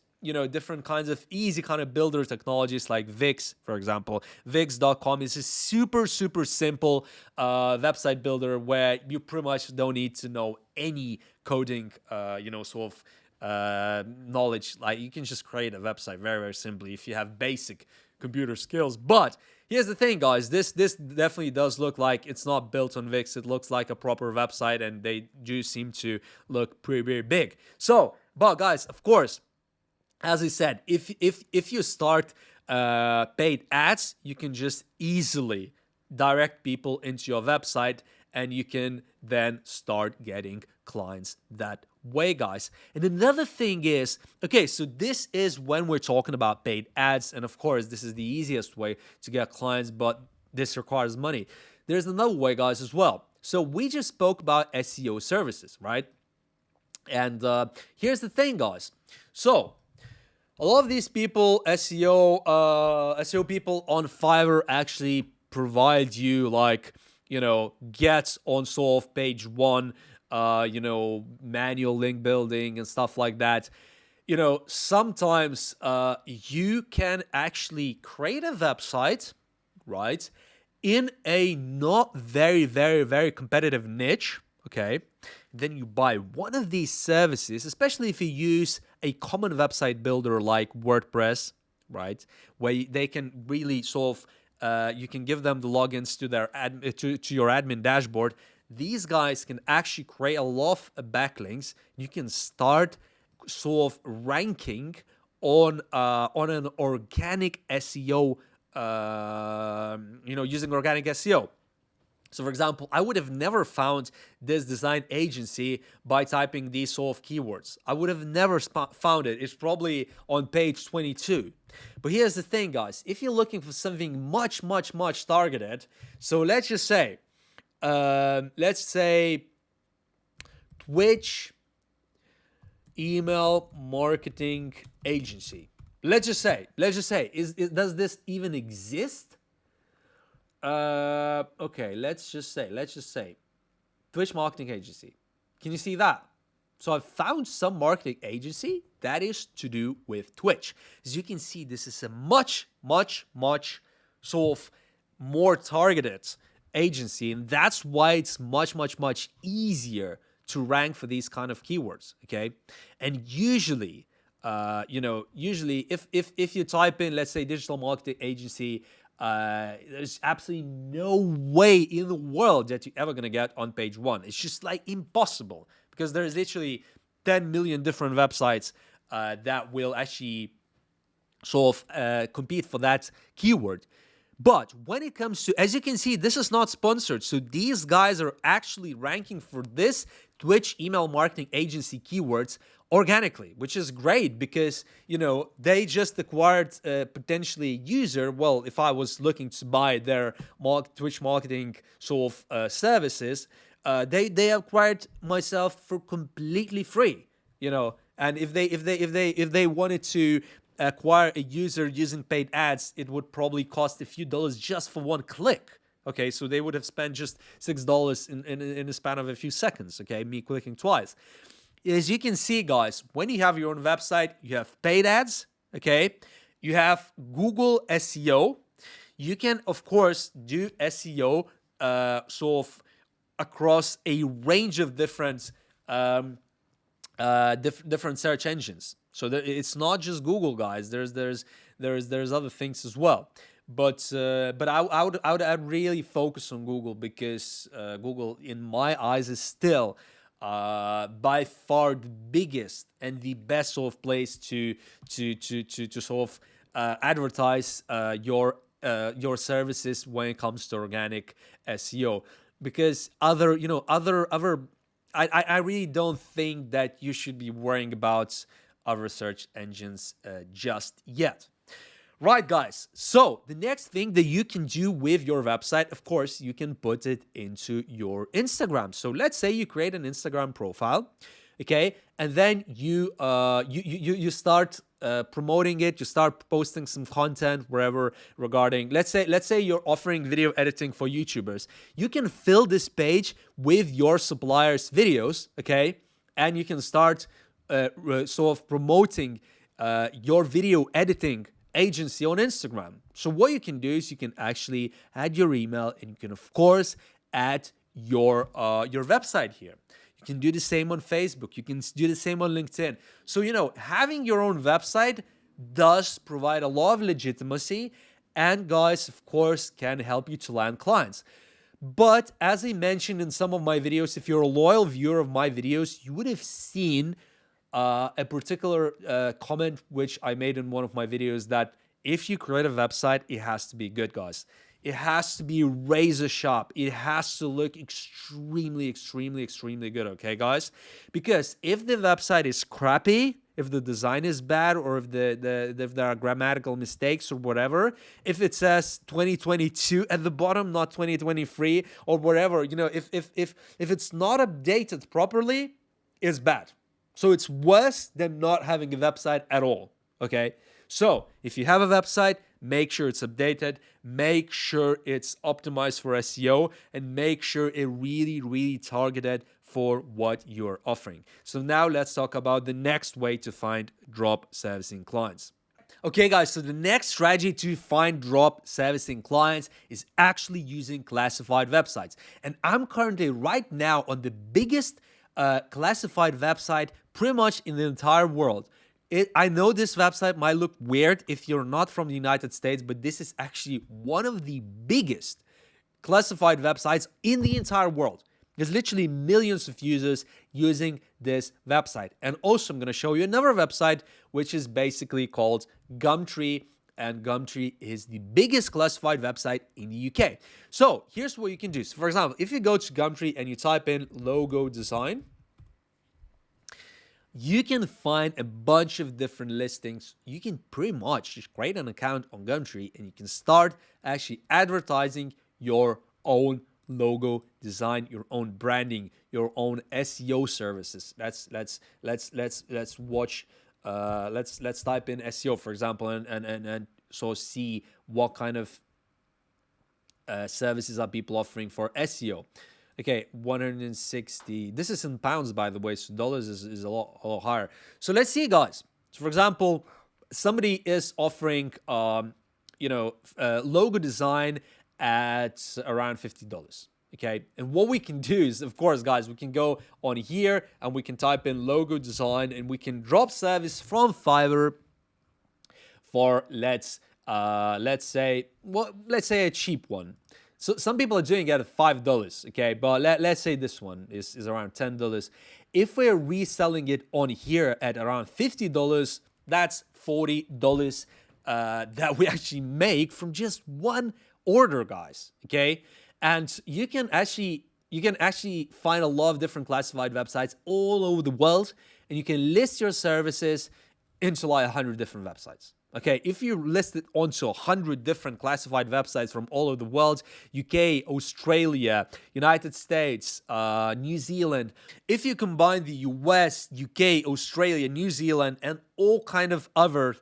different kinds of easy kind of builder technologies like Wix, for example. Wix.com is a super, super simple website builder where you pretty much don't need to know any coding, knowledge. Like, you can just create a website very, very simply if you have basic computer skills. But here's the thing, guys. This definitely does look like it's not built on Wix. It looks like a proper website, and they do seem to look pretty, pretty big. So, but guys, of course, as I said, if you start paid ads, you can just easily direct people into your website, and you can then start getting clients that way, guys. And another thing is, okay, so this is when we're talking about paid ads, and of course, this is the easiest way to get clients, but this requires money. There's another way, guys, as well. So we just spoke about SEO services, right? And here's the thing, guys. So a lot of these people, SEO people on Fiverr actually provide you gets on sort of page one, manual link building and stuff like that. Sometimes you can actually create a website, right, in a not very, very, very competitive niche, okay? then you buy one of these services, especially if you use a common website builder like WordPress, right? Where they can really sort of you can give them the logins to their to your admin dashboard. These guys can actually create a lot of backlinks. You can start sort of ranking on an organic SEO, using organic SEO. So, for example, I would have never found this design agency by typing these sort of keywords. I would have never found it. It's probably on page 22. But here's the thing, guys. If you're looking for something much, much, much targeted, so let's just say, Twitch email marketing agency. Let's just say, does this even exist? Okay, let's just say Twitch marketing agency. Can you see that? So I've found some marketing agency that is to do with Twitch. As you can see, this is a much, much, much sort of more targeted agency, and that's why it's much, much, much easier to rank for these kind of keywords. Okay, and usually, if you type in, let's say, digital marketing agency, there's absolutely no way in the world that you're ever going to get on page 1. It's just like impossible, because there's literally 10 million different websites that will actually sort of compete for that keyword. But when it comes to, as you can see, this is not sponsored. So these guys are actually ranking for this Twitch email marketing agency keywords organically, which is great because, they just acquired potentially a user. Well, if I was looking to buy their Twitch marketing sort of services, they acquired myself for completely free, and if they wanted to acquire a user using paid ads, it would probably cost a few dollars just for one click. Okay, so they would have spent just $6 in the span of a few seconds. Okay, me clicking twice. As you can see, guys, when you have your own website, you have paid ads. Okay, you have Google SEO. You can, of course, do SEO sort of across a range of different different search engines. So it's not just Google, guys. There's other things as well. But I would really focus on Google, because Google, in my eyes, is still by far the biggest and the best sort of place to sort of advertise your services when it comes to organic SEO. Because I really don't think that you should be worrying about other search engines just yet. Right, guys. So the next thing that you can do with your website, of course, you can put it into your Instagram. So let's say you create an Instagram profile, okay, and then you start promoting it. You start posting some content wherever regarding. Let's say you're offering video editing for YouTubers. You can fill this page with your suppliers' videos, okay, and you can start sort of promoting your video editing agency on Instagram. So what you can do is you can actually add your email, and you can, of course, add your website here. You can do the same on Facebook. You can do the same on LinkedIn. So, having your own website does provide a lot of legitimacy, and guys, of course, can help you to land clients. But as I mentioned in some of my videos, if you're a loyal viewer of my videos, you would have seen a particular comment which I made in one of my videos, that if you create a website, it has to be good, guys. It has to be razor sharp. It has to look extremely, extremely, extremely good, okay, guys? Because if the website is crappy, if the design is bad, or if there are grammatical mistakes or whatever, if it says 2022 at the bottom, not 2023 or whatever, if it's not updated properly, it's bad. So it's worse than not having a website at all, okay? So if you have a website, make sure it's updated, make sure it's optimized for SEO, and make sure it really, really targeted for what you're offering. So now let's talk about the next way to find drop servicing clients. Okay, guys, so the next strategy to find drop servicing clients is actually using classified websites. And I'm currently right now on the biggest classified website pretty much in the entire world. I know this website might look weird if you're not from the United States, but this is actually one of the biggest classified websites in the entire world. There's literally millions of users using this website. And also, I'm going to show you another website, which is basically called Gumtree. And Gumtree is the biggest classified website in the UK. So here's what you can do. So for example, if you go to Gumtree and you type in logo design, you can find a bunch of different listings. You can pretty much just create an account on Gumtree and you can start actually advertising your own logo design, your own branding, your own SEO services. Let's watch. Let's type in SEO, for example, and so see what kind of services are people offering for SEO. Okay, 160. This is in pounds, by the way, so dollars is a lot higher. So let's see, guys. So for example, somebody is offering, logo design at around $50. Okay, and what we can do is, of course, guys, we can go on here and we can type in logo design and we can drop service from Fiverr for let's say a cheap one. So some people are doing it at $5, okay, but let's say this one is around $10. If we're reselling it on here at around $50, that's $40 that we actually make from just one order, guys, okay? And you can actually find a lot of different classified websites all over the world, and you can list your services into like 100 different websites. Okay, if you list it onto 100 different classified websites from all over the world, UK, Australia, United States, New Zealand, if you combine the US, UK, Australia, New Zealand, and all kind of other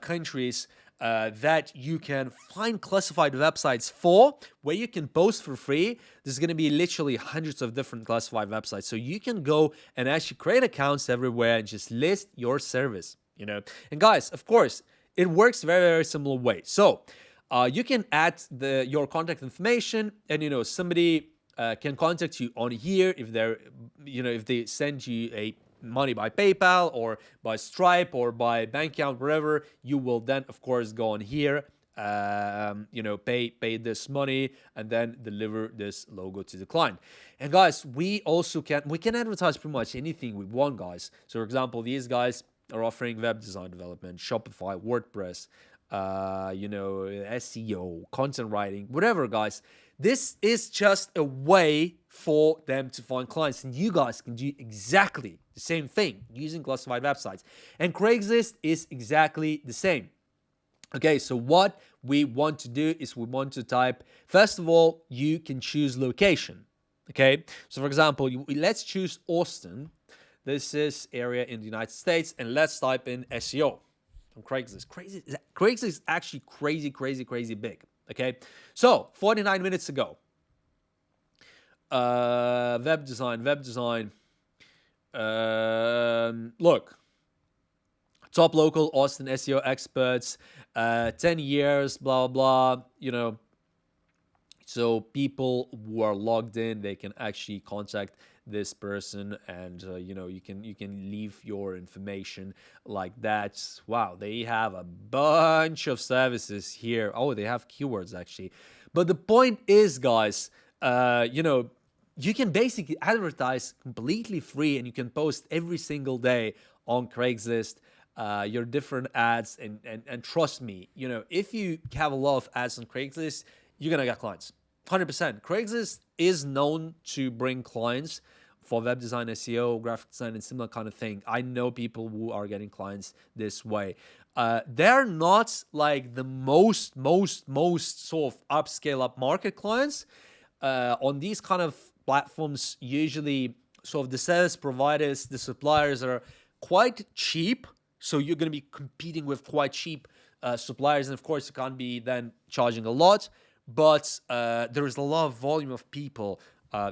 countries that you can find classified websites for, where you can post for free, there's going to be literally hundreds of different classified websites. So you can go and actually create accounts everywhere and just list your service, And guys, of course, it works very, very similar way. So you can add your contact information, and somebody can contact you on here if they send you money by PayPal or by Stripe or by bank account, wherever. You will then, of course, go on here, pay this money and then deliver this logo to the client. And guys, we can advertise pretty much anything we want, guys. So for example, these guys are offering web design development, Shopify, WordPress, SEO, content writing, whatever, guys. This is just a way for them to find clients, and you guys can do exactly the same thing using classified websites. And Craigslist is exactly the same. Okay, so what we want to do is we want to type, first of all, you can choose location. Okay, so for example, let's choose Austin. This is area in the United States, and let's type in SEO on Craigslist. Craigslist is actually crazy big. Okay, so 49 minutes ago, web design. Look, top local Austin SEO experts, 10 years, blah blah. So people who are logged in, they can actually contact this person, and you can leave your information like that. Wow, they have a bunch of services here. Oh, they have keywords actually. But the point is, guys, you can basically advertise completely free, and you can post every single day on Craigslist your different ads, and trust me, if you have a lot of ads on Craigslist, you're gonna get clients. 100%. Craigslist is known to bring clients for web design, SEO, graphic design, and similar kind of thing. I know people who are getting clients this way. They're not like the most sort of upscale market clients. On these kind of platforms, usually sort of the service providers, the suppliers are quite cheap. So you're going to be competing with quite cheap suppliers. And of course, you can't be then charging a lot. But there is a lot of volume of people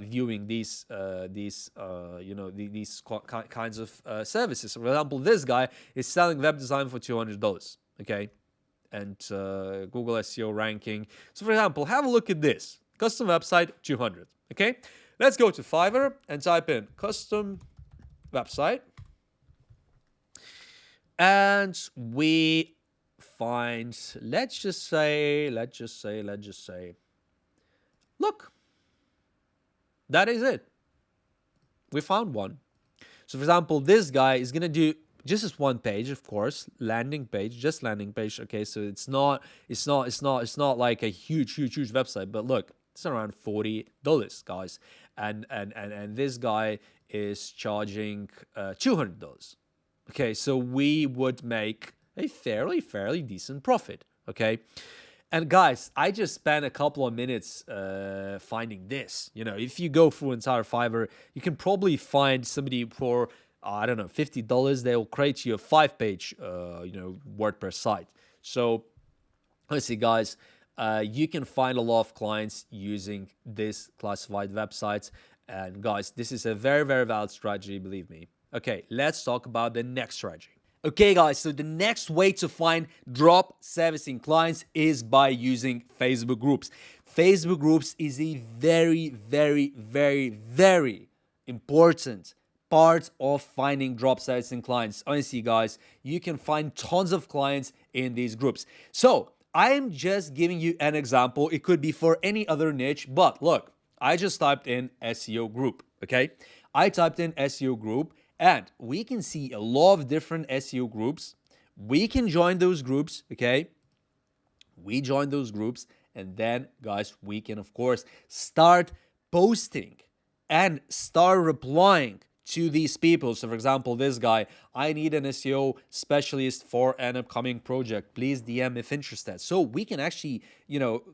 viewing these kinds of services. So for example, this guy is selling web design for $200, okay, and Google SEO ranking. So for example, have a look at this custom website, $200, okay. Let's go to Fiverr and type in custom website. And we find, let's just say, look, that is it. We found one. So for example, this guy is going to do just this one page, of course, landing page, just landing page. Okay. So it's not like a huge website, but look, it's around $40, guys. And this guy is charging $200. Okay. So we would make a fairly decent profit. Okay. And guys, I just spent a couple of minutes finding this. You know, if you go through entire Fiverr, you can probably find somebody for, I don't know, $50. They'll create you a 5-page, WordPress site. So, honestly, guys, you can find a lot of clients using this classified websites. And guys, this is a very valid strategy, believe me. Okay, let's talk about the next strategy. Okay, guys, so the next way to find drop servicing clients is by using Facebook groups. Facebook groups is a very important part of finding drop servicing clients. Honestly, guys, you can find tons of clients in these groups. So I'm just giving you an example. It could be for any other niche, but look, I just typed in SEO group, okay? I typed in SEO group, and we can see a lot of different SEO groups. We can join those groups, okay? We join those groups, and then, guys, we can, of course, start posting and start replying to these people. So, for example, this guy, I need an SEO specialist for an upcoming project. Please DM if interested. So we can actually,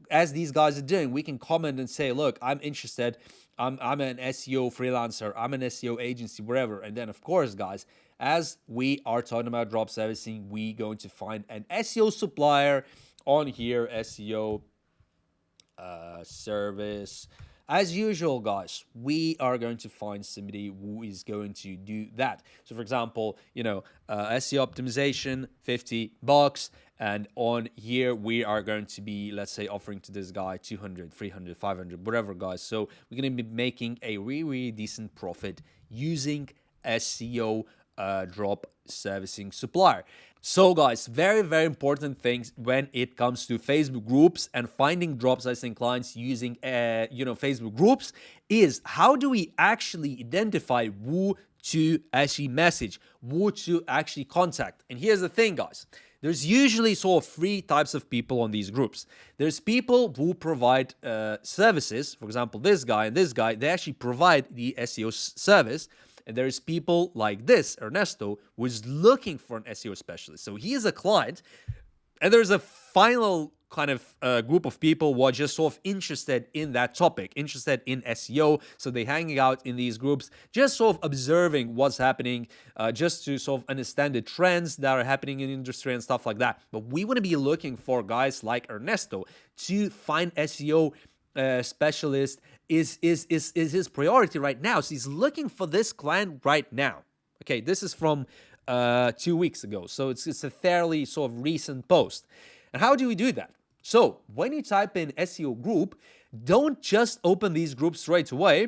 as these guys are doing, we can comment and say, look, I'm interested. I'm an SEO freelancer. I'm an SEO agency, wherever. And then, of course, guys, as we are talking about drop servicing, we going to find an SEO supplier on here, SEO service. As usual, guys, we are going to find somebody who is going to do that. So, for example, SEO optimization, $50. And on here, we are going to be, let's say, offering to this guy 200, 300, 500, whatever, guys. So we're going to be making a really decent profit using SEO drop servicing supplier. So guys, very important things when it comes to Facebook groups and finding drop servicing clients using Facebook groups is how do we actually identify who to actually message, who to actually contact. And here's the thing, guys. There's usually sort of 3 types of people on these groups. There's people who provide services. For example, this guy and this guy, they actually provide the SEO service. And there's people like this, Ernesto, who is looking for an SEO specialist. So he is a client. And there's a final kind of group of people who are just sort of interested in that topic, interested in SEO. So they're hanging out in these groups, just sort of observing what's happening, just to sort of understand the trends that are happening in the industry and stuff like that. But we want to be looking for guys like Ernesto to find SEO specialist is his priority right now. So he's looking for this client right now. Okay, this is from 2 weeks ago. So it's a fairly sort of recent post. And how do we do that? So when you type in SEO group, don't just open these groups right away.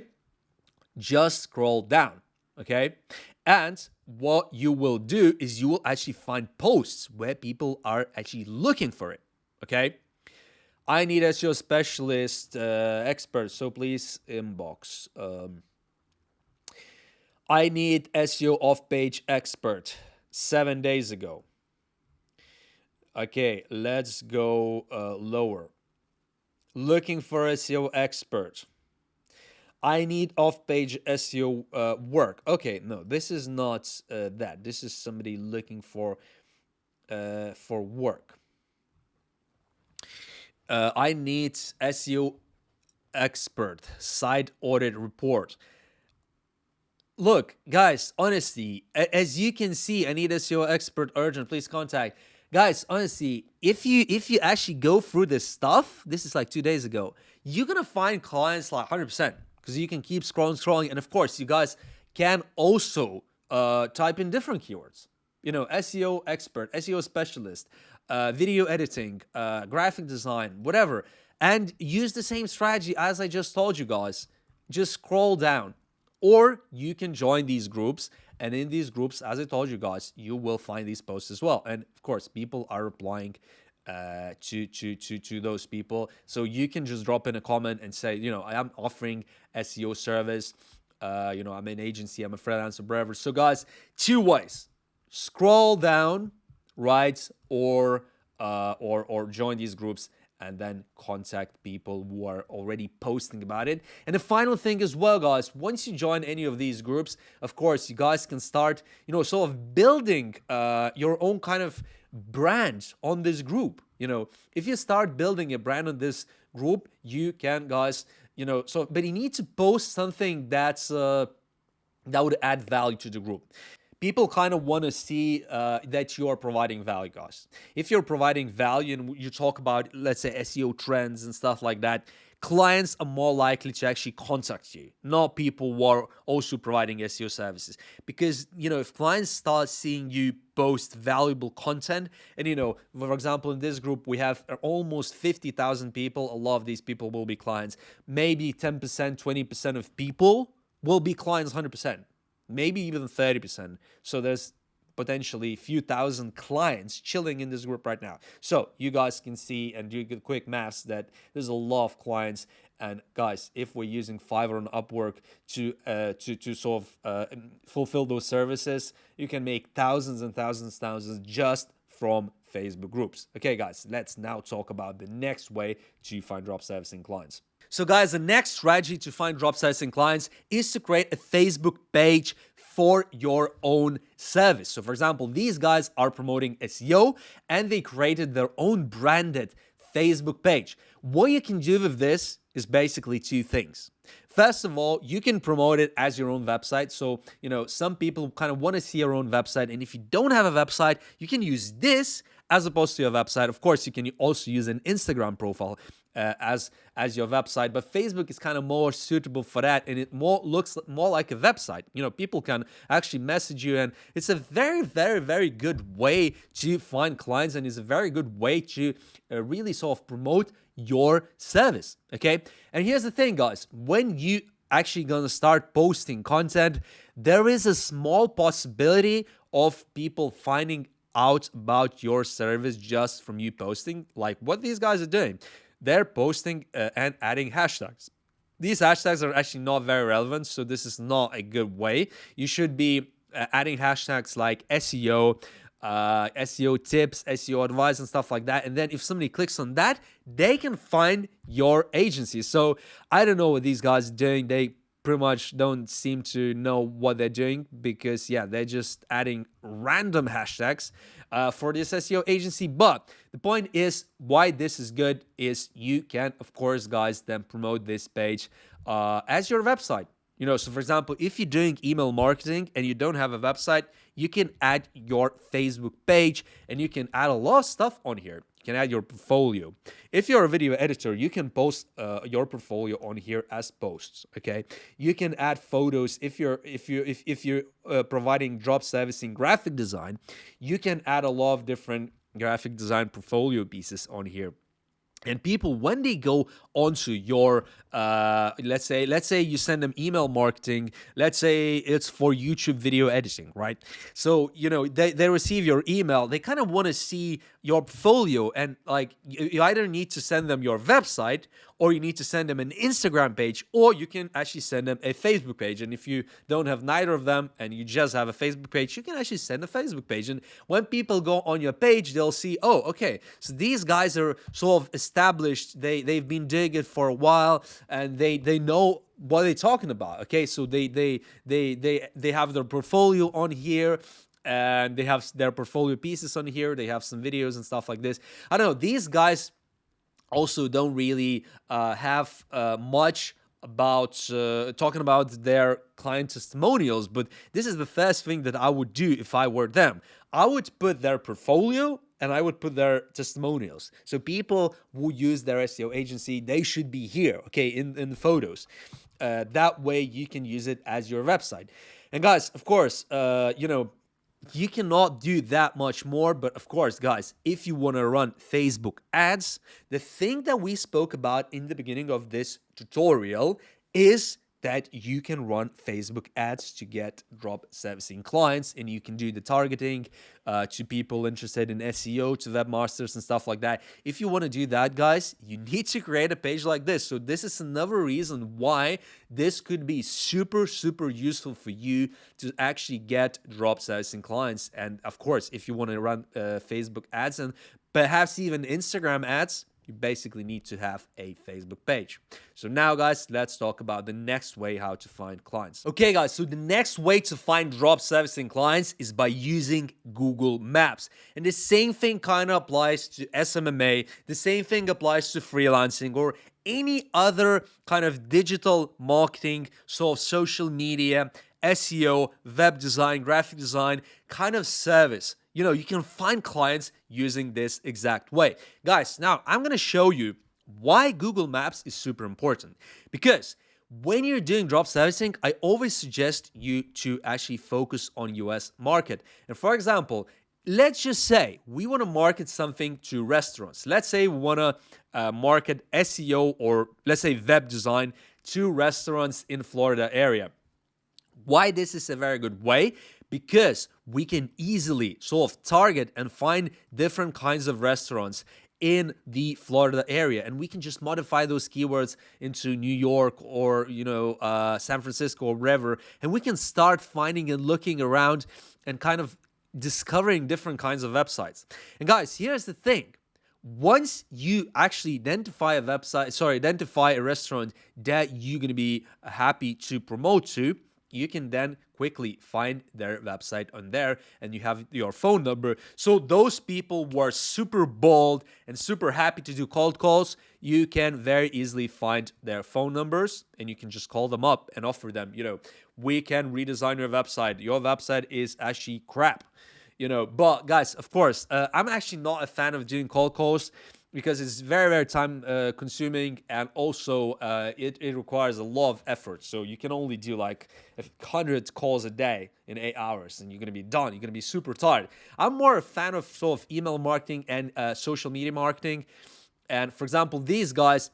Just scroll down, okay? And what you will do is you will actually find posts where people are actually looking for it, okay? I need SEO specialist expert, so please inbox. I need SEO off-page expert 7 days ago. Okay, let's go lower. Looking for SEO expert. I need off-page SEO work. Okay, no, this is not that. This is somebody looking for work. I need SEO expert, site audit report. Look, guys, honestly, as you can see, I need SEO expert urgent, please contact. Guys, honestly, if you actually go through this stuff, this is like 2 days ago, you're going to find clients like 100% because you can keep scrolling. And of course, you guys can also type in different keywords. SEO expert, SEO specialist, video editing, graphic design, whatever. And use the same strategy as I just told you guys. just scroll down. Or you can join these groups, and in these groups, as I told you guys, you will find these posts as well. And of course, people are replying to those people. So you can just drop in a comment and say, I am offering SEO service. I'm an agency, I'm a freelancer, whatever. So guys, two ways: scroll down, right, or join these groups, and then contact people who are already posting about it. And the final thing as well, guys, once you join any of these groups, of course, you guys can start, sort of building your own kind of brand on this group. If you start building a brand on this group, you can, guys, but you need to post something that would add value to the group. People kind of want to see that you are providing value, guys. If you're providing value and you talk about, let's say, SEO trends and stuff like that, clients are more likely to actually contact you, not people who are also providing SEO services. Because, if clients start seeing you post valuable content, and, for example, in this group, we have almost 50,000 people. A lot of these people will be clients. Maybe 10%, 20% of people will be clients 100%. Maybe even 30%. So there's potentially a few thousand clients chilling in this group right now. So you guys can see and do quick maths that there's a lot of clients. And guys, if we're using Fiverr and Upwork to sort of fulfill those services, you can make thousands and thousands just from Facebook groups. Okay, guys, let's now talk about the next way to find drop servicing clients. So guys, the next strategy to find drop servicing clients is to create a Facebook page for your own service. So for example, these guys are promoting SEO and they created their own branded Facebook page. What you can do with this is basically two things. First of all, you can promote it as your own website. So, some people kind of want to see your own website. And if you don't have a website, you can use this as opposed to your website. Of course, you can also use an Instagram profile as your website, but Facebook is kind of more suitable for that, and it looks more like a website. People can actually message you, and it's a very, very, very good way to find clients, and it's a very good way to really sort of promote your service. Okay, and here's the thing, guys: when you actually gonna start posting content, there is a small possibility of people finding out about your service just from you posting, like what these guys are doing. They're posting and adding hashtags. These hashtags are actually not very relevant, so this is not a good way. You should be adding hashtags like SEO, SEO tips, SEO advice, and stuff like that. And then if somebody clicks on that, they can find your agency. So I don't know what these guys are doing. They pretty much don't seem to know what they're doing because, they're just adding random hashtags for this SEO agency. But the point is, why this is good is you can, of course, guys, then promote this page as your website. So for example, if you're doing email marketing and you don't have a website, you can add your Facebook page and you can add a lot of stuff on here. You can add your portfolio. If you're a video editor, you can post your portfolio on here as posts. Okay, you can add photos. If you're providing drop servicing graphic design, you can add a lot of different graphic design portfolio pieces on here. And people, when they go onto your, let's say you send them email marketing, let's say it's for YouTube video editing, right? So, they receive your email, they kind of want to see your portfolio, and like you either need to send them your website, or you need to send them an Instagram page, or you can actually send them a Facebook page. And if you don't have neither of them and you just have a Facebook page, you can actually send a Facebook page. And when people go on your page, they'll see, oh, okay, so these guys are sort of established. They've been doing it for a while, and they know what they're talking about. Okay, so they have their portfolio on here, and they have their portfolio pieces on here. They have some videos and stuff like this. I don't know, these guys also don't really have much about talking about their client testimonials, but this is the first thing that I would do if I were them. I would put their portfolio and I would put their testimonials. So people who use their SEO agency, they should be here, okay, in the photos. That way you can use it as your website. And guys, of course, you cannot do that much more, but of course, guys, if you want to run Facebook ads, the thing that we spoke about in the beginning of this tutorial is that you can run Facebook ads to get drop servicing clients, and you can do the targeting to people interested in SEO, to webmasters and stuff like that. If you want to do that, guys, you need to create a page like this. So this is another reason why this could be super, super useful for you to actually get drop servicing clients. And of course, if you want to run Facebook ads and perhaps even Instagram ads, you basically need to have a Facebook page. So now, guys, let's talk about the next way how to find clients. Okay, guys, so the next way to find drop servicing clients is by using Google Maps. And the same thing kind of applies to SMMA. The same thing applies to freelancing or any other kind of digital marketing, so social media, SEO, web design, graphic design kind of service. You know, you can find clients using this exact way. Guys, now I'm going to show you why Google Maps is super important. Because when you're doing drop servicing, I always suggest you to actually focus on US market. And for example, let's just say we want to market something to restaurants. Let's say we want to market SEO or let's say web design to restaurants in Florida area. Why this is a very good way? Because we can easily sort of target and find different kinds of restaurants in the Florida area, and we can just modify those keywords into New York or San Francisco or wherever, and we can start finding and looking around and kind of discovering different kinds of websites. And guys, here's the thing. Once you actually identify a restaurant that you're going to be happy to promote to, you can then quickly find their website on there, and you have your phone number. So those people who are super bold and super happy to do cold calls, you can very easily find their phone numbers, and you can just call them up and offer them, we can redesign your website. Your website is actually crap, But guys, of course, I'm actually not a fan of doing cold calls, because it's very, very time consuming, and also it requires a lot of effort. So you can only do like 100 calls a day in 8 hours, and you're going to be done. You're going to be super tired. I'm more a fan of sort of email marketing and social media marketing. And for example, these guys,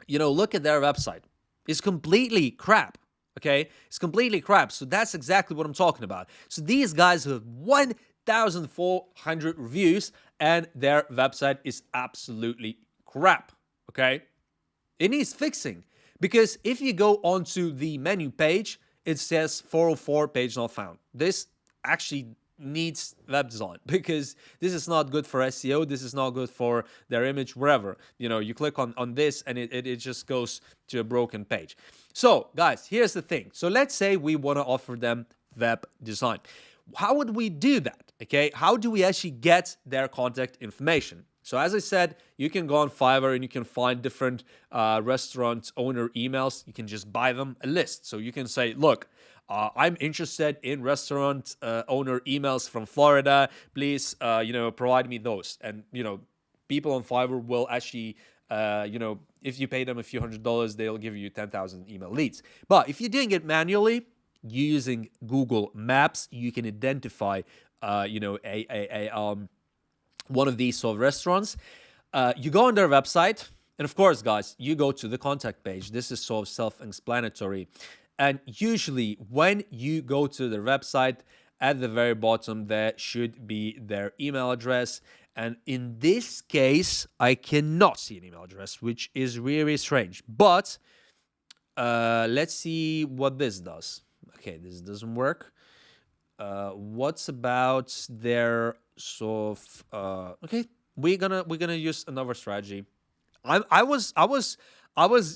look at their website. It's completely crap. Okay, it's completely crap. So that's exactly what I'm talking about. So these guys have 1,400 reviews, and their website is absolutely crap. Okay, it needs fixing, because if you go onto the menu page, it says 404 page not found. This actually needs web design, because this is not good for SEO. This is not good for their image, wherever. You click on this and it just goes to a broken page. So guys, here's the thing. So let's say we want to offer them web design. How would we do that? Okay, how do we actually get their contact information? So as I said, you can go on Fiverr and you can find different restaurant owner emails. You can just buy them a list. So you can say, look, I'm interested in restaurant owner emails from Florida. Please, provide me those. And, people on Fiverr will actually, if you pay them a few $100s, they'll give you 10,000 email leads. But if you're doing it manually, using Google Maps, you can identify, one of these sort of restaurants. You go on their website, and of course, guys, you go to the contact page. This is sort of self-explanatory. And usually when you go to their website, at the very bottom, there should be their email address. And in this case, I cannot see an email address, which is really strange. But let's see what this does. Okay, this doesn't work. What's about their sort of okay? We're gonna use another strategy. I was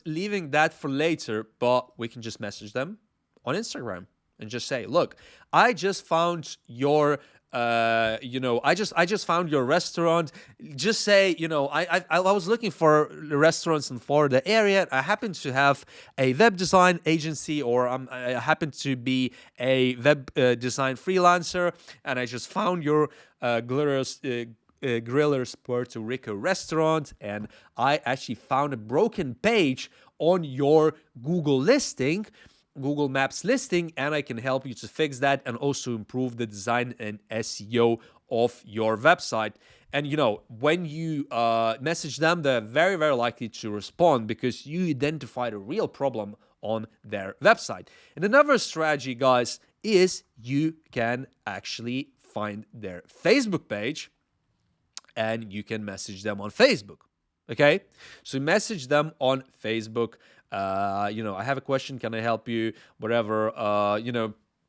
leaving that for later, but we can just message them on Instagram and just say, look, I just found your I just found your restaurant. Just say, I was looking for restaurants in Florida area. I happen to have a web design agency, or I happen to be a web design freelancer, and I just found your Grillers Puerto Rico restaurant, and I actually found a broken page on your Google Maps listing, and I can help you to fix that and also improve the design and SEO of your website. And when you message them, they're very, very likely to respond, because you identified a real problem on their website. And another strategy, guys, is you can actually find their Facebook page and you can message them on Facebook. Okay, so message them on Facebook. I have a question. Can I help you? Whatever.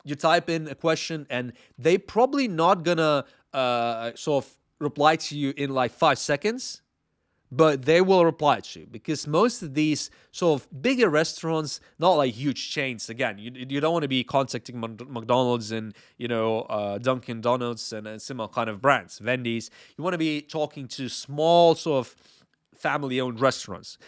You type in a question, and they probably not gonna sort of reply to you in like 5 seconds, but they will reply to you because most of these sort of bigger restaurants, not like huge chains. Again, you don't want to be contacting McDonald's and Dunkin' Donuts and similar kind of brands, Wendy's. You want to be talking to small sort of family-owned restaurants,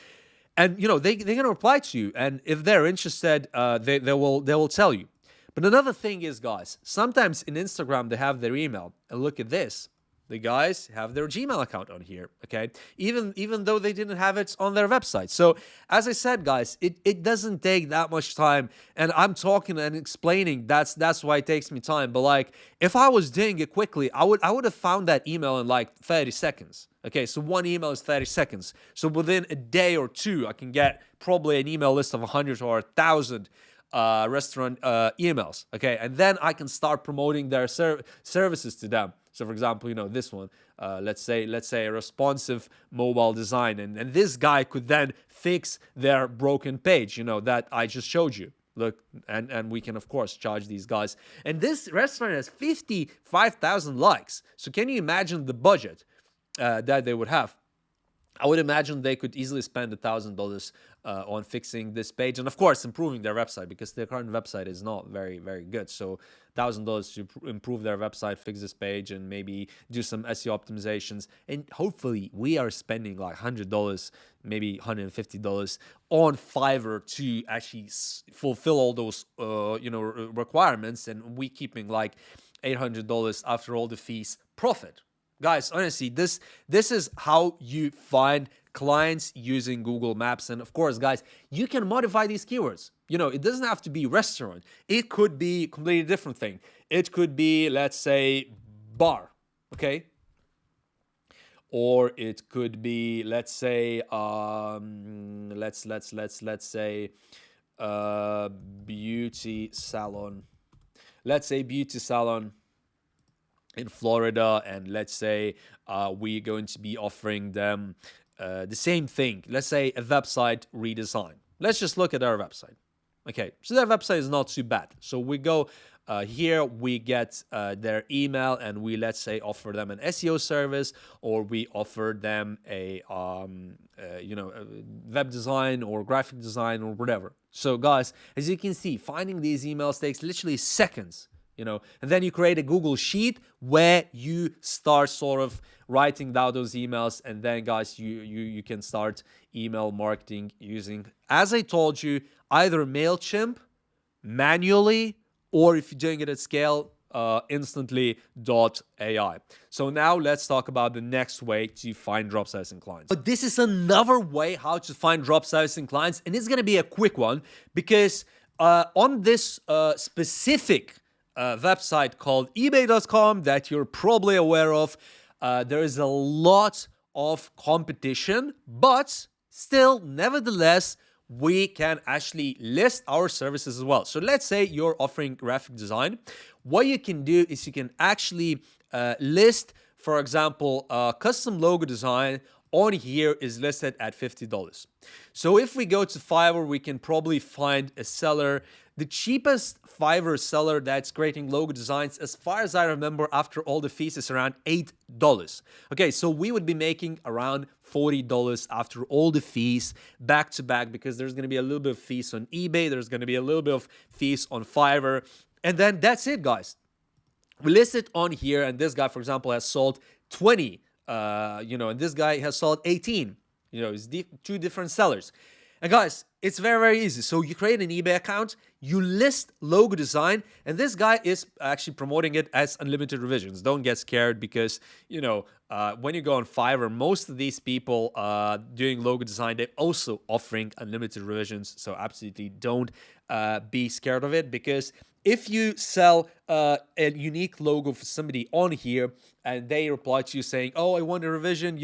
and they're gonna reply to you, and if they're interested, they will tell you. But another thing is, guys, sometimes in Instagram they have their email, and look at this. The guys have their Gmail account on here, okay? Even though they didn't have it on their website. So, as I said, guys, it doesn't take that much time. And I'm talking and explaining. That's why it takes me time. But like, if I was doing it quickly, I would have found that email in like 30 seconds. Okay, so one email is 30 seconds. So within a day or two, I can get probably an email list of 100 or 1,000 restaurant emails. Okay, and then I can start promoting their services to them. So, for example, this one, let's say a responsive mobile design, and this guy could then fix their broken page, that I just showed you. Look, and we can, of course, charge these guys. And this restaurant has 55,000 likes. So can you imagine the budget that they would have? I would imagine they could easily spend $1,000 on fixing this page, and of course improving their website, because their current website is not very, very good. So $1,000 to improve their website, fix this page, and maybe do some SEO optimizations. And hopefully we are spending like $100, maybe $150 on Fiverr to actually fulfill all those requirements, and we keeping like $800 after all the fees profit. Guys, honestly, this is how you find clients using Google Maps. And of course, guys, you can modify these keywords. It doesn't have to be restaurant. It could be a completely different thing. It could be, let's say, bar, okay? Or it could be, let's say, let's say beauty salon. Let's say beauty salon in Florida, and let's say we're going to be offering them the same thing. Let's say a website redesign. Let's just look at our website. Okay, so their website is not too bad. So we go here, we get their email, and we, let's say, offer them an SEO service, or we offer them a web design or graphic design or whatever. So guys, as you can see, finding these emails takes literally seconds. And then you create a Google Sheet where you start sort of writing down those emails, and then, guys, you can start email marketing using, as I told you, either MailChimp manually, or if you're doing it at scale, instantly.ai. So now let's talk about the next way to find drop sizing clients. But this is another way how to find drop sizing clients, and it's going to be a quick one, because on this specific website called ebay.com that you're probably aware of, there is a lot of competition, but still, nevertheless, we can actually list our services as well. So let's say you're offering graphic design. What you can do is you can actually list, for example, custom logo design on here is listed at $50. So if we go to Fiverr, we can probably find a seller. The cheapest Fiverr seller that's creating logo designs, as far as I remember, after all the fees, is around $8. Okay, so we would be making around $40 after all the fees back to back, because there's going to be a little bit of fees on eBay, there's going to be a little bit of fees on Fiverr, and then that's it, guys. We list it on here, and this guy, for example, has sold 20, and this guy has sold 18. It's two different sellers. And guys, it's very, very easy. So you create an eBay account, you list logo design, and this guy is actually promoting it as unlimited revisions. Don't get scared, because, when you go on Fiverr, most of these people doing logo design, they're also offering unlimited revisions. So absolutely don't be scared of it, because if you sell a unique logo for somebody on here, and they reply to you saying, oh, I want a revision,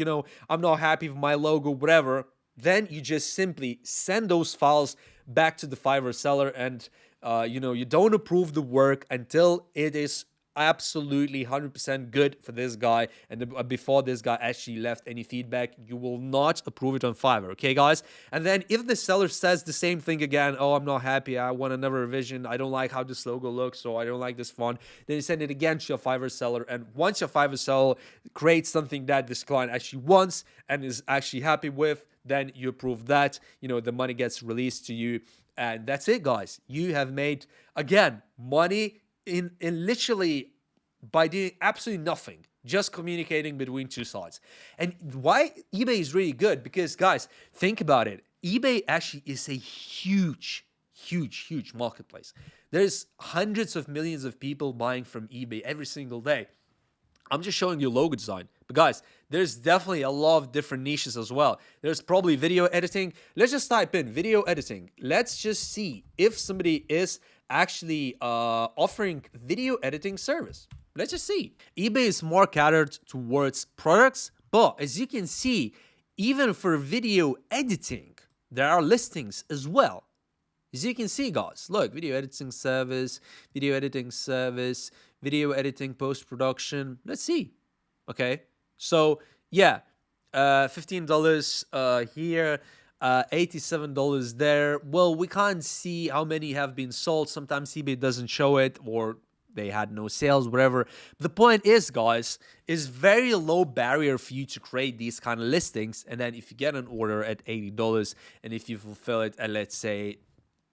I'm not happy with my logo, whatever, then you just simply send those files back to the Fiverr seller, and you don't approve the work until it is absolutely 100% good for this guy, and before this guy actually left any feedback, you will not approve it on Fiverr. Okay, guys? And then if the seller says the same thing again, oh, I'm not happy, I want another revision, I don't like how this logo looks, or I don't like this font, then you send it again to your Fiverr seller. And once your Fiverr seller creates something that this client actually wants and is actually happy with, then you approve that. The money gets released to you, and that's it, guys. You have made, again, money in literally by doing absolutely nothing, just communicating between two sides. And why eBay is really good, because, guys, think about it. eBay actually is a huge marketplace. There's hundreds of millions of people buying from eBay every single day. I'm just showing you logo design. But guys, there's definitely a lot of different niches as well. There's probably video editing. Let's just type in video editing. Let's just see if somebody is actually offering video editing service. Let's just see. eBay is more catered towards products, but as you can see, even for video editing, there are listings as well. As you can see, guys, look, video editing service, video editing post-production. Let's see. Okay, so yeah, $15 here, $87 there. Well, we can't see how many have been sold. Sometimes eBay doesn't show it, or they had no sales, whatever. The point is, guys, is very low barrier for you to create these kind of listings. And then if you get an order at $80, and if you fulfill it at, let's say,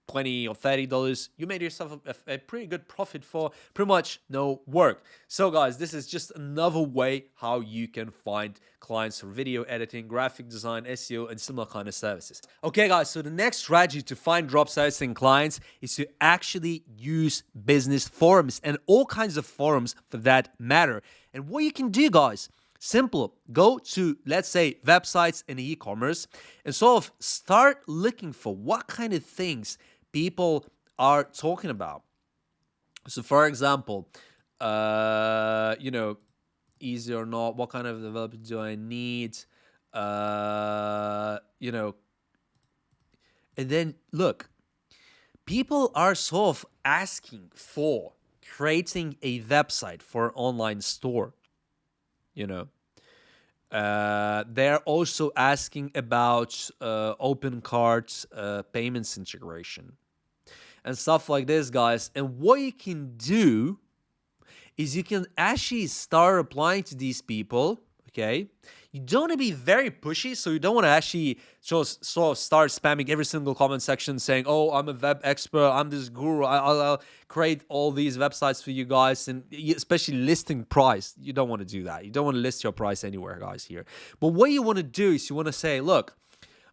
$20 or $30, you made yourself a pretty good profit for pretty much no work. So, guys, this is just another way how you can find clients for video editing, graphic design, SEO, and similar kind of services. Okay, guys, so the next strategy to find drop sizing clients is to actually use business forums, and all kinds of forums for that matter. And what you can do, guys, simple, go to, let's say, websites and e-commerce, and sort of start looking for what kind of things people are talking about. So, for example, easy or not, what kind of developer do I need? And then look, people are sort of asking for creating a website for an online store. They're also asking about open cart payments integration and stuff like this, guys. And what you can do is you can actually start applying to these people. Okay, you don't want to be very pushy, so you don't want to actually sort of start spamming every single comment section saying, oh, I'm a web expert, I'm this guru, I'll create all these websites for you guys, and especially listing price. You don't want to do that. You don't want to list your price anywhere, guys, here. But what you want to do is you want to say, look,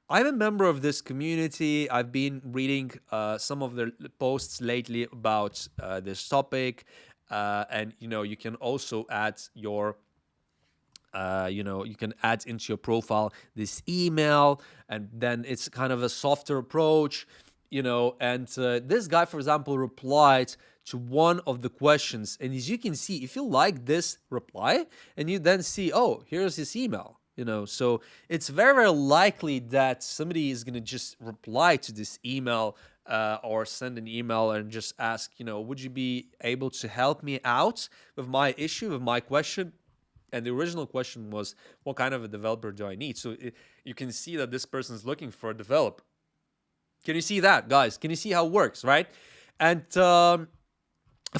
I'm a member of this community. I've been reading some of the posts lately about this topic, and you can also add your you can add into your profile this email, and then it's kind of a softer approach, and this guy, for example, replied to one of the questions. And as you can see, if you like this reply and you then see, oh, here's his email, so it's very, very likely that somebody is going to just reply to this email or send an email and just ask, would you be able to help me out with my issue, with my question? And the original question was, what kind of a developer do I need? So you can see that this person is looking for a developer. Can you see that, guys? Can you see how it works, right? And of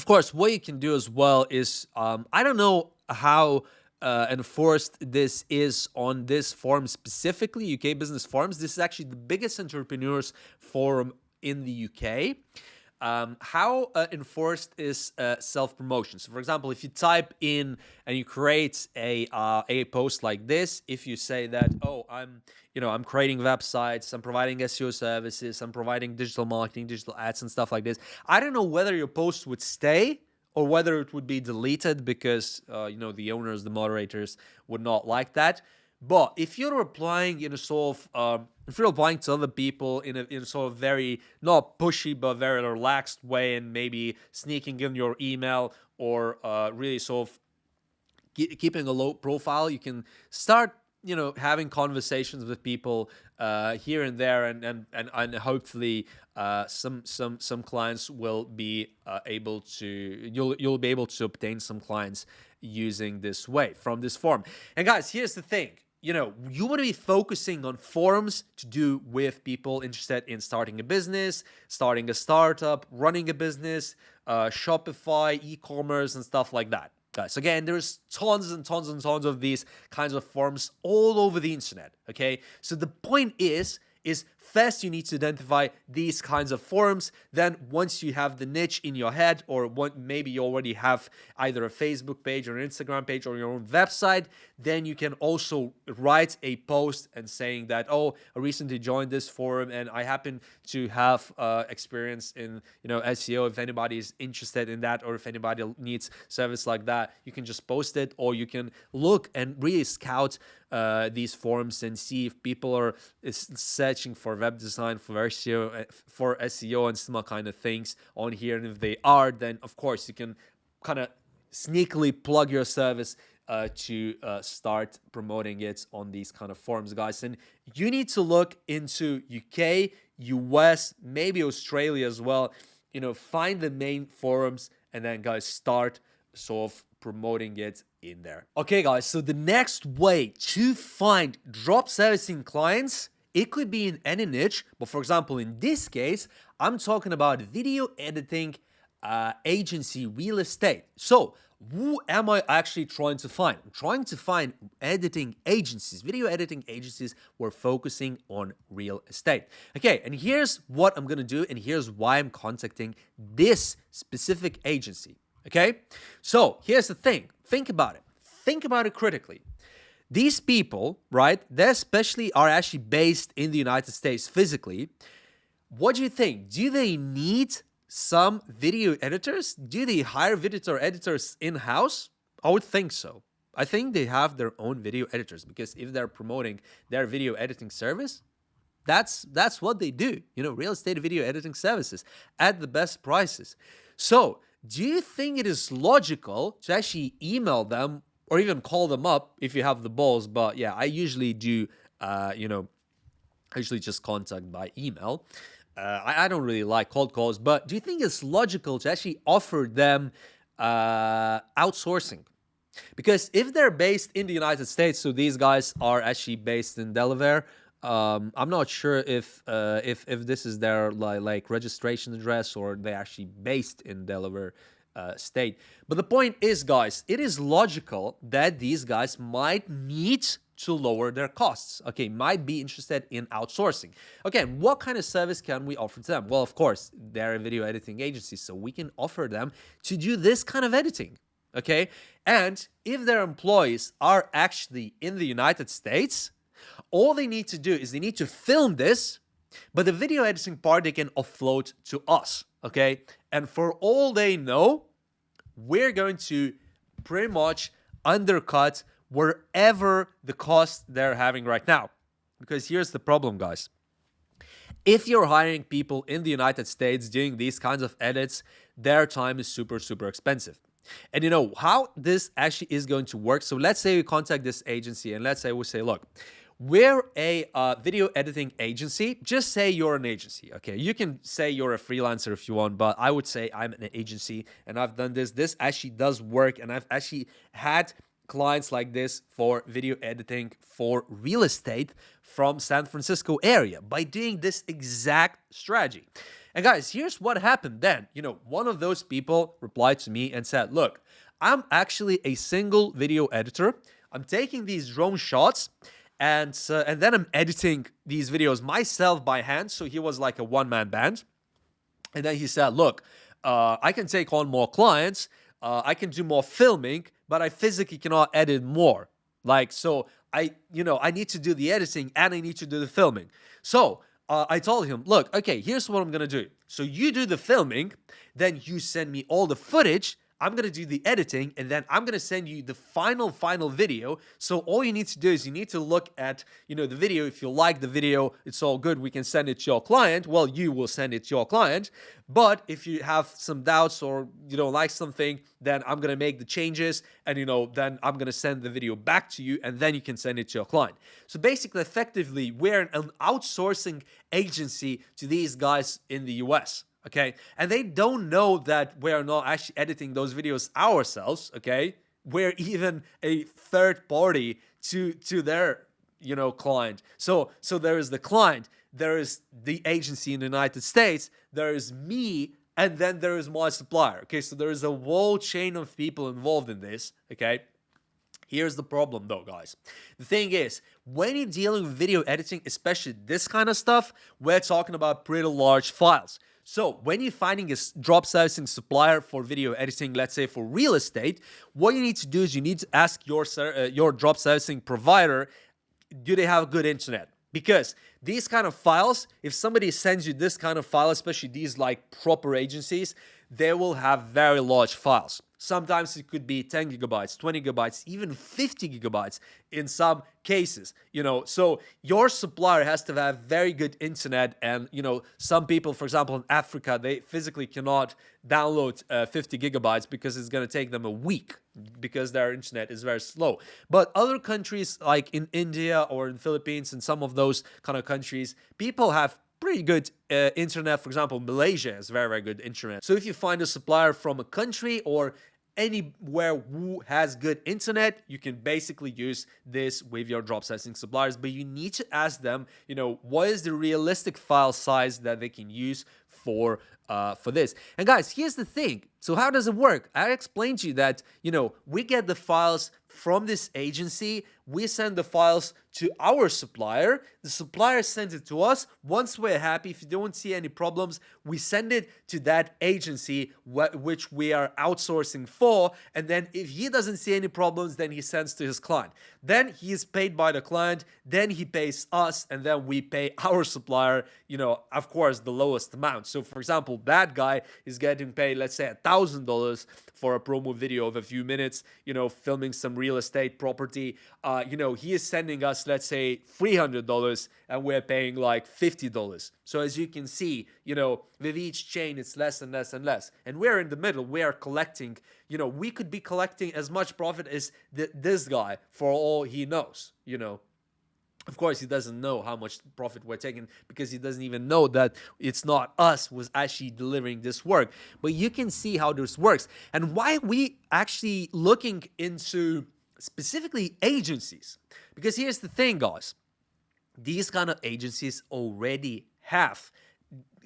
course, what you can do as well is, I don't know how enforced this is on this forum specifically, UK Business Forums. This is actually the biggest entrepreneurs forum in the UK. How enforced is self-promotion? So, for example, if you type in and you create a post like this, if you say that, oh, I'm creating websites, I'm providing SEO services, I'm providing digital marketing, digital ads, and stuff like this. I don't know whether your post would stay or whether it would be deleted because the owners, the moderators would not like that. But if you're replying in a sort of, if you're replying to other people in a sort of very, not pushy, but very relaxed way, and maybe sneaking in your email or really sort of keeping a low profile, you can start, having conversations with people here and there, and hopefully some clients will be able to you'll be able to obtain some clients using this way from this forum. And guys, here's the thing. You want to be focusing on forums to do with people interested in starting a business, starting a startup, running a business, Shopify, e-commerce, and stuff like that. Guys, again, there's tons and tons and tons of these kinds of forums all over the internet, okay? So the point is first you need to identify these kinds of forums. Then once you have the niche in your head, or maybe you already have either a Facebook page or an Instagram page or your own website, then you can also write a post and saying that, oh, I recently joined this forum and I happen to have experience in SEO. If anybody is interested in that, or if anybody needs service like that, you can just post it, or you can look and really scout these forums and see if people are searching for web design, for SEO and similar kind of things on here. And if they are, then of course you can kind of sneakily plug your service to start promoting it on these kind of forums, guys. And you need to look into UK, US, maybe Australia as well. Find the main forums and then, guys, start sort of promoting it in there. Okay, guys, so the next way to find drop servicing clients, it could be in any niche, but for example, in this case, I'm talking about video editing agency real estate. So who am I actually trying to find? I'm trying to find editing agencies, video editing agencies who are focusing on real estate. Okay, and here's what I'm going to do, and here's why I'm contacting this specific agency. Okay, so here's the thing. Think about it. Think about it critically. These people, right, they especially are actually based in the United States physically. What do you think? Do they need some video editors? Do they hire video editors in-house? I would think so. I think they have their own video editors, because if they're promoting their video editing service, that's what they do. Real estate video editing services at the best prices. So do you think it is logical to actually email them or even call them up if you have the balls? But yeah, I usually do, I usually just contact by email. I don't really like cold calls, but do you think it's logical to actually offer them outsourcing? Because if they're based in the United States, so these guys are actually based in Delaware, I'm not sure if this is their like registration address, or they're actually based in Delaware state. But the point is, guys, it is logical that these guys might need to lower their costs. Okay, might be interested in outsourcing. Okay, what kind of service can we offer to them? Well, of course, they're a video editing agency, so we can offer them to do this kind of editing. Okay, and if their employees are actually in the United States, all they need to do is they need to film this, but the video editing part they can offload to us, okay? And for all they know, we're going to pretty much undercut wherever the cost they're having right now. Because here's the problem, guys. If you're hiring people in the United States doing these kinds of edits, their time is super, super expensive. And how this actually is going to work. So let's say we contact this agency, and let's say we say, look, we're a video editing agency. Just say you're an agency, okay? You can say you're a freelancer if you want, but I would say I'm an agency, and I've done this. This actually does work, and I've actually had clients like this for video editing for real estate from San Francisco area by doing this exact strategy. And guys, here's what happened then. One of those people replied to me and said, look, I'm actually a single video editor. I'm taking these drone shots, and then I'm editing these videos myself by hand. So he was like a one-man band. And then he said, look, I can take on more clients. I can do more filming, but I physically cannot edit more. So I need to do the editing and I need to do the filming. So I told him, look, okay, here's what I'm going to do. So you do the filming, then you send me all the footage. I'm going to do the editing, and then I'm going to send you the final video. So all you need to do is you need to look at, the video. If you like the video, it's all good. We can send it to your client. Well, you will send it to your client. But if you have some doubts or you don't like something, then I'm going to make the changes, and, then I'm going to send the video back to you, and then you can send it to your client. So basically, effectively, we're an outsourcing agency to these guys in the US. Okay, and they don't know that we're not actually editing those videos ourselves. Okay, we're even a third party to their client. So there is the client, there is the agency in the United States, there is me, and then there is my supplier. Okay, so there is a whole chain of people involved in this. Okay. Here's the problem though, guys. The thing is, when you're dealing with video editing, especially this kind of stuff, we're talking about pretty large files. So when you're finding a drop servicing supplier for video editing, let's say for real estate, what you need to do is you need to ask your drop servicing provider, do they have good internet? Because these kind of files, if somebody sends you this kind of file, especially these like proper agencies, they will have very large files. Sometimes it could be 10 gigabytes, 20 gigabytes, even 50 gigabytes in some cases, So your supplier has to have very good internet, and, some people, for example, in Africa, they physically cannot download 50 gigabytes because it's going to take them a week because their internet is very slow. But other countries like in India or in Philippines and some of those kind of countries, people have pretty good internet. For example, Malaysia has very, very good internet. So if you find a supplier from a country or anywhere who has good internet, you can basically use this with your drop servicing suppliers. But you need to ask them, what is the realistic file size that they can use for this. And guys, here's the thing. So how does it work? I explained to you that, we get the files from this agency, we send the files to our supplier, the supplier sends it to us. Once we're happy, if you don't see any problems, we send it to that agency which we are outsourcing for, and then if he doesn't see any problems, then he sends to his client. Then he is paid by the client, then he pays us, and then we pay our supplier, of course, the lowest amount. So for example, that guy is getting paid, let's say $1,000 for a promo video of a few minutes, filming some real estate property. He is sending us, let's say, $300, and we're paying like $50. So as you can see, with each chain, it's less and less and less. And we're in the middle. We are collecting, we could be collecting as much profit as this guy for all he knows, Of course, he doesn't know how much profit we're taking because he doesn't even know that it's not us who's actually delivering this work. But you can see how this works. And why we actually looking into specifically agencies. Because here's the thing, guys. These kind of agencies already have,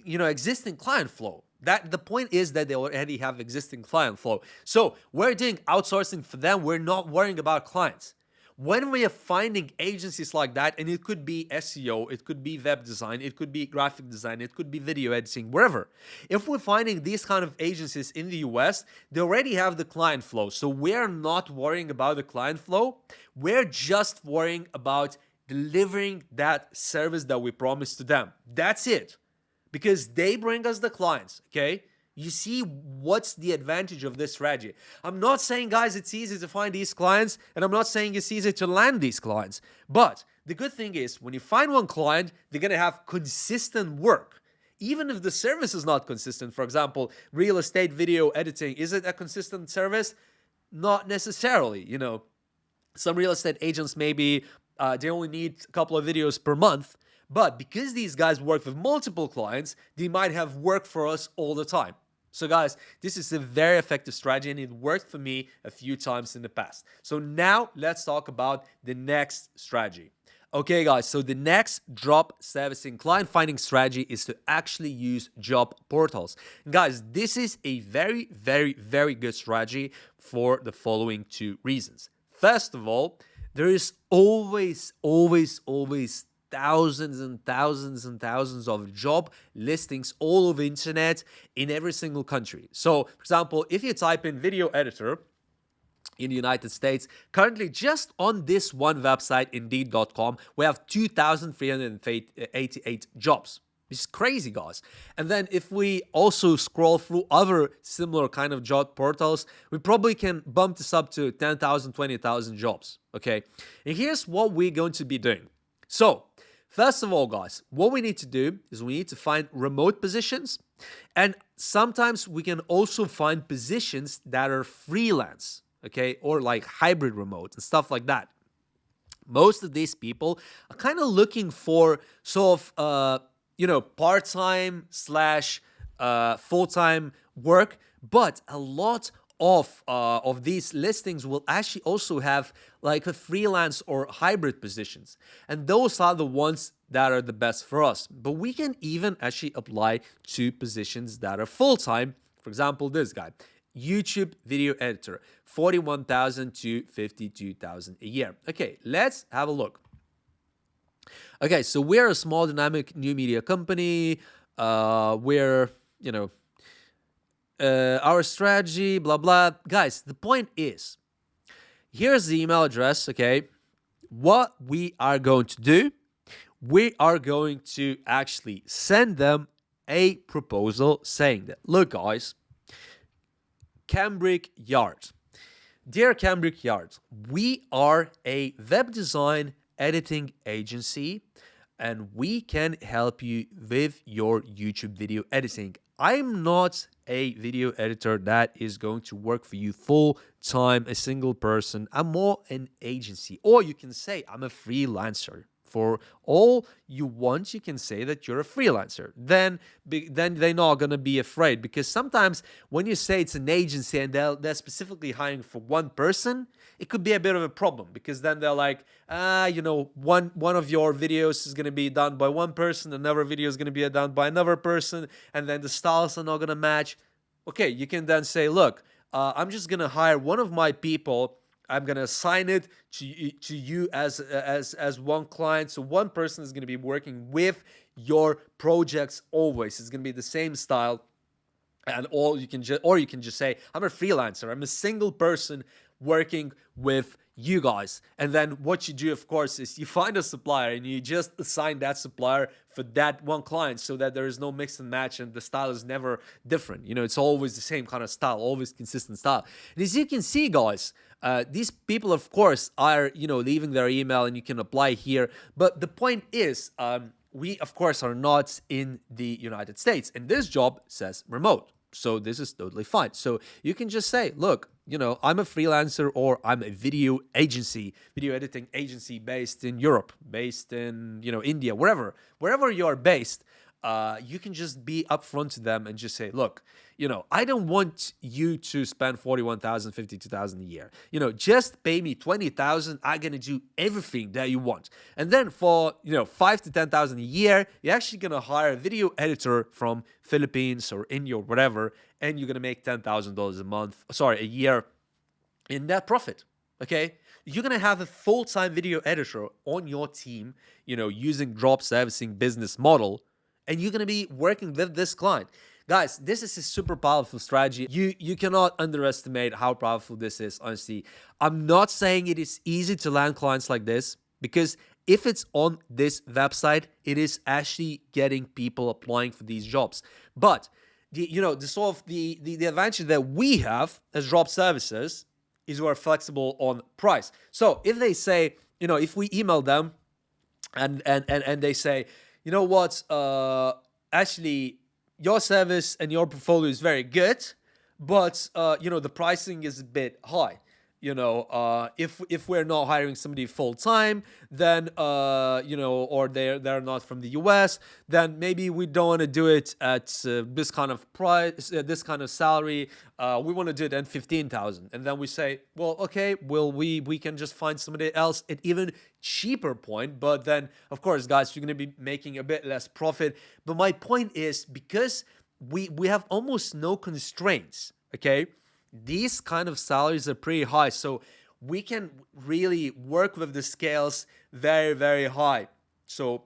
existing client flow. The point is that they already have existing client flow. So we're doing outsourcing for them. We're not worrying about clients. When we are finding agencies like that, and it could be SEO, it could be web design, it could be graphic design, it could be video editing, wherever. If we're finding these kind of agencies in the US, they already have the client flow. So we're not worrying about the client flow. We're just worrying about delivering that service that we promised to them. That's it. Because they bring us the clients, okay? You see what's the advantage of this strategy. I'm not saying, guys, it's easy to find these clients, and I'm not saying it's easy to land these clients. But the good thing is, when you find one client, they're going to have consistent work. Even if the service is not consistent, for example, real estate video editing, is it a consistent service? Not necessarily, Some real estate agents maybe they only need a couple of videos per month. But because these guys work with multiple clients, they might have work for us all the time. So guys, this is a very effective strategy, and it worked for me a few times in the past. So now let's talk about the next strategy. Okay guys, so the next drop servicing client finding strategy is to actually use job portals. Guys, this is a very, very, very good strategy for the following two reasons. First of all, there is always thousands and thousands and thousands of job listings all over the internet in every single country. So, for example, if you type in video editor in the United States, currently just on this one website, Indeed.com, we have 2,388 jobs. It's crazy, guys. And then if we also scroll through other similar kind of job portals, we probably can bump this up to 10,000, 20,000 jobs, okay? And here's what we're going to be doing. So, first of all, guys, what we need to do is we need to find remote positions. And sometimes we can also find positions that are freelance, okay? Or like hybrid remote and stuff like that. Most of these people are kind of looking for sort of, part-time slash full-time work, but a lot of these listings will actually also have like a freelance or hybrid positions, and those are the ones that are the best for us. But we can even actually apply to positions that are full-time. For example, this guy, YouTube video editor, 41,000 to 52,000 a year. Okay, let's have a look. Okay, so we're a small dynamic new media company. We're, our strategy, blah, blah. Guys, the point is, here's the email address, okay? What we are going to do, we are going to actually send them a proposal saying that, look, guys, Cambric Yard. Dear Cambric Yard, we are a web design editing agency and we can help you with your YouTube video editing. I'm not a video editor that is going to work for you full time, a single person. I'm more an agency, or you can say I'm a freelancer. For all you want, you can say that you're a freelancer. Then they're not going to be afraid, because sometimes when you say it's an agency and they're specifically hiring for one person, it could be a bit of a problem, because then they're like, one of your videos is going to be done by one person, another video is going to be done by another person, and then the styles are not going to match. Okay, you can then say, look, I'm just going to hire one of my people. I'm going to assign it to you as one client. So one person is going to be working with your projects always. It's going to be the same style. And you can just say, I'm a freelancer. I'm a single person working with you guys. And then what you do, of course, is you find a supplier and you just assign that supplier for that one client, so that there is no mix and match and the style is never different. It's always the same kind of style, always consistent style. And as you can see, guys, these people, of course, are, leaving their email, and you can apply here. But the point is, we, of course, are not in the United States, and this job says remote. So this is totally fine. So you can just say, look, I'm a freelancer, or I'm a video editing agency based in Europe, based in, India, wherever you are based. You can just be upfront to them and just say, look, I don't want you to spend 41,000, 52,000 a year. Just pay me 20,000. I'm going to do everything that you want. And then for, 5 to 10,000 a year, you're actually going to hire a video editor from Philippines or India or whatever, and you're going to make $10,000 a year in net profit. Okay? You're going to have a full-time video editor on your team, using drop servicing business model, and you're going to be working with this client. Guys, this is a super powerful strategy. You cannot underestimate how powerful this is, honestly. I'm not saying it is easy to land clients like this, because if it's on this website, it is actually getting people applying for these jobs. But the advantage that we have as drop services is we're flexible on price. So if they say, if we email them and they say, you know what, actually, your service and your portfolio is very good, but, the pricing is a bit high. If we're not hiring somebody full time, then, or they're not from the US, then maybe we don't want to do it at this kind of price, this kind of salary. We want to do it at 15,000. And then we say, well, okay, we can just find somebody else at even cheaper point. But then, of course, guys, you're going to be making a bit less profit. But my point is, because we have almost no constraints, okay? These kind of salaries are pretty high, so we can really work with the scales very, very high. So,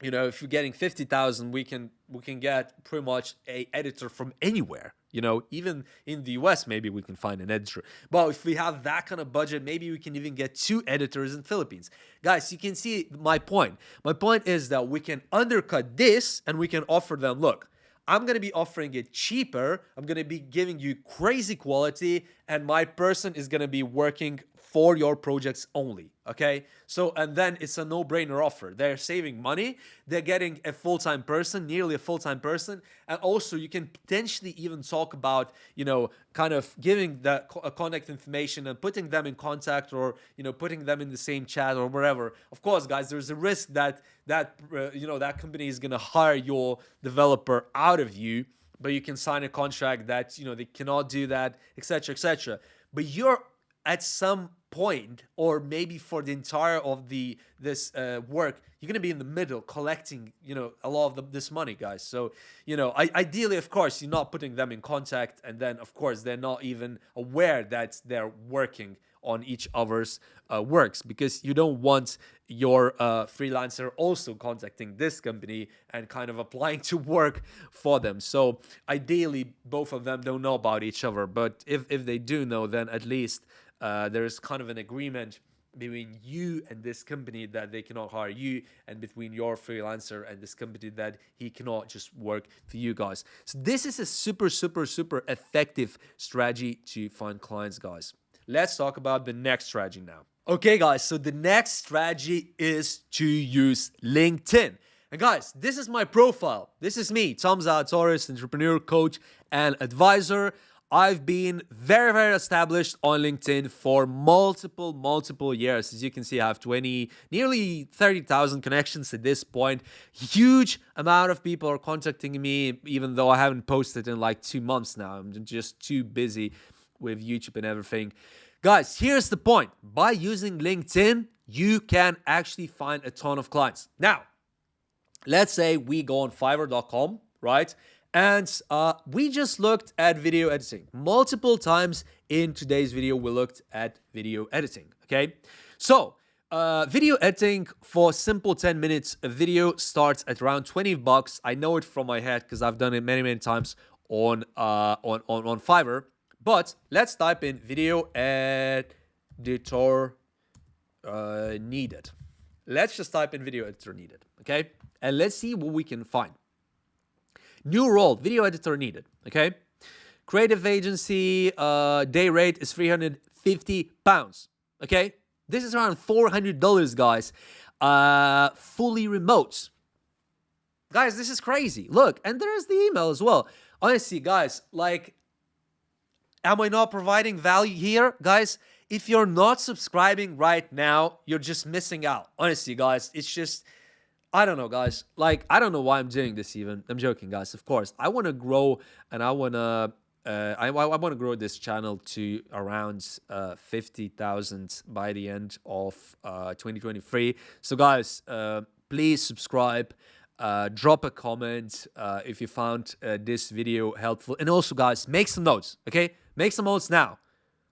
if you're getting 50,000, we can get pretty much a editor from anywhere. You know, even in the US, maybe we can find an editor. But if we have that kind of budget, maybe we can even get 2 editors in Philippines. Guys, you can see my point. My point is that we can undercut this and we can offer them, look, I'm going to be offering it cheaper. I'm going to be giving you crazy quality, and my person is going to be working for your projects only. Okay. So, and then it's a no-brainer offer. They're saving money. They're getting a full-time person, nearly a full-time person. And also you can potentially even talk about, you know, kind of giving the contact information and putting them in contact, or, you know, putting them in the same chat or wherever. Of course, guys, there's a risk that you know, that company is going to hire your developer out of you, but you can sign a contract that, you know, they cannot do that, etc., etc. But you're at some point, or maybe for the entire of this work, you're going to be in the middle collecting, you know, a lot of this money, guys. So, you know, ideally, of course, you're not putting them in contact, and then of course they're not even aware that they're working on each other's works, because you don't want your freelancer also contacting this company and kind of applying to work for them. So ideally, both of them don't know about each other, but if they do know, then at least there's kind of an agreement between you and this company that they cannot hire you, and between your freelancer and this company that he cannot just work for you guys. So this is a super effective strategy to find clients, guys. Let's talk about the next strategy now. Okay, guys, so the next strategy is to use LinkedIn. And guys, this is my profile. This is me, Tom Zalatoris, entrepreneur, coach, and advisor. I've been very established on LinkedIn for multiple years. As you can see, I have nearly 30,000 connections at this point. Huge amount of people are contacting me, even though I haven't posted in like 2 months now. I'm just too busy with YouTube and everything. Guys, here's the point. By using LinkedIn, you can actually find a ton of clients. Now, let's say we go on Fiverr.com, right? And we just looked at video editing. Multiple times in today's video, we looked at video editing, okay? So, video editing for simple 10 minutes a video starts at around $20. I know it from my head because I've done it many times on Fiverr. But let's type in video editor needed. Let's just type in video editor needed, okay? And let's see what we can find. New role, video editor needed, okay? Creative agency, day rate is £350, okay? This is around $400, guys. Fully remote. Guys, this is crazy. Look, and there's the email as well. Honestly, guys, like, am I not providing value here? Guys, if you're not subscribing right now, you're just missing out. Honestly, guys, it's just, I don't know, guys. Like, I don't know why I'm doing this even. I'm joking, guys. Of course, I want to grow, and I want to grow this channel to around 50,000 by the end of 2023. So, guys, please subscribe. Drop a comment if you found this video helpful. And also, guys, make some notes, okay? Make some notes now.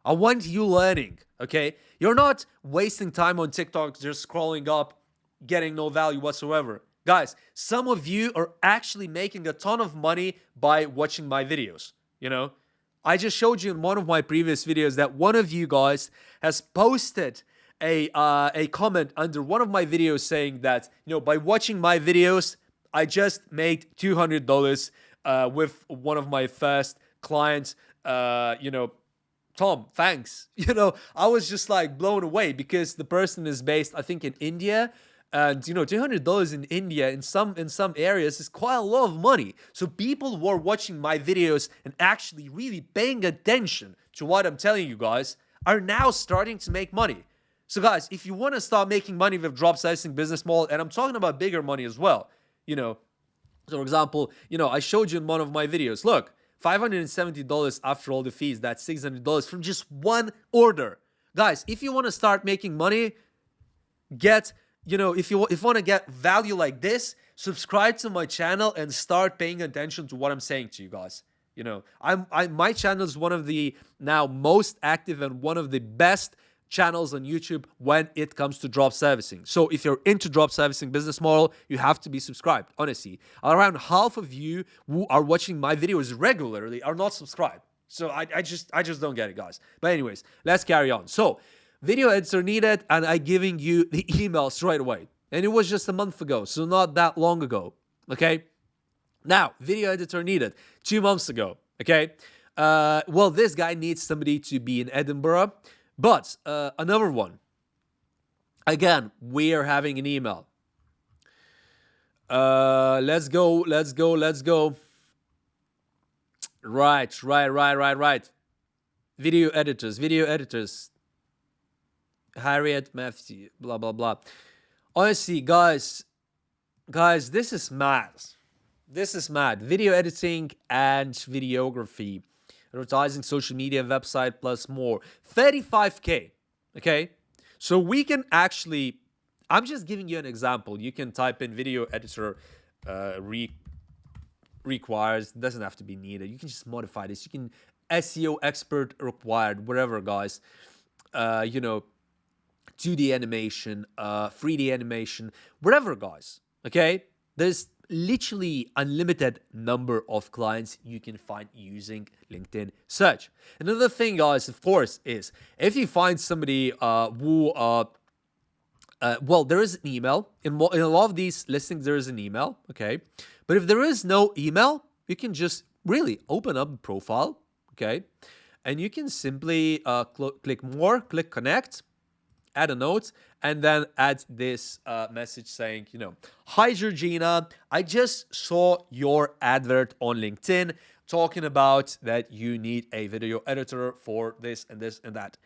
I want you learning, okay? You're not wasting time on TikTok just scrolling up, getting no value whatsoever. Guys, some of you are actually making a ton of money by watching my videos, you know? I just showed you in one of my previous videos that one of you guys has posted a comment under one of my videos saying that, you know, by watching my videos, I just made $200 with one of my first clients. You know, Tom, thanks. You know, I was just like blown away because the person is based, I think, in India. And, you know, $200 in India in some areas is quite a lot of money. So people who are watching my videos and actually really paying attention to what I'm telling you guys are now starting to make money. So guys, if you want to start making money with drop sizing business model, and I'm talking about bigger money as well, you know, so for example, you know, I showed you in one of my videos, look, $570 after all the fees, that's $600 from just one order. Guys, if you want to start making money, if you want to get value like this, subscribe to my channel and start paying attention to what I'm saying to you guys. You know, my channel is one of the now most active and one of the best channels on YouTube when it comes to drop servicing. So if you're into drop servicing business model, you have to be subscribed. Honestly, around half of you who are watching my videos regularly are not subscribed. So I just don't get it, guys. But anyways, let's carry on. So video editor needed, and I'm giving you the email straight away. And it was just a month ago, so not that long ago. Okay. Now, video editor needed 2 months ago. Okay. Well, this guy needs somebody to be in Edinburgh. But another one. Again, we are having an email. Let's go. Right. Video editors. Harriet Matthew, blah, blah, blah. Honestly, guys, this is mad. Video editing and videography. Advertising, social media, website, plus more. 35K, okay? So we can actually, I'm just giving you an example. You can type in video editor requires, doesn't have to be needed. You can just modify this. You can SEO expert required, whatever, guys. 2D animation, 3D animation, whatever, guys, okay? There's literally unlimited number of clients you can find using LinkedIn search. Another thing, guys, of course, is if you find somebody who well, there is an email in a lot of these listings. There is an email, okay? But if there is no email, you can just really open up the profile, okay? And you can simply click more, click connect, add a note, and then add this message saying, hi, Georgina, I just saw your advert on LinkedIn talking about that you need a video editor for this and this and that.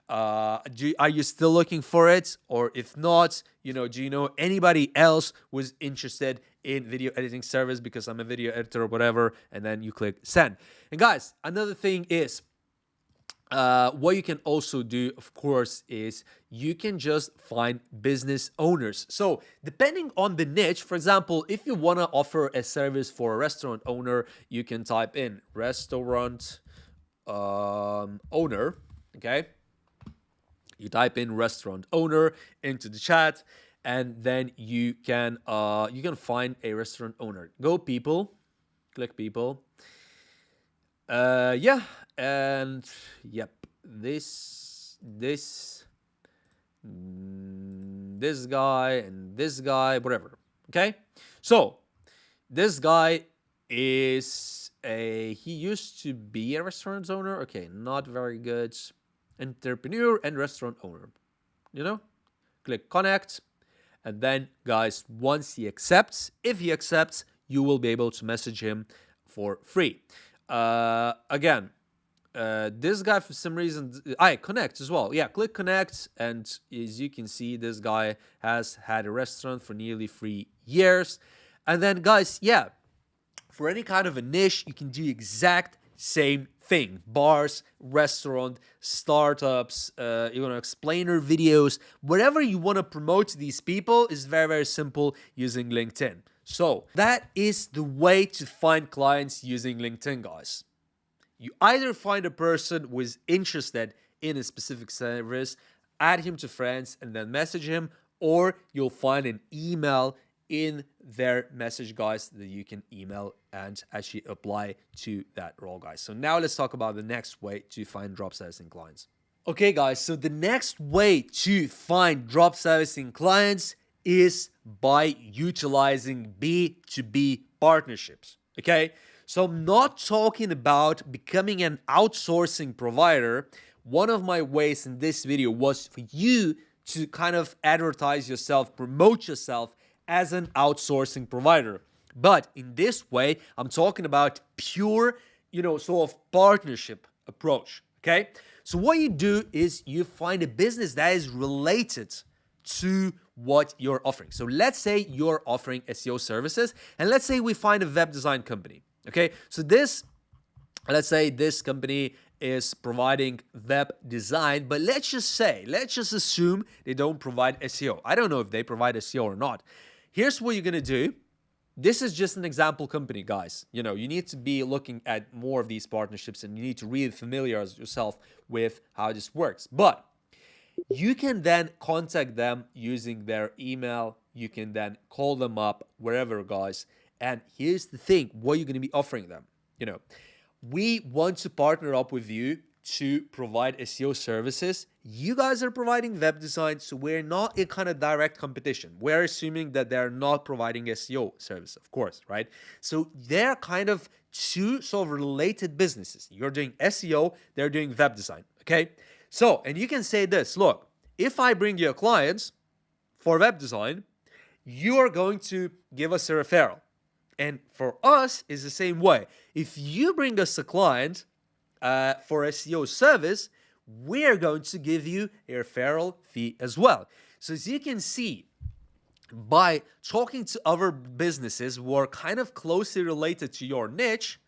Are you still looking for it? Or if not, do you know anybody else who's interested in video editing service, because I'm a video editor or whatever, and then you click send. And guys, another thing is, what you can also do, of course, is you can just find business owners. So depending on the niche, for example, if you want to offer a service for a restaurant owner, you can type in restaurant owner, okay? You type in restaurant owner into the chat, and then you can find a restaurant owner. Go people, click people. Yeah, and yep, this guy and this guy, whatever. Okay, so this guy is he used to be a restaurant owner. Okay, not very good. Entrepreneur and restaurant owner. Click connect, and then, guys, once he accepts, if he accepts, you will be able to message him for free. Again, this guy, for some reason, connect as well. Yeah, click connect, and as you can see, this guy has had a restaurant for nearly 3 years. And then, guys, yeah, for any kind of a niche, you can do exact same thing. Bars, restaurant, startups, explainer videos, whatever you want to promote to these people is very, very simple using LinkedIn. So that is the way to find clients using LinkedIn, guys. You either find a person who is interested in a specific service, add him to friends, and then message him, or you'll find an email in their message, guys, that you can email and actually apply to that role, guys. So now let's talk about the next way to find drop servicing clients. Okay, guys, so the next way to find drop servicing clients is by utilizing B2B partnerships, okay? So I'm not talking about becoming an outsourcing provider. One of my ways in this video was for you to kind of advertise yourself, promote yourself as an outsourcing provider. But in this way, I'm talking about pure, sort of partnership approach, okay? So what you do is you find a business that is related to what you're offering. So let's say you're offering SEO services, and let's say we find a web design company, okay? So let's say this company is providing web design, but let's just assume they don't provide SEO. I don't know if they provide SEO or not. Here's what you're going to do. This is just an example company, guys. You need to be looking at more of these partnerships, and you need to really familiarize yourself with how this works. But You can then contact them using their email. You can then call them up wherever, guys. And here's the thing, what you're going to be offering them. You know, we want to partner up with you to provide SEO services. You guys are providing web design, so we're not in kind of direct competition. We're assuming that they're not providing SEO service, of course, right? So they're kind of two sort of related businesses. You're doing SEO, they're doing web design, okay? So, and you can say this, look, if I bring you a client for web design, you are going to give us a referral. And for us, it's the same way. If you bring us a client for SEO service, we're going to give you a referral fee as well. So as you can see, by talking to other businesses who are kind of closely related to your niche,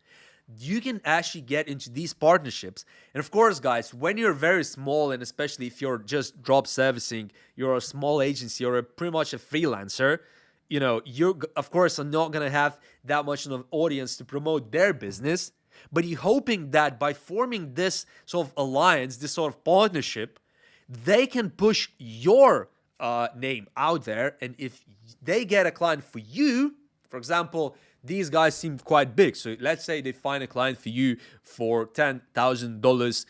you can actually get into these partnerships. And of course, guys, when you're very small, and especially if you're just drop servicing, you're a small agency, you're pretty much a freelancer, you know, you of course are not going to have that much of an audience to promote their business, but you're hoping that by forming this sort of alliance, this sort of partnership, they can push your name out there. And if they get a client for you, for example, these guys seem quite big. So let's say they find a client for you for $10,000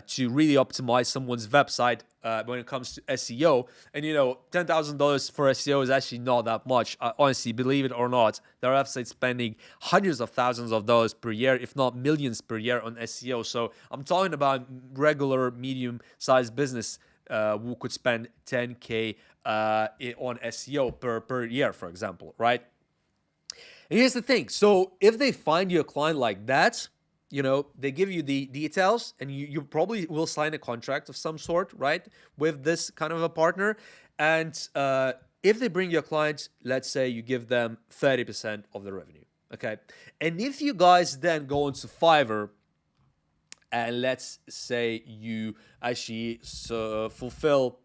to really optimize someone's website when it comes to SEO. And you know, $10,000 for SEO is actually not that much. Honestly, believe it or not, their website's spending hundreds of thousands of dollars per year, if not millions per year on SEO. So I'm talking about regular medium-sized business who could spend 10K on SEO per year, for example, right? And here's the thing. So if they find you a client like that, you know, they give you the details and you probably will sign a contract of some sort, right, with this kind of a partner. And if they bring you a client, let's say you give them 30% of the revenue, okay? And if you guys then go into Fiverr and let's say you actually fulfill,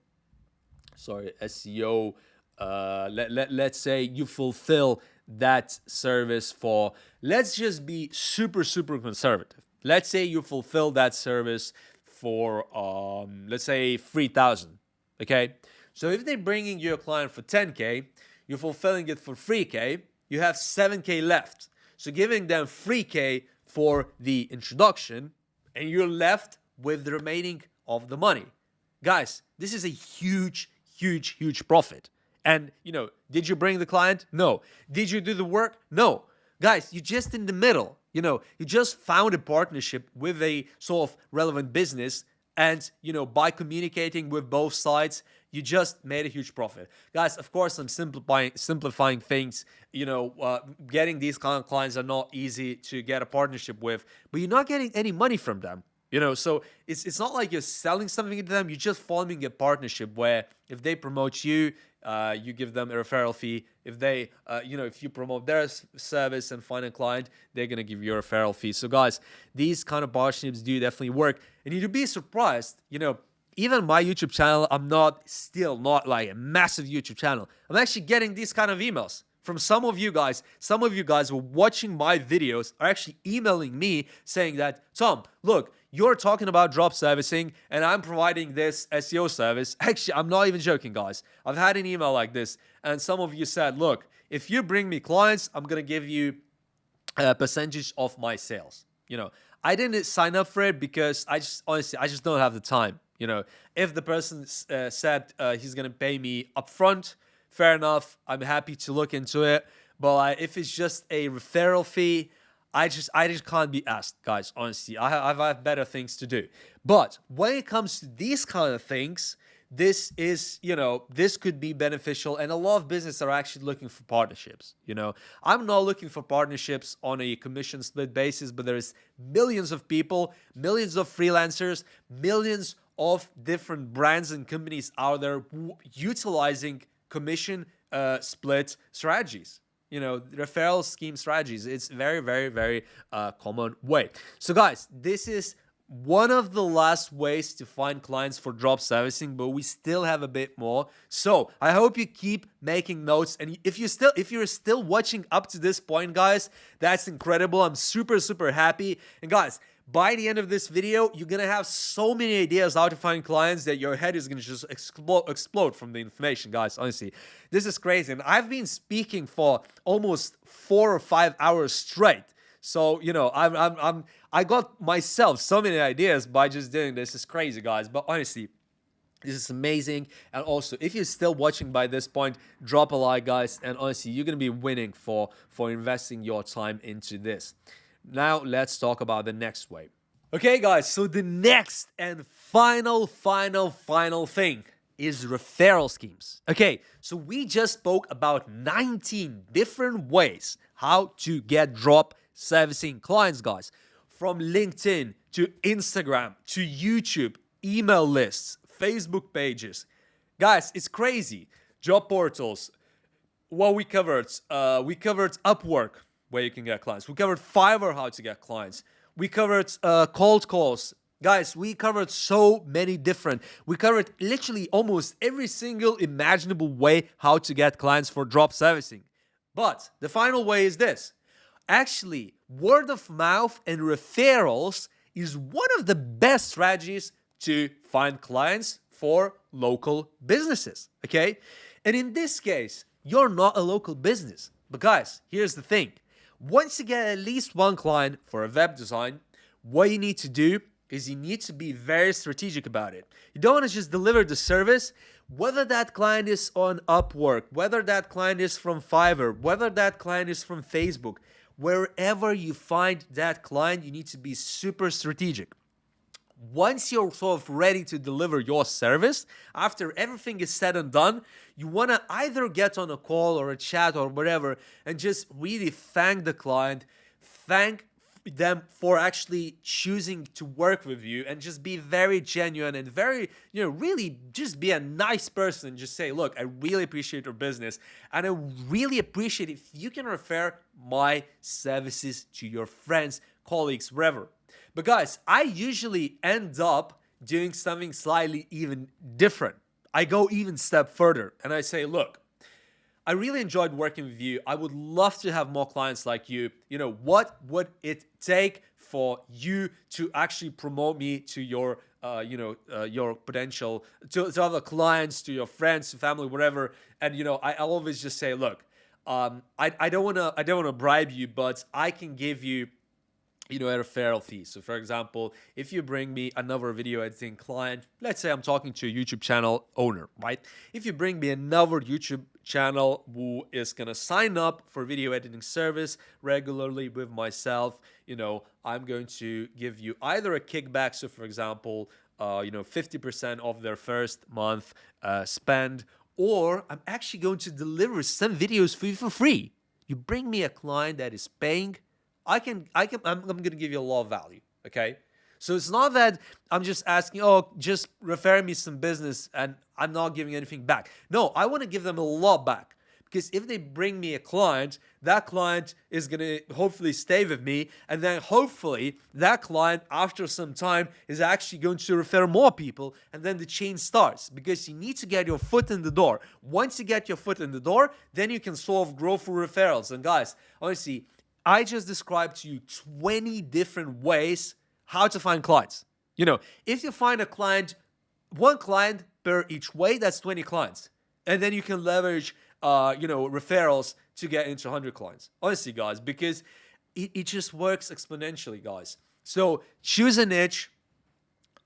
SEO, let's say you fulfill that service for, let's just be super conservative. Let's say you fulfill that service for let's say 3,000, okay? So if they're bringing you a client for 10K, you're fulfilling it for 3K, you have 7K left. So giving them 3K for the introduction and you're left with the remaining of the money. Guys, this is a huge profit. And, you know, did you bring the client? No. Did you do the work? No. Guys, you're just in the middle. You know, you just found a partnership with a sort of relevant business. And, you know, by communicating with both sides, you just made a huge profit. Guys, of course, I'm simplifying things. You know, getting these kind of clients are not easy to get a partnership with, but you're not getting any money from them. You know, so it's not like you're selling something to them. You're just forming a partnership where if they promote you, you give them a referral fee. If they, if you promote their service and find a client, they're going to give you a referral fee. So guys, these kind of partnerships do definitely work. And you'd be surprised, you know, even my YouTube channel, I'm still not like a massive YouTube channel. I'm actually getting these kind of emails from some of you guys. Some of you guys who are watching my videos are actually emailing me saying that, Tom, look, you're talking about drop servicing and I'm providing this SEO service. Actually, I'm not even joking, guys. I've had an email like this and some of you said, look, if you bring me clients, I'm going to give you a percentage of my sales. You know, I didn't sign up for it because I just don't have the time. You know, if the person said he's going to pay me upfront, fair enough. I'm happy to look into it. But if it's just a referral fee, I just can't be asked, guys, honestly. I have better things to do. But when it comes to these kind of things, this is, you know, this could be beneficial. And a lot of businesses are actually looking for partnerships. You know, I'm not looking for partnerships on a commission split basis, but there's millions of people, millions of freelancers, millions of different brands and companies out there utilizing commission split strategies. You know, referral scheme strategies. It's very common way. So guys, this is one of the last ways to find clients for drop servicing, but we still have a bit more. So I hope you keep making notes. And if you're still watching up to this point, guys, that's incredible. I'm super happy. And guys, By the end of this video, you're gonna have so many ideas how to find clients that your head is gonna just explode from the information, guys. Honestly, this is crazy. And I've been speaking for almost 4 or 5 hours straight. So, you know, I got myself so many ideas by just doing this. It's crazy, guys. But honestly, this is amazing. And also, if you're still watching by this point, drop a like, guys. And honestly, you're gonna be winning for investing your time into this. Now, let's talk about the next way. Okay, guys, so the next and final thing is referral schemes. Okay, so we just spoke about 19 different ways how to get drop servicing clients, guys. From LinkedIn to Instagram to YouTube, email lists, Facebook pages. Guys, it's crazy. Job portals. What we covered Upwork, where you can get clients. We covered Fiverr, how to get clients. We covered cold calls. Guys, we covered so many different. We covered literally almost every single imaginable way how to get clients for drop servicing. But the final way is this. Actually, word of mouth and referrals is one of the best strategies to find clients for local businesses, okay? And in this case, you're not a local business. But guys, here's the thing. Once you get at least one client for a web design, what you need to do is you need to be very strategic about it. You don't want to just deliver the service, whether that client is on Upwork, whether that client is from Fiverr, whether that client is from Facebook. Wherever you find that client, you need to be super strategic. Once you're sort of ready to deliver your service, after everything is said and done, you want to either get on a call or a chat or whatever and just really thank the client, thank them for actually choosing to work with you, and just be very genuine and very, really just be a nice person and just say, look, I really appreciate your business and I really appreciate if you can refer my services to your friends, colleagues, wherever. But guys, I usually end up doing something slightly even different. I go even step further and I say, look, I really enjoyed working with you. I would love to have more clients like you. What would it take for you to actually promote me to your, your potential, to other clients, to your friends, to family, whatever. And, I always just say, look, I don't want to bribe you, but I can give you, a referral fee. So for example, if you bring me another video editing client, let's say I'm talking to a YouTube channel owner, right? If you bring me another YouTube channel who is going to sign up for video editing service regularly with myself, I'm going to give you either a kickback. So for example, 50% of their first month spend, or I'm actually going to deliver some videos for you for free. You bring me a client that is paying, I'm going to give you a lot of value, okay? So it's not that I'm just asking, just refer me some business and I'm not giving anything back. No, I want to give them a lot back, because if they bring me a client, that client is going to hopefully stay with me, and then hopefully that client after some time is actually going to refer more people, and then the chain starts, because you need to get your foot in the door. Once you get your foot in the door, then you can sort of grow through referrals. And guys, honestly, I just described to you 20 different ways how to find clients. If you find a client, one client per each way, that's 20 clients. And then you can leverage, referrals to get into 100 clients. Honestly, guys, because it just works exponentially, guys. So choose a niche,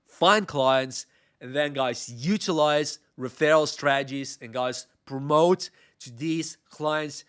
find clients, and then, guys, utilize referral strategies, and, guys, promote to these clients.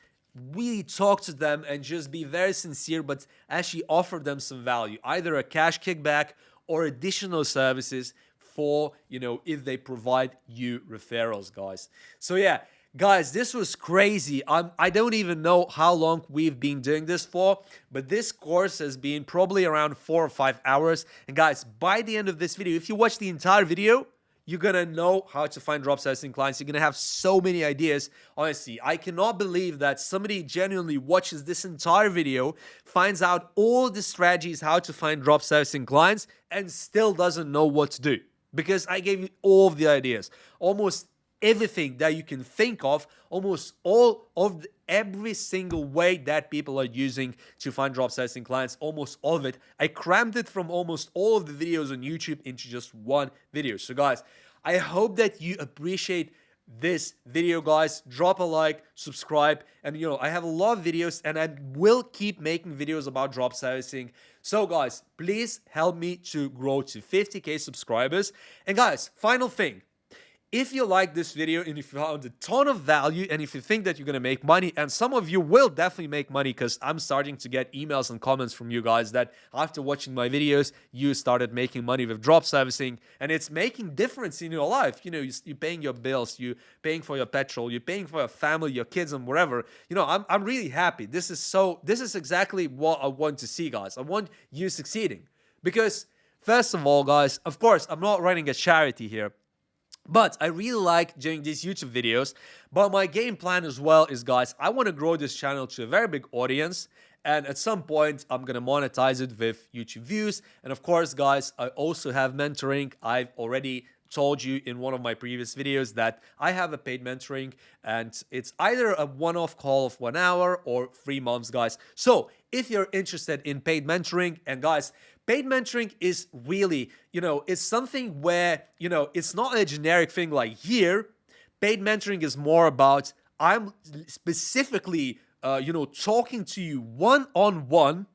Really talk to them and just be very sincere, but actually offer them some value, either a cash kickback or additional services for, if they provide you referrals, guys. So yeah, guys, this was crazy. I don't even know how long we've been doing this for, but this course has been probably around 4 or 5 hours. And guys, by the end of this video, if you watch the entire video, you're going to know how to find drop servicing clients. You're going to have so many ideas. Honestly, I cannot believe that somebody genuinely watches this entire video, finds out all the strategies how to find drop servicing clients, and still doesn't know what to do. Because I gave you all of the ideas. Almost everything that you can think of, almost all of every single way that people are using to find drop sizing clients, almost all of it. I crammed it from almost all of the videos on YouTube into just one video. So guys, I hope that you appreciate this video, guys. Drop a like, subscribe, and I have a lot of videos and I will keep making videos about drop sizing. So guys, please help me to grow to 50k subscribers. And guys, final thing, if you like this video and if you found a ton of value and if you think that you're going to make money, and some of you will definitely make money because I'm starting to get emails and comments from you guys that after watching my videos, you started making money with drop servicing and it's making difference in your life. You're paying your bills, you're paying for your petrol, you're paying for your family, your kids and whatever. I'm really happy. This is exactly what I want to see, guys. I want you succeeding because first of all, guys, of course, I'm not running a charity here. But I really like doing these YouTube videos. But my game plan as well is, guys, I want to grow this channel to a very big audience. And at some point, I'm going to monetize it with YouTube views. And of course, guys, I also have mentoring. I've already told you in one of my previous videos that I have a paid mentoring. And it's either a one-off call of 1 hour or 3 months, guys. So if you're interested in paid mentoring, and guys, paid mentoring is really, it's something where, it's not a generic thing like here. Paid mentoring is more about I'm specifically, talking to you one-on-one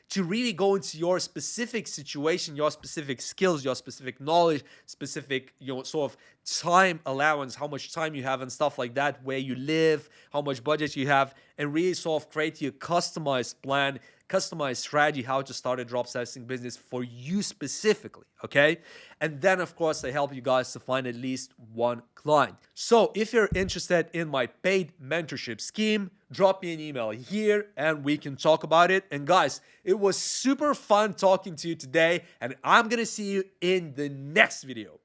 to really go into your specific situation, your specific skills, your specific knowledge, specific, sort of time allowance, how much time you have and stuff like that, where you live, how much budget you have, and really sort of create your customized plan, customized strategy, how to start a drop sizing business for you specifically, okay? And then, of course, I help you guys to find at least one client. So if you're interested in my paid mentorship scheme, drop me an email here and we can talk about it. And guys, it was super fun talking to you today, and I'm gonna see you in the next video.